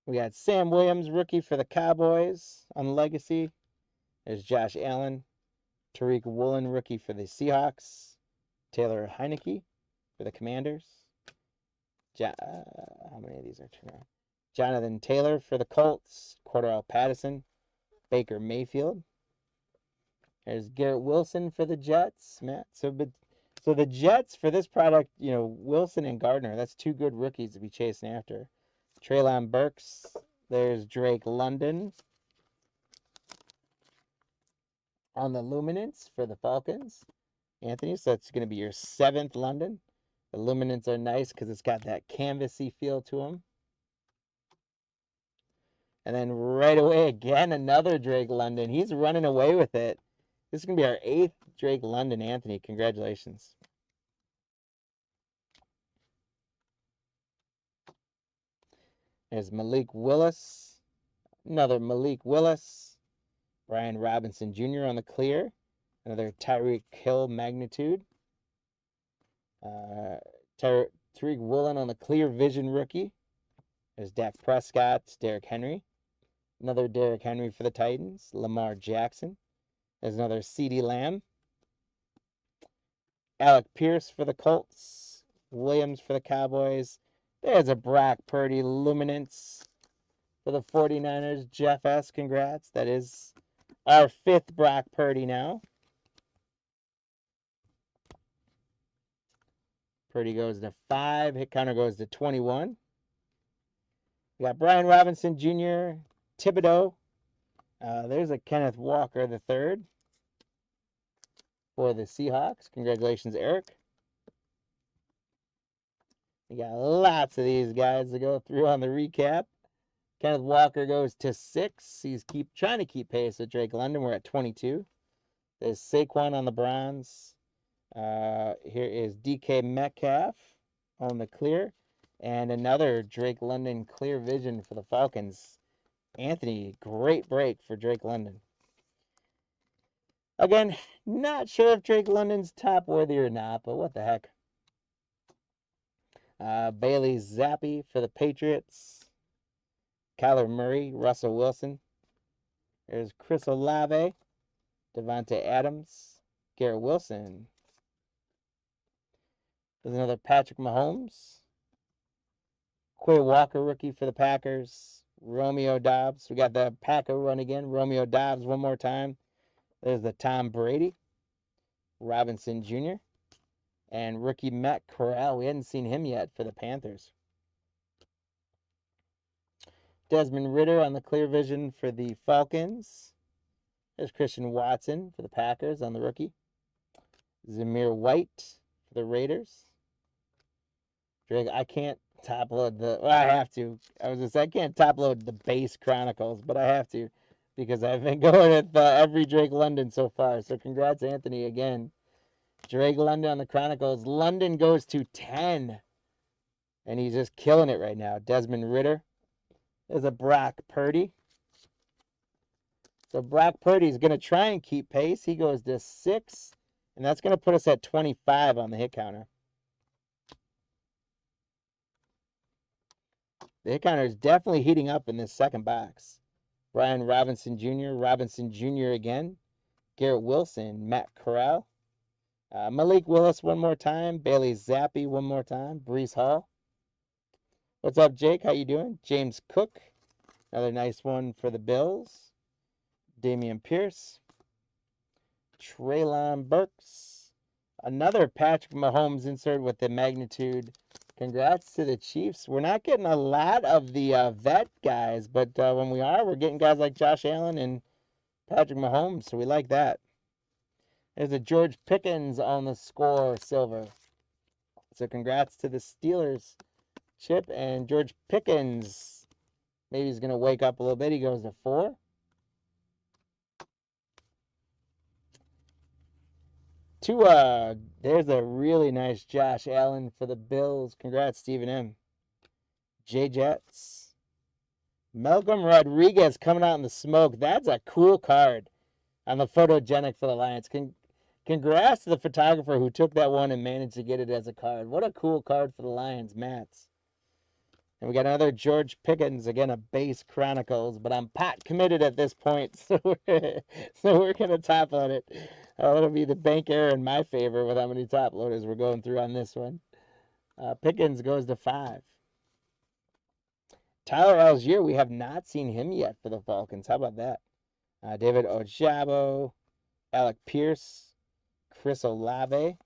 We got Sam Williams, rookie for the Cowboys on legacy. There's Josh Allen, Tariq Woolen, rookie for the Seahawks. Taylor Heineke for the Commanders. How many of these are turned around? Jonathan Taylor for the Colts. Cordell Patterson. Baker Mayfield. There's Garrett Wilson for the Jets, Matt. So the Jets for this product, Wilson and Gardner, that's two good rookies to be chasing after. Treylon Burks. There's Drake London on the Luminance for the Falcons. Anthony, so that's going to be your 7th London. The Luminance are nice because it's got that canvasy feel to them. And then right away, again, another Drake London. He's running away with it. This is going to be our 8th Drake London, Anthony. Congratulations. There's Malik Willis. Another Malik Willis. Brian Robinson Jr. on the clear. Another Tyreek Hill magnitude. Tariq Woolen on the clear vision rookie. There's Dak Prescott, Derrick Henry. Another Derrick Henry for the Titans. Lamar Jackson. There's another CeeDee Lamb. Alec Pierce for the Colts. Williams for the Cowboys. There's a Brock Purdy Luminance for the 49ers. Jeff S., congrats. That is our 5th Brock Purdy now. Purdy goes to 5. Hit counter goes to 21. We got Brian Robinson Jr., Thibodeau. There's a Kenneth Walker III for the Seahawks. Congratulations, Eric. We got lots of these guys to go through on the recap. Kenneth Walker goes to 6. He's trying to keep pace with Drake London. We're at 22. There's Saquon on the bronze. Here is DK Metcalf on the clear. And another Drake London clear vision for the Falcons. Anthony, great break for Drake London. Again, not sure if Drake London's top worthy or not, but what the heck. Bailey Zappi for the Patriots. Kyler Murray, Russell Wilson. There's Chris Olave, Devontae Adams, Garrett Wilson. There's another Patrick Mahomes. Quay Walker, rookie for the Packers. Romeo Doubs. We got the Packer run again. Romeo Doubs one more time. There's the Tom Brady. Robinson Jr. And rookie Matt Corral. We hadn't seen him yet for the Panthers. Desmond Ridder on the clear vision for the Falcons. There's Christian Watson for the Packers on the rookie. Zamir White for the Raiders. Drake, I can't top load I have to. I can't top load the base Chronicles, but I have to because I've been going with every Drake London so far. So congrats, Anthony, again. Drake London on the Chronicles. London goes to 10. And he's just killing it right now. Desmond Ridder. There's a Brock Purdy. So Brock Purdy's going to try and keep pace. He goes to 6. And that's going to put us at 25 on the hit counter. The hit counter is definitely heating up in this second box. Brian Robinson Jr., Robinson Jr. again. Garrett Wilson, Matt Corral. Malik Willis one more time. Bailey Zappi one more time. Breece Hall. What's up, Jake? How you doing? James Cook. Another nice one for the Bills. Dameon Pierce. Treylon Burks. Another Patrick Mahomes insert with the magnitude. Congrats to the Chiefs. We're not getting a lot of the vet guys, but when we are, we're getting guys like Josh Allen and Patrick Mahomes, so we like that. There's a George Pickens on the score silver. So congrats to the Steelers, Chip, and George Pickens. Maybe he's going to wake up a little bit. He goes to 4. There's a really nice Josh Allen for the Bills. Congrats, Stephen M. J Jets. Malcolm Rodriguez coming out in the smoke. That's a cool card on the photogenic for the Lions. Congrats to the photographer who took that one and managed to get it as a card. What a cool card for the Lions, Mats. And we got another George Pickens, again, a base Chronicles, but I'm pot committed at this point, so we're going to top load it. It'll be the bank error in my favor with how many top loaders we're going through on this one. Pickens goes to 5. Tyler Algier, we have not seen him yet for the Falcons. How about that? David Ojabo, Alec Pierce, Chris Olave.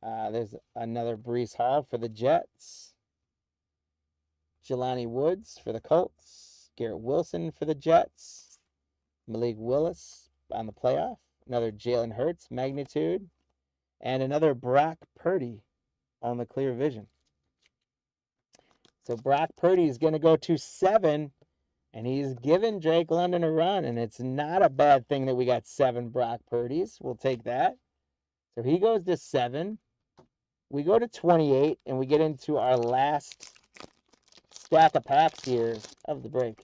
There's another Breece Hall for the Jets. Jelani Woods for the Colts. Garrett Wilson for the Jets. Malik Willis on the playoff. Another Jalen Hurts, magnitude. And another Brock Purdy on the clear vision. So Brock Purdy is going to go to 7, and he's given Drake London a run, and it's not a bad thing that we got 7 Brock Purdys. We'll take that. So he goes to 7. We go to 28, and we get into our last stack of packs here of the break.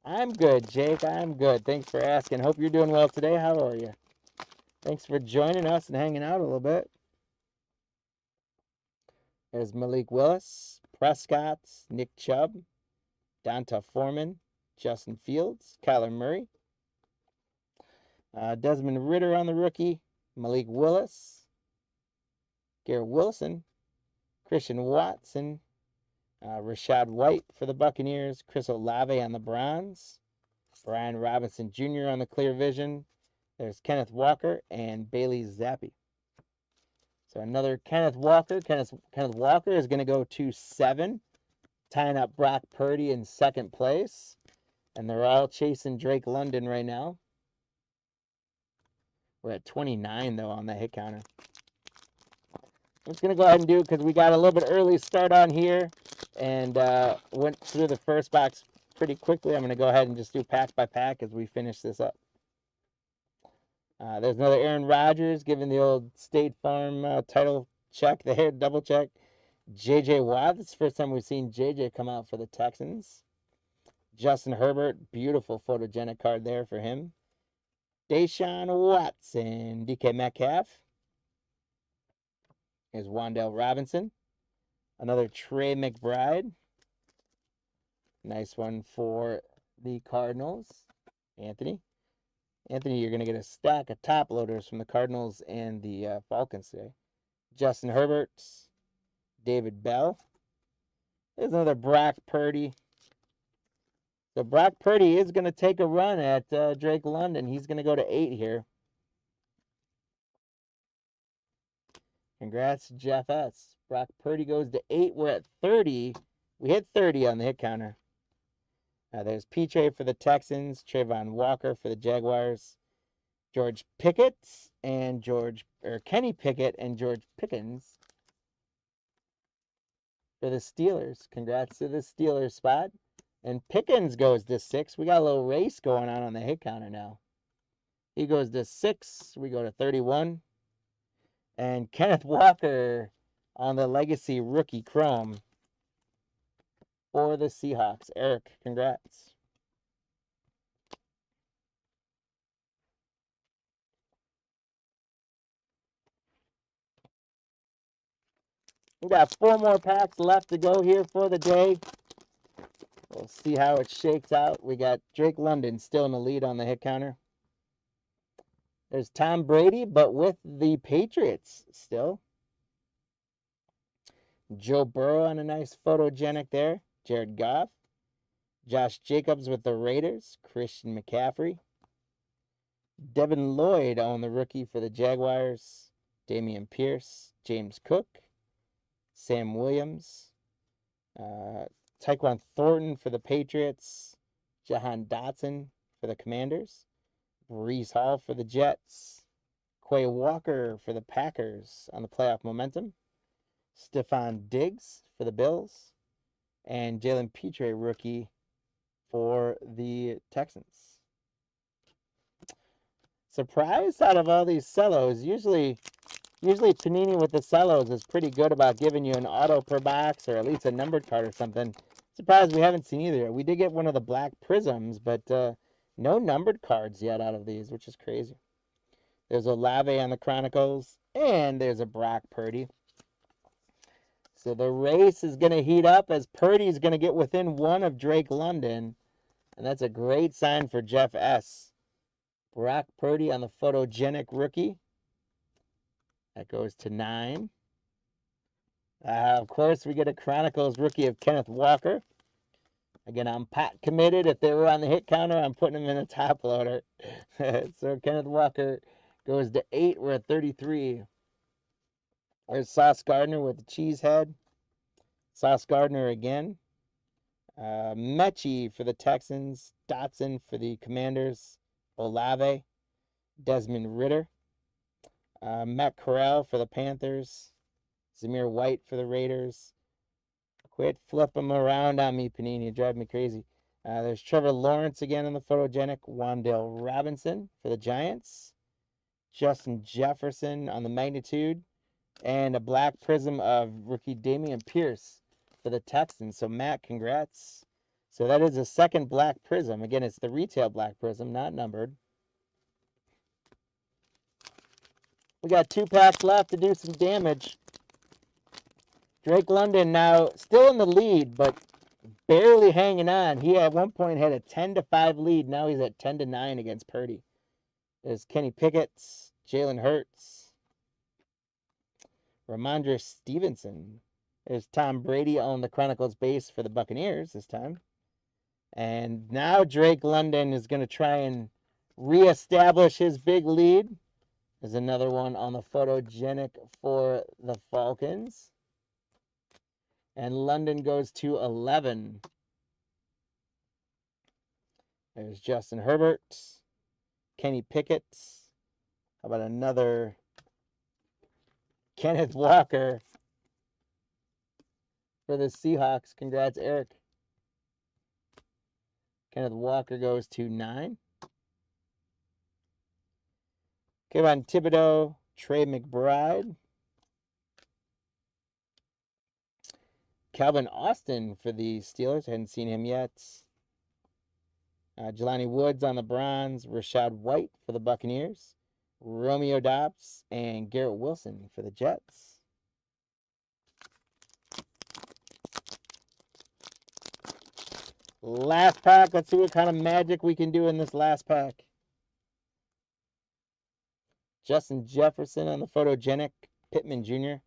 I'm good, Jake. I'm good. Thanks for asking. Hope you're doing well today. How are you? Thanks for joining us and hanging out a little bit. There's Malik Willis, Prescott, Nick Chubb, Donta Foreman, Justin Fields, Kyler Murray, Desmond Ridder on the rookie, Malik Willis, Garrett Wilson, Christian Watson, Rashad White for the Buccaneers, Chris Olave on the Browns, Brian Robinson Jr. on the clear vision. There's Kenneth Walker and Bailey Zappi. So another Kenneth Walker. Kenneth Walker is going to go to 7, tying up Brock Purdy in second place. And they're all chasing Drake London right now. We're at 29, though, on the hit counter. I'm just going to go ahead and do it because we got a little bit early start on here and went through the first box pretty quickly. I'm going to go ahead and just do pack by pack as we finish this up. There's another Aaron Rodgers giving the old State Farm title check there, double check. J.J. Watt, it's the first time we've seen J.J. come out for the Texans. Justin Herbert, beautiful photogenic card there for him. Deshaun Watson, DK Metcalf. Here's Wan'Dale Robinson. Another Trey McBride. Nice one for the Cardinals. Anthony, you're going to get a stack of top loaders from the Cardinals and the Falcons today. Justin Herbert. David Bell. There's another Brock Purdy. So Brock Purdy is going to take a run at Drake London. He's going to go to 8 here. Congrats, Jeff S. Brock Purdy goes to 8. We're at 30. We hit 30 on the hit counter. There's P.J. for the Texans. Trayvon Walker for the Jaguars. George Pickett and Kenny Pickett and George Pickens for the Steelers. Congrats to the Steelers spot. And Pickens goes to 6. We got a little race going on the hit counter now. He goes to 6. We go to 31. And Kenneth Walker on the Legacy Rookie Chrome for the Seahawks. Eric, congrats. We got 4 more packs left to go here for the day. We'll see how it shakes out. We got Drake London still in the lead on the hit counter. There's Tom Brady, but with the Patriots still. Joe Burrow on a nice photogenic there. Jared Goff. Josh Jacobs with the Raiders. Christian McCaffrey. Devin Lloyd on the rookie for the Jaguars. Dameon Pierce, James Cook, Sam Williams, Tyquan Thornton for the Patriots, Jahan Dotson for the Commanders, Breece Hall for the Jets, Quay Walker for the Packers on the playoff momentum, Stephon Diggs for the Bills, and Jalen Pitre, rookie, for the Texans. Surprised out of all these cellos, usually Panini with the cellos is pretty good about giving you an auto per box or at least a numbered card or something. Surprised we haven't seen either. We did get one of the black prisms, but no numbered cards yet out of these, which is crazy. There's a Olave on the Chronicles, and there's a Brock Purdy. So the race is going to heat up as Purdy's going to get within one of Drake London, and that's a great sign for Jeff S. Brock Purdy on the photogenic rookie. That goes to 9. Of course, we get a Chronicles rookie of Kenneth Walker. Again, I'm pot committed. If they were on the hit counter, I'm putting them in a top loader. So Kenneth Walker goes to 8. We're at 33. There's Sauce Gardner with the cheese head. Sauce Gardner again. Mechie for the Texans. Dotson for the Commanders. Olave. Desmond Ridder. Matt Corral for the Panthers. Zamir White for the Raiders. Quit flipping them around on me, Panini. You drive me crazy. There's Trevor Lawrence again on the photogenic. Wan'Dale Robinson for the Giants. Justin Jefferson on the magnitude. And a black prism of rookie Dameon Pierce for the Texans. So, Matt, congrats. So that is a second black prism. Again, it's the retail black prism, not numbered. We got 2 packs left to do some damage. Drake London now still in the lead, but barely hanging on. He at one point had a 10-5 lead. Now he's at 10-9 against Purdy. There's Kenny Pickett, Jalen Hurts, Ramondre Stevenson. There's Tom Brady on the Chronicles base for the Buccaneers this time. And now Drake London is going to try and reestablish his big lead. There's another one on the photogenic for the Falcons. And London goes to 11. There's Justin Herbert, Kenny Pickett. How about another Kenneth Walker for the Seahawks? Congrats, Eric. Kenneth Walker goes to 9. Kayvon Thibodeau, Trey McBride. Calvin Austin for the Steelers. Hadn't seen him yet. Jelani Woods on the Browns. Rashad White for the Buccaneers. Romeo Doubs and Garrett Wilson for the Jets. Last pack. Let's see what kind of magic we can do in this last pack. Justin Jefferson on the photogenic. Pittman Jr.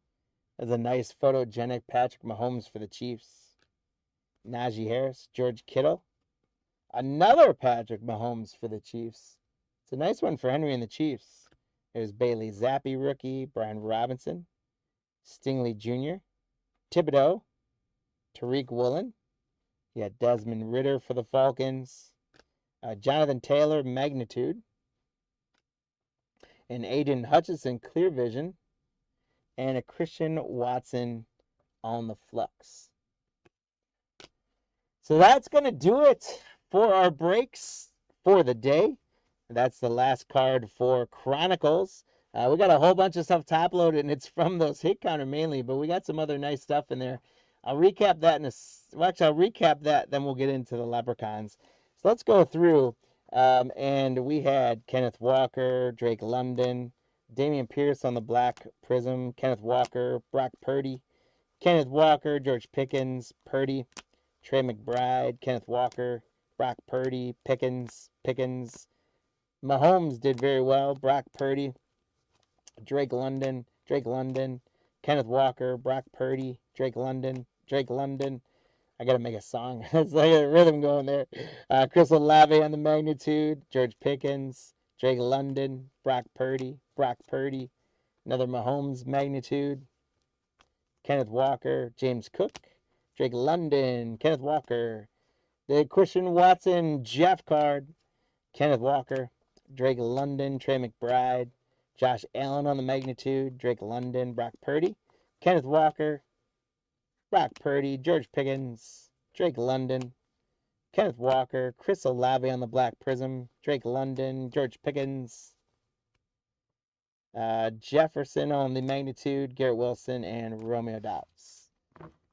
That's a nice photogenic Patrick Mahomes for the Chiefs. Najee Harris, George Kittle. Another Patrick Mahomes for the Chiefs. It's a nice one for Henry and the Chiefs. There's Bailey Zappi, rookie. Brian Robinson. Stingley Jr. Thibodeau. Tariq Woolen. You got Desmond Ridder for the Falcons. Jonathan Taylor, magnitude. And Aiden Hutchinson, clear vision. And a Christian Watson on the flux. So that's going to do it for our breaks for the day. That's the last card for Chronicles. We got a whole bunch of stuff top loaded, and it's from those hit counter mainly, but we got some other nice stuff in there. I'll recap that I'll recap that, then we'll get into the Leprechauns. So let's go through. And we had Kenneth Walker, Drake London, Dameon Pierce on the black prism, Kenneth Walker, Brock Purdy, Kenneth Walker, George Pickens, Purdy, Trey McBride, Kenneth Walker, Brock Purdy, Pickens. Mahomes did very well. Brock Purdy, Drake London, Kenneth Walker, Brock Purdy, Drake London. I got to make a song. It's like a rhythm going there. Chris Olave on the magnitude, George Pickens, Drake London, Brock Purdy, another Mahomes magnitude, Kenneth Walker, James Cook, Drake London, Kenneth Walker, the Christian Watson Jeff card, Kenneth Walker, Drake London, Trey McBride, Josh Allen on the magnitude, Drake London, Brock Purdy, Kenneth Walker, Brock Purdy, George Pickens, Drake London, Kenneth Walker, Chris Olave on the Black Prism, Drake London, George Pickens, Jefferson on the magnitude, Garrett Wilson, and Romeo Doubs.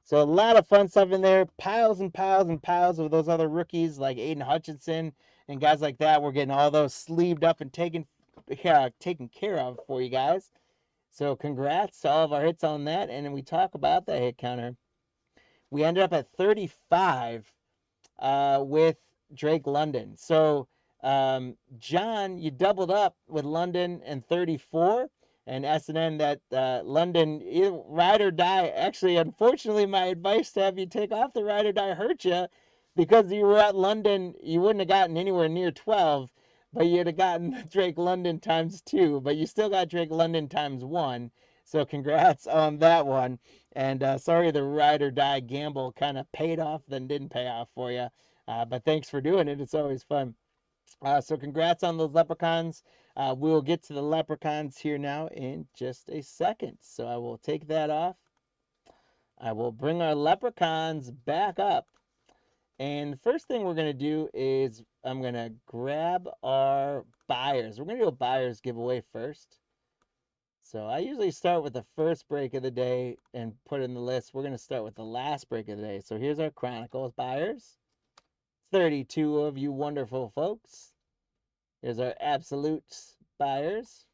So a lot of fun stuff in there. Piles and piles and piles of those other rookies like Aiden Hutchinson and guys like that. We're getting all those sleeved up and taken care of for you guys. So congrats to all of our hits on that. And we talk about that hit counter. We ended up at 35 with Drake London. So John, you doubled up with London and 34. And S&N that London, ride or die. Actually, unfortunately, my advice to have you take off the ride or die hurt you, because you were at London, you wouldn't have gotten anywhere near 12, but you'd have gotten Drake London times 2, but you still got Drake London times 1. So congrats on that one. And sorry the ride or die gamble kind of paid off then didn't pay off for you. But thanks for doing it. It's always fun. So congrats on those leprechauns. We'll get to the leprechauns here now in just a second. So I will take that off. I will bring our leprechauns back up. And the first thing we're going to do is I'm going to grab our buyers. We're going to do a buyers giveaway first. So I usually start with the first break of the day and put in the list. We're going to start with the last break of the day. So here's our Chronicles buyers. 32 of you wonderful folks. Here's our absolute buyers.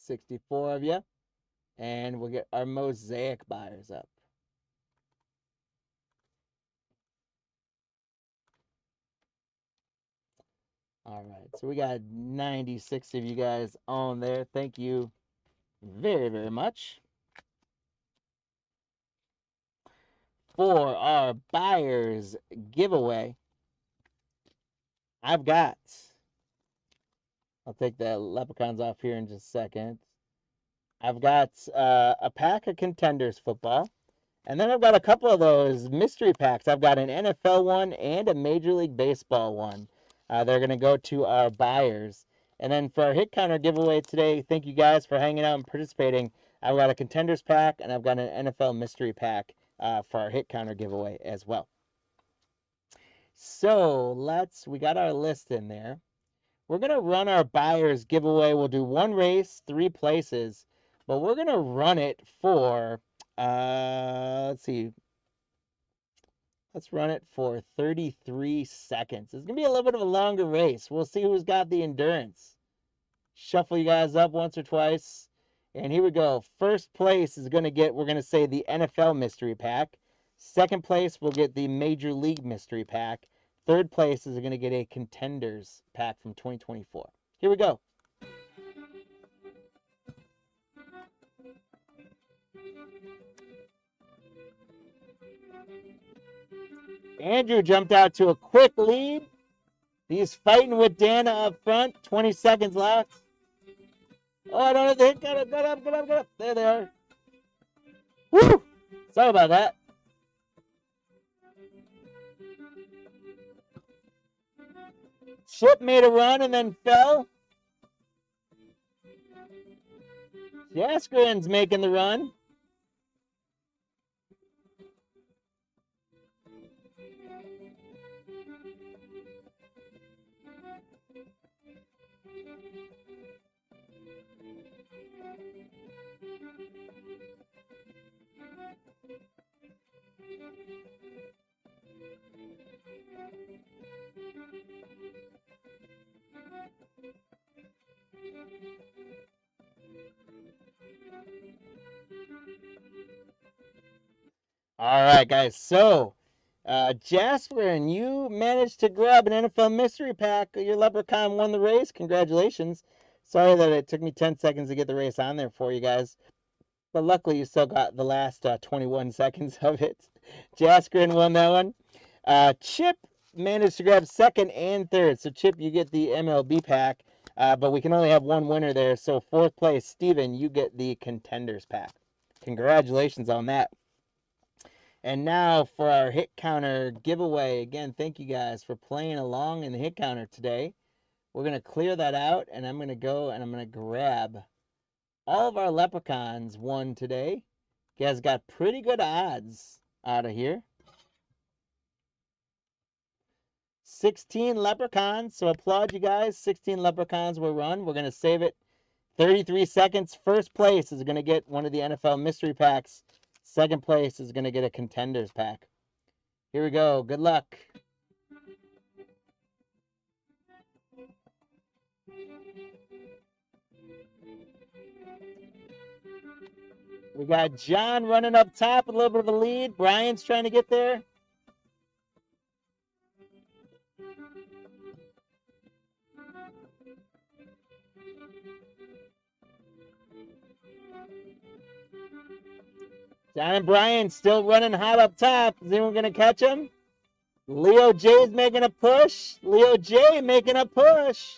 $64 of you. And we'll get our Mosaic buyers up. All right, so we got 96 of you guys on there. Thank you very, very much. For our buyers giveaway, I'll take the leprechauns off here in just a second. I've got a pack of Contenders football, and then I've got a couple of those mystery packs. I've got an NFL one and a Major League Baseball one. They're going to go to our buyers. And then for our hit counter giveaway today, thank you guys for hanging out and participating. I've got a Contenders pack, and I've got an NFL mystery pack for our hit counter giveaway as well. So we got our list in there. We're going to run our buyers giveaway. We'll do one race, 3 places, but we're going to run it for, let's see. Let's run it for 33 seconds. It's going to be a little bit of a longer race. We'll see who's got the endurance. Shuffle you guys up once or twice. And here we go. First place is going to get, we're going to say, the NFL mystery pack. Second place, we'll get the Major League mystery pack. Third place is going to get a Contenders pack from 2024. Here we go. Andrew jumped out to a quick lead. He's fighting with Dana up front. 20 seconds left. Oh, I don't have the hit. Get up. There they are. Woo! Sorry about that. Chip made a run and then fell. Jaskrin's making the run. All right, guys. So, Jasper, and you managed to grab an NFL mystery pack. Your Leprechaun won the race. Congratulations. Sorry that it took me 10 seconds to get the race on there for you guys. But luckily, you still got the last 21 seconds of it. Jaskrin won that one. Chip managed to grab second and third. So, Chip, you get the MLB pack, but we can only have one winner there. So, fourth place, Steven, you get the contenders pack. Congratulations on that. And now for our hit counter giveaway. Again, thank you guys for playing along in the hit counter today. We're going to clear that out, and I'm going to go and I'm going to grab all of our leprechauns won today. You guys got pretty good odds out of here. 16 leprechauns, so applaud you guys. 16 leprechauns were run. We're going to save it 33 seconds. First place is going to get one of the NFL mystery packs. Second place is going to get a contenders pack. Here we go. Good luck. We got John running up top, a little bit of a lead. Brian's trying to get there. John and Brian still running hot up top. Is anyone going to catch him? Leo J's making a push. Leo J making a push.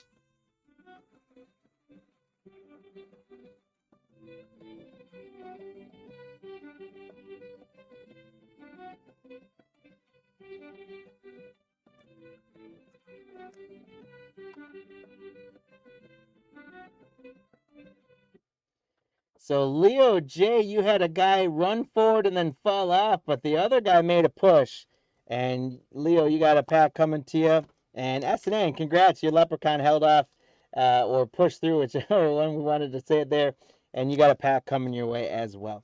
So Leo J, you had a guy run forward and then fall off, but the other guy made a push. And Leo, you got a pack coming to you. And SNN, congrats, your leprechaun held off or pushed through, whichever one we wanted to say it there. And you got a pack coming your way as well.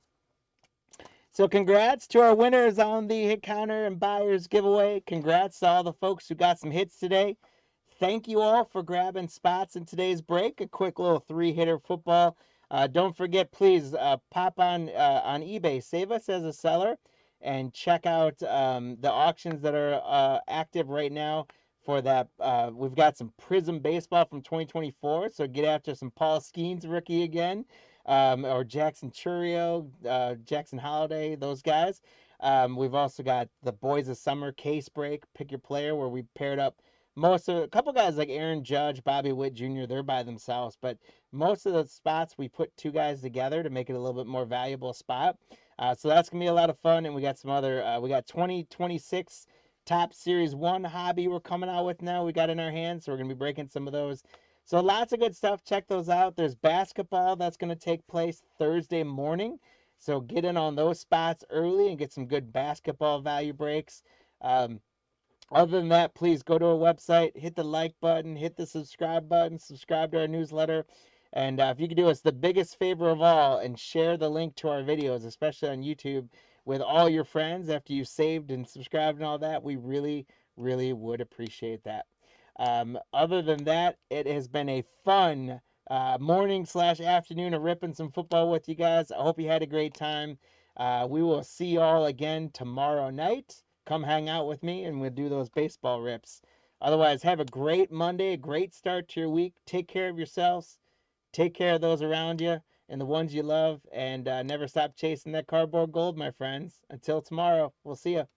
So congrats to our winners on the hit counter and buyers giveaway. Congrats to all the folks who got some hits today. Thank you all for grabbing spots in today's break. A quick little three-hitter football. Don't forget, please pop on eBay. Save us as a seller and check out the auctions that are active right now for that. We've got some Prism Baseball from 2024, so get after some Paul Skeens rookie again, or Jackson Churio, Jackson Holiday, those guys. We've also got the Boys of Summer case break, pick your player, where we paired up a couple guys like Aaron Judge, Bobby Witt Jr., they're by themselves, but most of the spots we put two guys together to make it a little bit more valuable spot. So that's going to be a lot of fun. And we got some other, we got 2026 Top Series 1 hobby we're coming out with now. We got in our hands, so we're going to be breaking some of those. So lots of good stuff. Check those out. There's basketball that's going to take place Thursday morning. So get in on those spots early and get some good basketball value breaks. Other than that, please go to our website, hit the like button, hit the subscribe button, subscribe to our newsletter. And if you could do us the biggest favor of all and share the link to our videos, especially on YouTube, with all your friends after you've saved and subscribed and all that, we really, really would appreciate that. Other than that, it has been a fun morning/afternoon of ripping some football with you guys. I hope you had a great time. We will see you all again tomorrow night. Come hang out with me and we'll do those baseball rips. Otherwise, have a great Monday, a great start to your week. Take care of yourselves. Take care of those around you and the ones you love. And never stop chasing that cardboard gold, my friends. Until tomorrow, we'll see you.